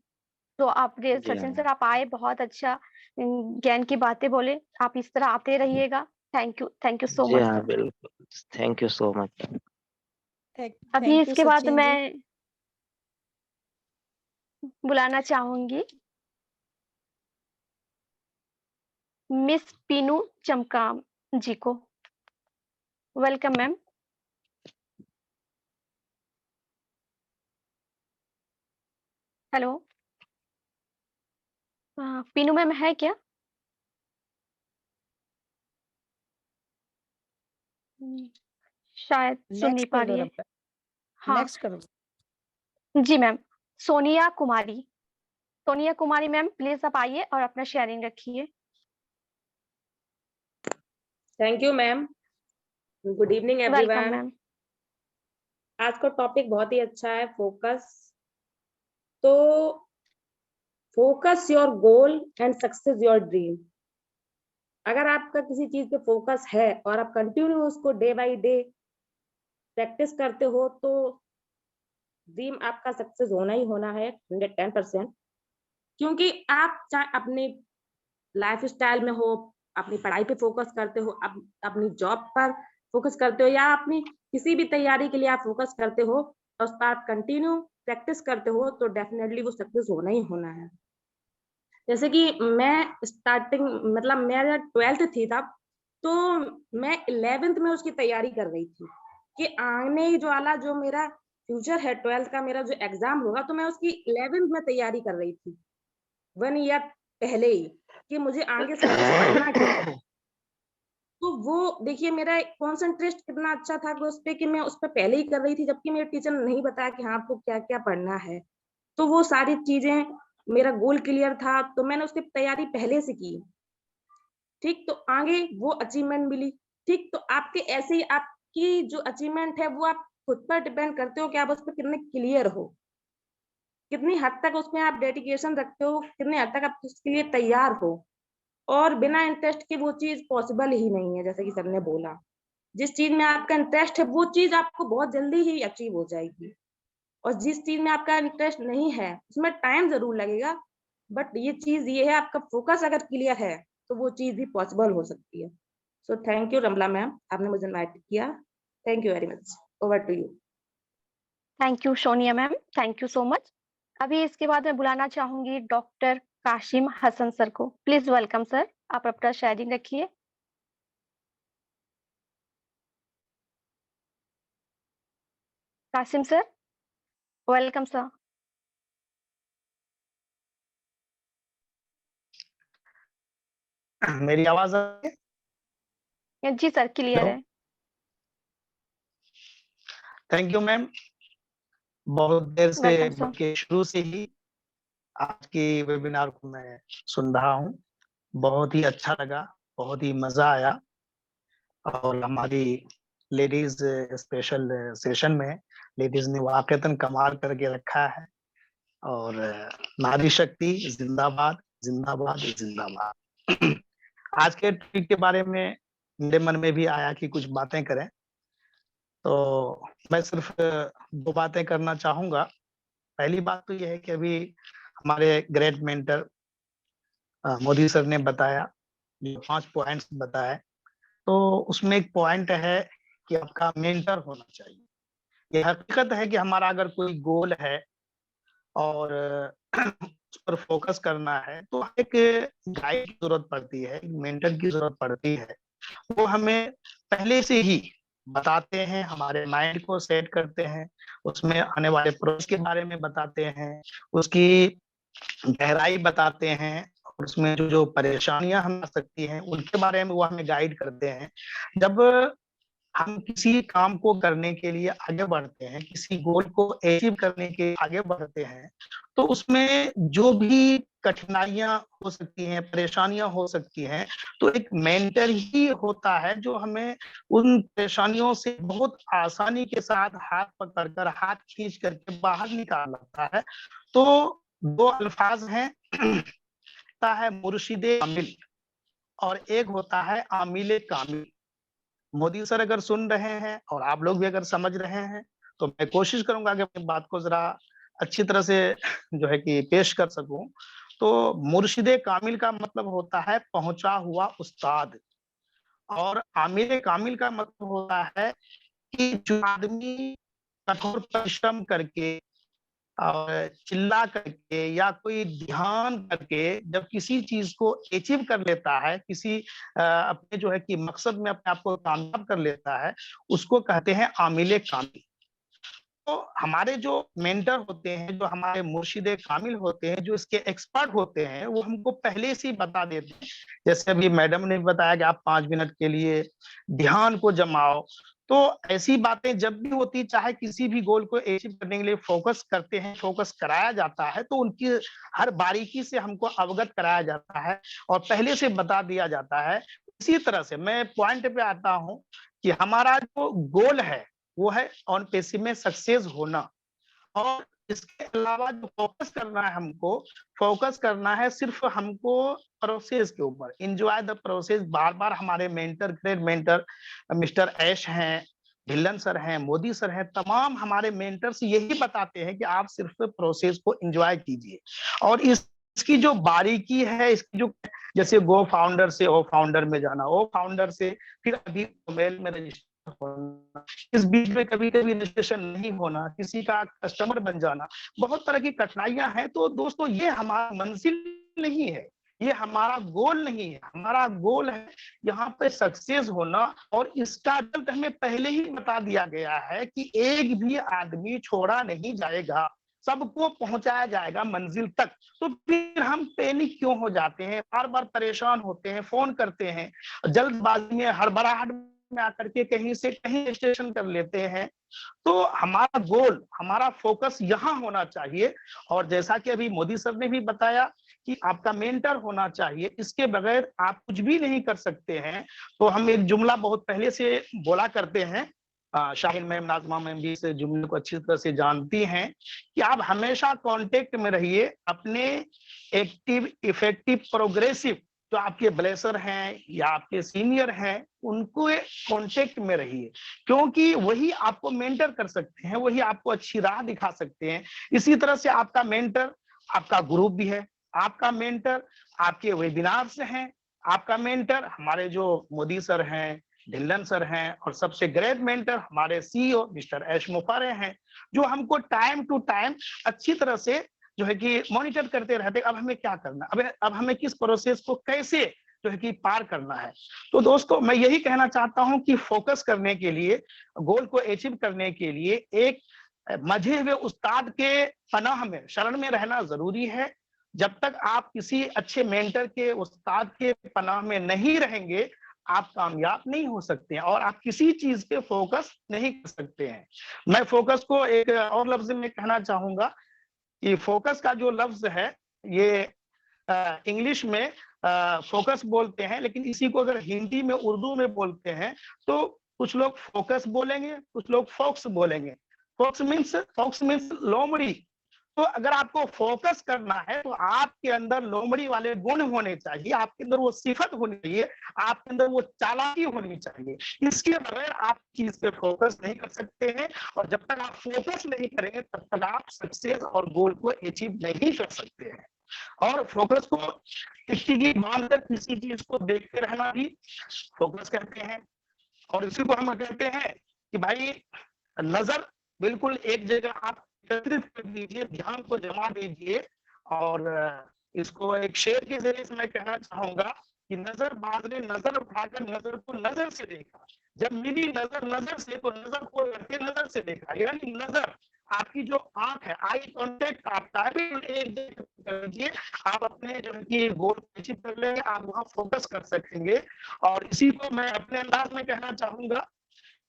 Speaker 1: तो आपके
Speaker 8: जी
Speaker 1: सचिन
Speaker 8: हाँ,
Speaker 1: सर, आप आए, बहुत अच्छा ज्ञान की बातें बोले। आप इस तरह आते रहिएगा। थैंक यू सो
Speaker 8: जी
Speaker 1: मच
Speaker 8: हाँ,
Speaker 1: सर।
Speaker 8: बिल्कुल। Thank you so much.
Speaker 1: अभी
Speaker 5: थैंक यू
Speaker 1: इसके बाद
Speaker 5: सचिन जी।
Speaker 1: मैं बुलाना चाहूंगी मिस पीनू चमकाम जी को। Welcome ma'am. हेलो, पीनू मैम है क्या? हम्म, शायद सुन नहीं
Speaker 5: नेक्स्ट
Speaker 1: पा
Speaker 5: कर दो
Speaker 1: रही है।
Speaker 5: रब्बा,
Speaker 1: हाँ
Speaker 5: नेक्स्ट करो।
Speaker 1: जी ma'am, Sonia Kumari. Sonia Kumari ma'am, please आप आइए और अपना शेयरिंग रखिए।
Speaker 9: Thank you ma'am. Good evening
Speaker 1: welcome
Speaker 9: everyone.
Speaker 1: Ma'am.
Speaker 9: आज का टॉपिक बहुत ही अच्छा है, फोकस। तो focus your goal and success your dream. अगर आपका किसी चीज पे फोकस है और आप कंटिन्यू उसको डे बाय डे प्रैक्टिस करते हो, तो ड्रीम आपका सक्सेस होना ही होना है 110%। क्योंकि आप चाहे अपनी लाइफ स्टाइल में हो, अपनी पढ़ाई पे फोकस करते हो, अपनी जॉब पर फोकस करते हो, या अपनी किसी भी तैयारी के लिए आप फोकस करते हो और उस पर आप कंटिन्यू प्रैक्टिस करते हो, तो डेफिनेटली वो सक्सेस होना ही होना है। जैसे कि मैं स्टार्टिंग, मतलब मेरा 12th थी तब, तो मैं 11th में उसकी तैयारी कर रही थी कि आने जो वाला जो मेरा फ्यूचर है, 12th का मेरा जो एग्जाम होगा, तो मैं उसकी 11th में तैयारी कर रही थी, 1 ईयर पहले ही, कि मुझे आगे सक्सेस करना क्या है। तो वो देखिए मेरा कॉन्सेंट्रेट कितना अच्छा था कि उस पे, कि मैं उस पर पहले ही कर रही थी, जबकि मेरे टीचर ने नहीं बताया कि हाँ आपको क्या क्या पढ़ना है। तो वो सारी चीजें, मेरा गोल क्लियर था, तो मैंने उसकी तैयारी पहले से की। ठीक, तो आगे वो अचीवमेंट मिली। ठीक, तो आपके ऐसे ही आपकी जो अचीवमेंट है, वो आप खुद पर डिपेंड करते हो कि आप उस पर कितने क्लियर हो, कितनी हद तक उसमें आप डेडिकेशन रखते हो, कितने हद तक आप उसके लिए तैयार हो। और बिना इंटरेस्ट के वो चीज पॉसिबल ही नहीं है। जैसे कि सर ने बोला, जिस चीज में आपका इंटरेस्ट है, वो चीज आपको बहुत जल्दी ही अचीव हो जाएगी। और जिस चीज में आपका इंटरेस्ट नहीं है, उसमें टाइम जरूर लगेगा, बट ये चीज ये है, आपका फोकस अगर क्लियर है, तो वो चीज भी पॉसिबल हो सकती है। So thank you Ramla ma'am, आपने मुझे इनवाइट किया। Thank you very much. Over to you.
Speaker 1: Thank you Sonia ma'am, thank you so much. अभी इसके बाद मैं बुलाना चाहूंगी डॉक्टर काशिम हसन सर को। प्लीज वेलकम सर, आप अपना शेयरिंग रखिए। Kasim sir, welcome sir.
Speaker 10: मेरी आवाज आ रही है?
Speaker 1: जी सर, क्लियर
Speaker 10: हेलो।
Speaker 1: है।
Speaker 10: थैंक यू मैम, बहुत देर से
Speaker 1: वेलकम सर।
Speaker 10: के शुरू से ही आज की वेबिनार को मैं सुन रहा हूँ। बहुत ही अच्छा लगा, बहुत ही मजा आया। और हमारी लेडीज स्पेशल सेशन में लेडीज ने वाकईतन कमाल करके रखा है। और नारी शक्ति जिंदाबाद जिंदाबाद जिंदाबाद। आज के टॉपिक के बारे में मेरे मन में भी आया कि कुछ बातें करें, तो मैं सिर्फ 2 बातें करना चाहूंगा। पहली बात तो यह है कि अभी हमारे ग्रेट मेंटर मोदी सर ने बताया, जो 5 पॉइंट्स बताए, तो उसमें एक पॉइंट है कि आपका मेंटर होना चाहिए। ये हकीकत है कि हमारा अगर कोई गोल है और उस पर फोकस करना है, तो एक गाइड की जरूरत पड़ती है, एक मेंटर की जरूरत पड़ती है। वो हमें पहले से ही बताते हैं, हमारे माइंड को सेट करते हैं, उसमें आने वाले प्रोसेस के बारे में बताते हैं, उसकी गहराई बताते हैं, और उसमें जो जो परेशानियां हम आ सकती हैं उनके बारे में वो हमें गाइड करते हैं। जब हम किसी काम को करने के लिए आगे बढ़ते हैं, किसी गोल को अचीव करने के आगे बढ़ते हैं, तो उसमें जो भी कठिनाइयां हो सकती हैं, परेशानियां हो सकती हैं, तो एक मेंटर ही होता है जो हमें उन परेशानियों से बहुत आसानी के साथ हाथ पकड़कर, हाथ खींच करके बाहर निकाल लाता है। तो 2 अल्फाज हैं, होता है मुर्शिदे कामिल और एक होता है आमिले कामिल। मोदी सर अगर सुन रहे हैं और आप लोग भी अगर समझ रहे हैं, तो मैं कोशिश करूंगा कि अपनी बात को जरा अच्छी तरह से जो है कि पेश कर सकूं। तो मुर्शिदे कामिल का मतलब होता है पहुंचा हुआ उस्ताद, और आमिले कामिल का मतलब होता है कि जो आदमी कठोर परिश्रम करके और चिल्ला करके या कोई ध्यान करके जब किसी चीज को अचीव कर लेता है, किसी अपने जो है कि मकसद में अपने आप को कामयाब कर लेता है, उसको कहते हैं आमिले कामिल। तो हमारे जो मेंटर होते हैं, जो हमारे मुर्शिदे कामिल होते हैं, जो इसके एक्सपर्ट होते हैं, वो हमको पहले से ही बता देते हैं। जैसे अभी मैडम ने बताया कि आप 5 मिनट के लिए ध्यान को जमाओ, तो ऐसी बातें जब भी होती, चाहे किसी भी गोल को अचीव करने के लिए फोकस करते हैं, फोकस कराया जाता है, तो उनकी हर बारीकी से हमको अवगत कराया जाता है और पहले से बता दिया जाता है। इसी तरह से मैं पॉइंट पे आता हूँ कि हमारा जो गोल है वो है ऑन पेशी में सक्सेस होना, और इसके अलावा जो फोकस करना है, हमको फोकस करना है सिर्फ हमको प्रोसेस के ऊपर, एंजॉय द प्रोसेस। बार बार हमारे मेंटर, ग्रेट मेंटर मिस्टर ऐश हैं, ढिल्लन सर हैं, मोदी सर हैं, तमाम हमारे मेंटर्स यही बताते हैं कि आप सिर्फ प्रोसेस को एंजॉय कीजिए। और इसकी जो बारीकी है, इसकी जो, जैसे गो फाउंडर से ओ फाउंडर में जाना, ओ फाउंडर से फिर अभी मेल में रजिस्टर होना, इस बीच में कभी कभी रजिस्ट्रेशन नहीं होना, किसी का कस्टमर बन जाना, बहुत तरह की कठिनाइयां हैं। तो दोस्तों, ये हमारा मंजिल नहीं है, ये हमारा गोल नहीं है। हमारा गोल है यहाँ पे सक्सेस होना, और इसका रिजल्ट हमें पहले ही बता दिया गया है कि एक भी आदमी छोड़ा नहीं जाएगा, सबको पहुंचाया जाएगा मंजिल तक। तो फिर हम पैनिक क्यों हो जाते हैं, बार बार परेशान होते हैं, फोन करते हैं, जल्दबाजी में हड़बड़ाहट में आकर के कहीं से कहीं रजिस्ट्रेशन कर लेते हैं। तो हमारा गोल, हमारा फोकस यहाँ होना चाहिए। और जैसा कि अभी मोदी सर ने भी बताया कि आपका मेंटर होना चाहिए, इसके बगैर आप कुछ भी नहीं कर सकते हैं। तो हम एक जुमला बहुत पहले से बोला करते हैं, शाहीन मैम, नाज़मा मैम भी इस जुमले को अच्छी तरह से जानती हैं कि आप हमेशा कांटेक्ट में रहिए अपने एक्टिव, इफेक्टिव, प्रोग्रेसिव जो आपके ब्लेसर हैं या आपके सीनियर हैं, उनको कांटेक्ट में रहिए, क्योंकि वही आपको मेंटर कर सकते हैं, वही आपको अच्छी राह दिखा सकते हैं। इसी तरह से आपका मेंटर आपका ग्रुप भी है, आपका मेंटर आपके वेबिनार्स हैं, आपका मेंटर हमारे जो मोदी सर हैं, ढिल्लन सर हैं, और सबसे ग्रेट मेंटर हमारे सीईओ मिस्टर ऐश मुफारे हैं, जो हमको टाइम टू टाइम अच्छी तरह से जो है कि मॉनिटर करते रहते, अब हमें क्या करना, अब हमें किस प्रोसेस को कैसे जो है कि पार करना है। तो दोस्तों, मैं यही कहना चाहता हूं कि फोकस करने के लिए, गोल को अचीव करने के लिए एक मजे हुए उस्ताद के पनाह में, शरण में रहना जरूरी है। जब तक आप किसी अच्छे मेंटर के, उस्ताद के पनाह में नहीं रहेंगे, आप कामयाब नहीं हो सकते हैं और आप किसी चीज पे फोकस नहीं कर सकते हैं। मैं फोकस को एक और लफ्ज में कहना चाहूंगा कि फोकस का जो लफ्ज है, ये इंग्लिश में फोकस बोलते हैं, लेकिन इसी को अगर हिंदी में, उर्दू में बोलते हैं तो कुछ लोग फोकस बोलेंगे, कुछ लोग फोक्स बोलेंगे। फोक्स मीन्स लोमड़ी। तो अगर आपको फोकस करना है तो आपके अंदर लोमड़ी वाले गुण होने चाहिए, आपके अंदर वो सिफत होनी चाहिए, आपके अंदर वो चालाकी होनी चाहिए। इसके बगैर आप चीज पे फोकस नहीं कर सकते हैं, और जब तक आप फोकस नहीं करेंगे तब तक आप सक्सेस और गोल को अचीव नहीं कर सकते हैं। और फोकस को स्थिति मानकर किसी चीज को देखते रहना भी फोकस कहते हैं। और इसी को हम कहते हैं कि भाई नजर बिल्कुल एक जगह आप एकत्रित कर दीजिए, ध्यान को जमा दीजिए। और इसको एक शेर के जरिए से मैं कहना चाहूंगा कि नजर बाज ने नजर उठाकर नजर को नजर से देखा, जब मिली नजर नजर से तो नजर को रखे नजर से देखा। यानी नजर, आपकी जो आंख है, आई कांटेक्ट आपका एक कर दीजिए, आप अपने जो है गोल अचीव कर लेंगे, आप वहां फोकस कर सकेंगे। और इसी को मैं अपने अंदाज में कहना चाहूंगा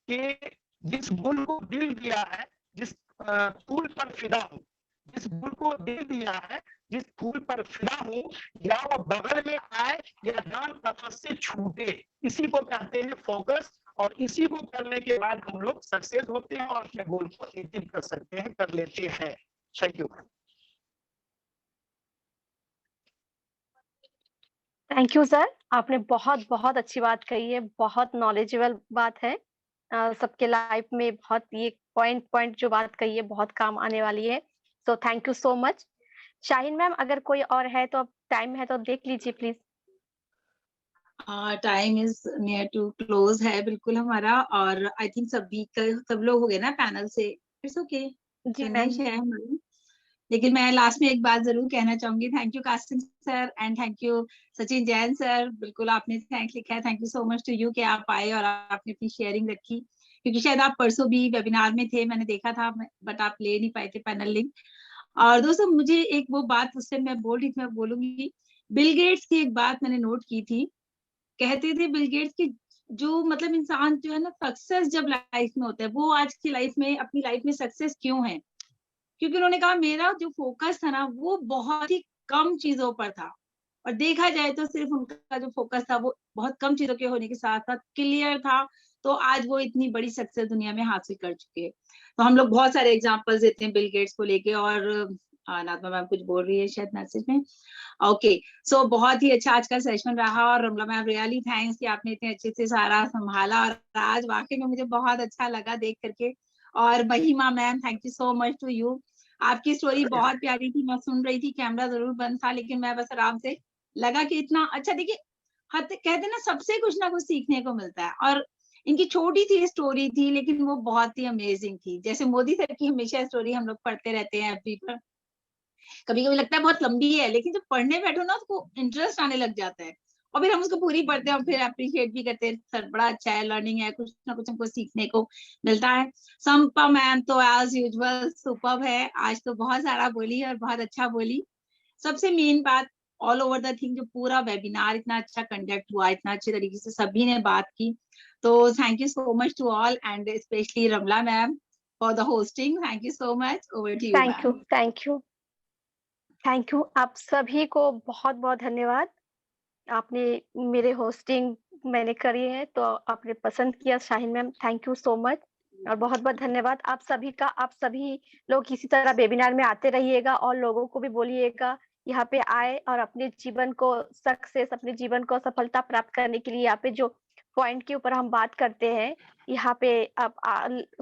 Speaker 10: कि जिस गुल को दिल दिया है, जिस फूल पर फिदा हूँ, जिस गुल को दिल दिया है, जिस फूल पर फिदा हूँ, या वो बगल में आए या जान कफस से छूटे, इसी को कहते हैं फोकस। और इसी को करने के बाद हम लोग सक्सेस होते हैं और अपने गोल को अचीव कर सकते हैं, कर लेते हैं। Thank you.
Speaker 1: Thank you sir, आपने बहुत बहुत अच्छी बात कही है, बहुत नॉलेजेबल बात है। सबके लाइफ में बहुत ये पॉइंट जो बात कही है बहुत काम आने वाली है। So thank you so much. Shaheen ma'am, अगर कोई और है तो अब टाइम है तो अब देख लीजिए please.
Speaker 2: Time is near to close है बिल्कुल हमारा, और आई थिंक सब लोग हो गए ना पैनल से। इट्स ओके,
Speaker 1: जी मैम।
Speaker 2: है हमारी। लेकिन मैं लास्ट में एक बात जरूर कहना चाहूंगी। Thank you Kasim sir and thank you Sachin Jain sir. बिल्कुल आपने थैंक लिखा है, thank you so much to you कि आप आए और आपने अपनी शेयरिंग रखी, क्योंकि शायद आप परसों भी वेबिनार में थे, मैंने देखा था, बट आप ले नहीं पाए थे पैनल लिंक। और दोस्तों मुझे एक वो बात उससे मैं बोल रही थी, मैं बोलूंगी। बिल गेट्स की एक बात मैंने नोट की थी, कहते थे बिल गेट्स की जो मतलब इंसान जो है ना सक्सेस जब लाइफ में होता है, वो आज की लाइफ में अपनी लाइफ में सक्सेस क्यों है, क्योंकि उन्होंने कहा मेरा जो फोकस था ना वो बहुत ही कम चीजों पर था, और देखा जाए तो सिर्फ उनका जो फोकस था वो बहुत कम चीजों के होने के साथ साथ क्लियर था, तो आज वो इतनी बड़ी सक्सेस दुनिया में हासिल कर चुके हैं। तो हम लोग बहुत सारे एग्जांपल्स देते हैं बिल गेट्स को लेके, और नाज़मा मैम कुछ बोल रही है शायद मैसेज में। ओके, सो बहुत ही अच्छा आज का सेशन रहा, और रमला मैम रियली थैंक्स कि आपने इतने अच्छे से सारा संभाला, और आज वाकई में मुझे बहुत अच्छा लगा देख करके। और Mahima ma'am, thank you so much to you. आपकी स्टोरी बहुत प्यारी थी, मैं सुन रही थी, कैमरा जरूर बंद था, लेकिन मैं बस आराम से लगा कि इतना अच्छा। देखिए कहते ना सबसे कुछ ना कुछ सीखने को मिलता है, और इनकी छोटी सी स्टोरी थी लेकिन वो बहुत ही अमेजिंग थी। जैसे मोदी सर की हमेशा स्टोरी हम लोग पढ़ते रहते हैं एफबी पर, कभी कभी लगता है बहुत लंबी है, लेकिन जब पढ़ने बैठो ना उसको इंटरेस्ट आने लग जाता है, और फिर हम उसको पूरी पढ़ते हैं और फिर अप्रिशिएट भी करते हैं, सर बड़ा अच्छा है, लर्निंग है, कुछ ना कुछ हमको सीखने को मिलता है। संपा मैम तो एज यूजुअल सुपर्ब है, आज तो बहुत सारा बोली और बहुत अच्छा बोली। सबसे मेन बात ऑल ओवर द थिंग, जो पूरा वेबिनार इतना अच्छा कंडक्ट हुआ, इतना अच्छे तरीके से सभी ने बात की, तो thank you so much to all and specially Ramla ma'am for the hosting. Thank you so much, over to you.
Speaker 1: Thank you, thank you, thank you. आप सभी को बहुत बहुत धन्यवाद। आपने मेरे होस्टिंग मैंने करी है तो आपने पसंद किया। Shaheen ma'am, thank you so much, और बहुत बहुत धन्यवाद आप सभी का। आप सभी लोग इसी तरह वेबिनार में आते रहिएगा और लोगों को भी बोलिएगा यहाँ पे आए, और अपने जीवन को सक्सेस, अपने जीवन को सफलता प्राप्त करने के लिए यहाँ पे जो पॉइंट के ऊपर हम बात करते हैं, यहाँ पे आप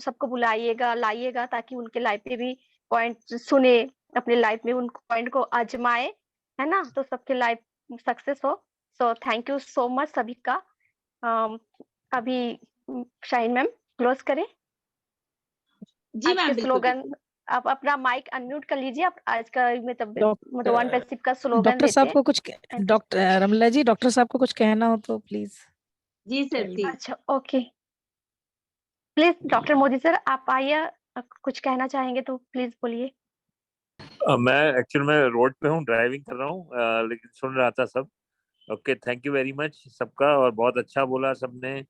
Speaker 1: सबको बुलाइएगा, लाइएगा, ताकि उनके लाइफ पे भी पॉइंट सुने, अपने लाइफ में उन पॉइंट को आजमाए, है ना, तो सबके लाइफ सक्सेस हो। सो थैंक यू सो मच सभी का। अभी शाहीन मैम क्लोज करें
Speaker 2: जी
Speaker 1: आज
Speaker 2: मैम,
Speaker 1: के
Speaker 2: बिल्कुल
Speaker 1: स्लोगन। आप अपना माइक अनम्यूट कर लीजिए। आप आज का मतलब वन पैसिव का स्लोगन
Speaker 5: डॉक्टर
Speaker 1: देते
Speaker 5: साहब
Speaker 1: हैं।
Speaker 5: को कुछ, डॉक्टर रमला जी, डॉक्टर साहब को कुछ कहना हो तो प्लीज।
Speaker 2: जी सर, प्लीज।
Speaker 1: अच्छा, okay, please doctor Modi sir आप आइए कुछ कहना चाहेंगे तो प्लीज बोलिए।
Speaker 3: मैं एक्चुअली मैं रोड पे हूँ, ड्राइविंग कर रहा हूँ, लेकिन सुन रहा था सब। Okay, thank you very much सबका, और बहुत अच्छा बोला सबने।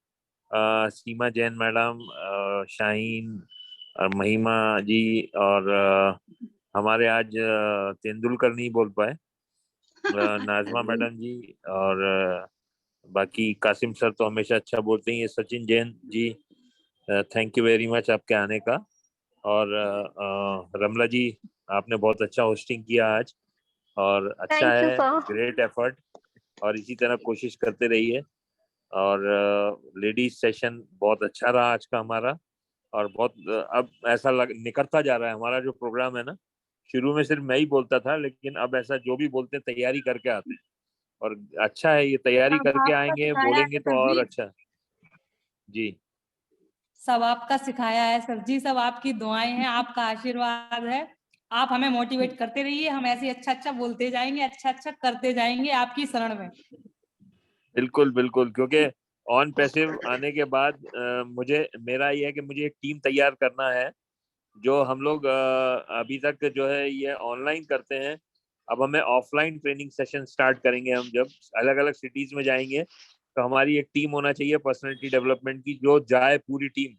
Speaker 3: सीमा जैन मैडम, शाहीन और महिमा जी, और हमारे आज तेंदुलकर नहीं बोल पाए, नाजमा मैडम जी, और बाकी कासिम सर तो हमेशा अच्छा बोलते हैं। ये Sachin Jain ji, thank you very much आपके आने का। और रमला जी, आपने बहुत अच्छा होस्टिंग किया आज, और अच्छा
Speaker 1: थैंक यू
Speaker 3: है,
Speaker 1: सर।
Speaker 3: ग्रेट एफर्ट, और इसी तरह कोशिश करते रहिए। और लेडीज सेशन बहुत अच्छा रहा आज का हमारा, और बहुत अब ऐसा निकलता जा रहा है हमारा जो प्रोग्राम है ना। शुरू में सिर्फ मैं ही बोलता था, लेकिन अब ऐसा जो भी बोलते हैं तैयारी करके आते हैं, और अच्छा है ये, तैयारी
Speaker 2: अब
Speaker 3: करके
Speaker 2: आपका
Speaker 3: आएंगे
Speaker 2: सिखाया
Speaker 3: बोलेंगे
Speaker 2: है
Speaker 3: तो
Speaker 2: सर
Speaker 3: और
Speaker 2: जी।
Speaker 3: अच्छा। जी,
Speaker 7: सब आपका सिखाया है सर जी, सब आपकी दुआएं हैं, आपका आशीर्वाद है। आप हमें मोटिवेट करते रहिए, हम ऐसे अच्छा अच्छा बोलते जाएंगे, अच्छा अच्छा करते जाएंगे आपकी शरण में।
Speaker 3: बिल्कुल बिल्कुल, क्योंकि ऑन पैसिव आने के बाद मुझे, मेरा ये है कि मुझे एक टीम तैयार करना है। जो हम लोग अभी तक जो है ये ऑनलाइन करते हैं, अब हमें ऑफलाइन ट्रेनिंग सेशन स्टार्ट करेंगे। हम जब अलग अलग सिटीज में जाएंगे तो हमारी एक टीम होना चाहिए पर्सनालिटी डेवलपमेंट की, जो जाए पूरी टीम,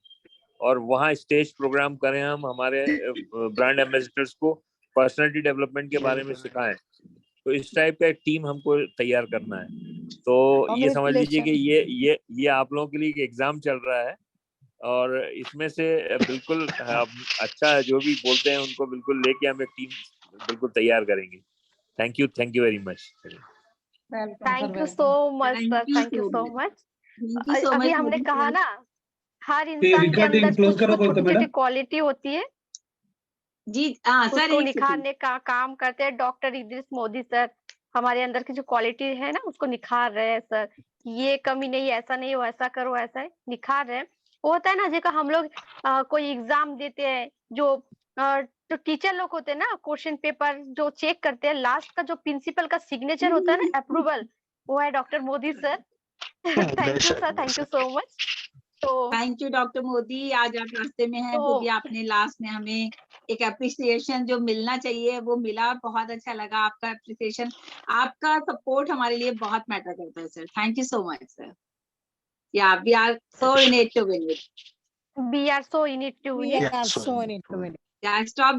Speaker 3: और वहाँ स्टेज प्रोग्राम करें, हम हमारे ब्रांड एम्बेसडर्स को पर्सनालिटी डेवलपमेंट के बारे में सिखाएं। तो इस टाइप का एक टीम हमको तैयार करना है। तो ये समझ लीजिए कि ये आप लोगों के लिए एक एग्जाम चल रहा है, और इसमें से बिल्कुल हम अच्छा जो भी बोलते हैं उनको बिल्कुल लेके हम एक टीम बिल्कुल तैयार करेंगे। Thank you very much.
Speaker 7: Welcome sir,
Speaker 1: thank you so
Speaker 7: welcome.
Speaker 1: Much sir, thank you so much.
Speaker 2: Thank you सो
Speaker 1: अभी
Speaker 2: मच
Speaker 1: हमने
Speaker 2: मोदी
Speaker 1: कहा
Speaker 2: सर।
Speaker 1: ना, हर
Speaker 11: ये
Speaker 1: इंसान के
Speaker 11: रिकॉर्डिंग
Speaker 1: अंदर
Speaker 11: क्लोज
Speaker 1: कुछ
Speaker 11: करो
Speaker 1: कुछ
Speaker 11: बोलते
Speaker 1: छोटी छोटी
Speaker 11: मैडम।
Speaker 1: क्वालिटी होती है,
Speaker 2: जी हाँ सर,
Speaker 1: उसको
Speaker 2: एक सेकंड।
Speaker 1: निखारने का काम करते हैं डॉक्टर इद्रिस मोदी सर। हमारे अंदर की जो क्वालिटी है ना, उसको निखार रहे हैं सर। ये कमी नहीं, ऐसा नहीं हो, ऐसा करो, ऐसा है, निखार रहे हैं। वो होता है ना, जैसे हम लोग कोई एग्जाम देते हैं, जो टीचर लोग होते हैं ना, क्वेश्चन पेपर जो चेक करते हैं, लास्ट का जो प्रिंसिपल का सिग्नेचर होता है ना, अप्रूवल, वो है doctor Modi sir. Thank you sir, thank you so much. तो
Speaker 2: थैंक यू डॉक्टर मोदी, आज आप रास्ते में हैं, फिर
Speaker 1: तो
Speaker 2: भी आपने लास्ट में हमें एक अप्रिसिएशन जो मिलना चाहिए वो मिला। बहुत अच्छा लगा आपका अप्रिसिएशन। आपका सपोर्ट हमारे लिए बहुत मैटर करता है sir. Thank you so much sir. या we are so in it to win it.
Speaker 1: we are so in it to win it.
Speaker 5: Yeah, so in it.
Speaker 2: या स्टॉप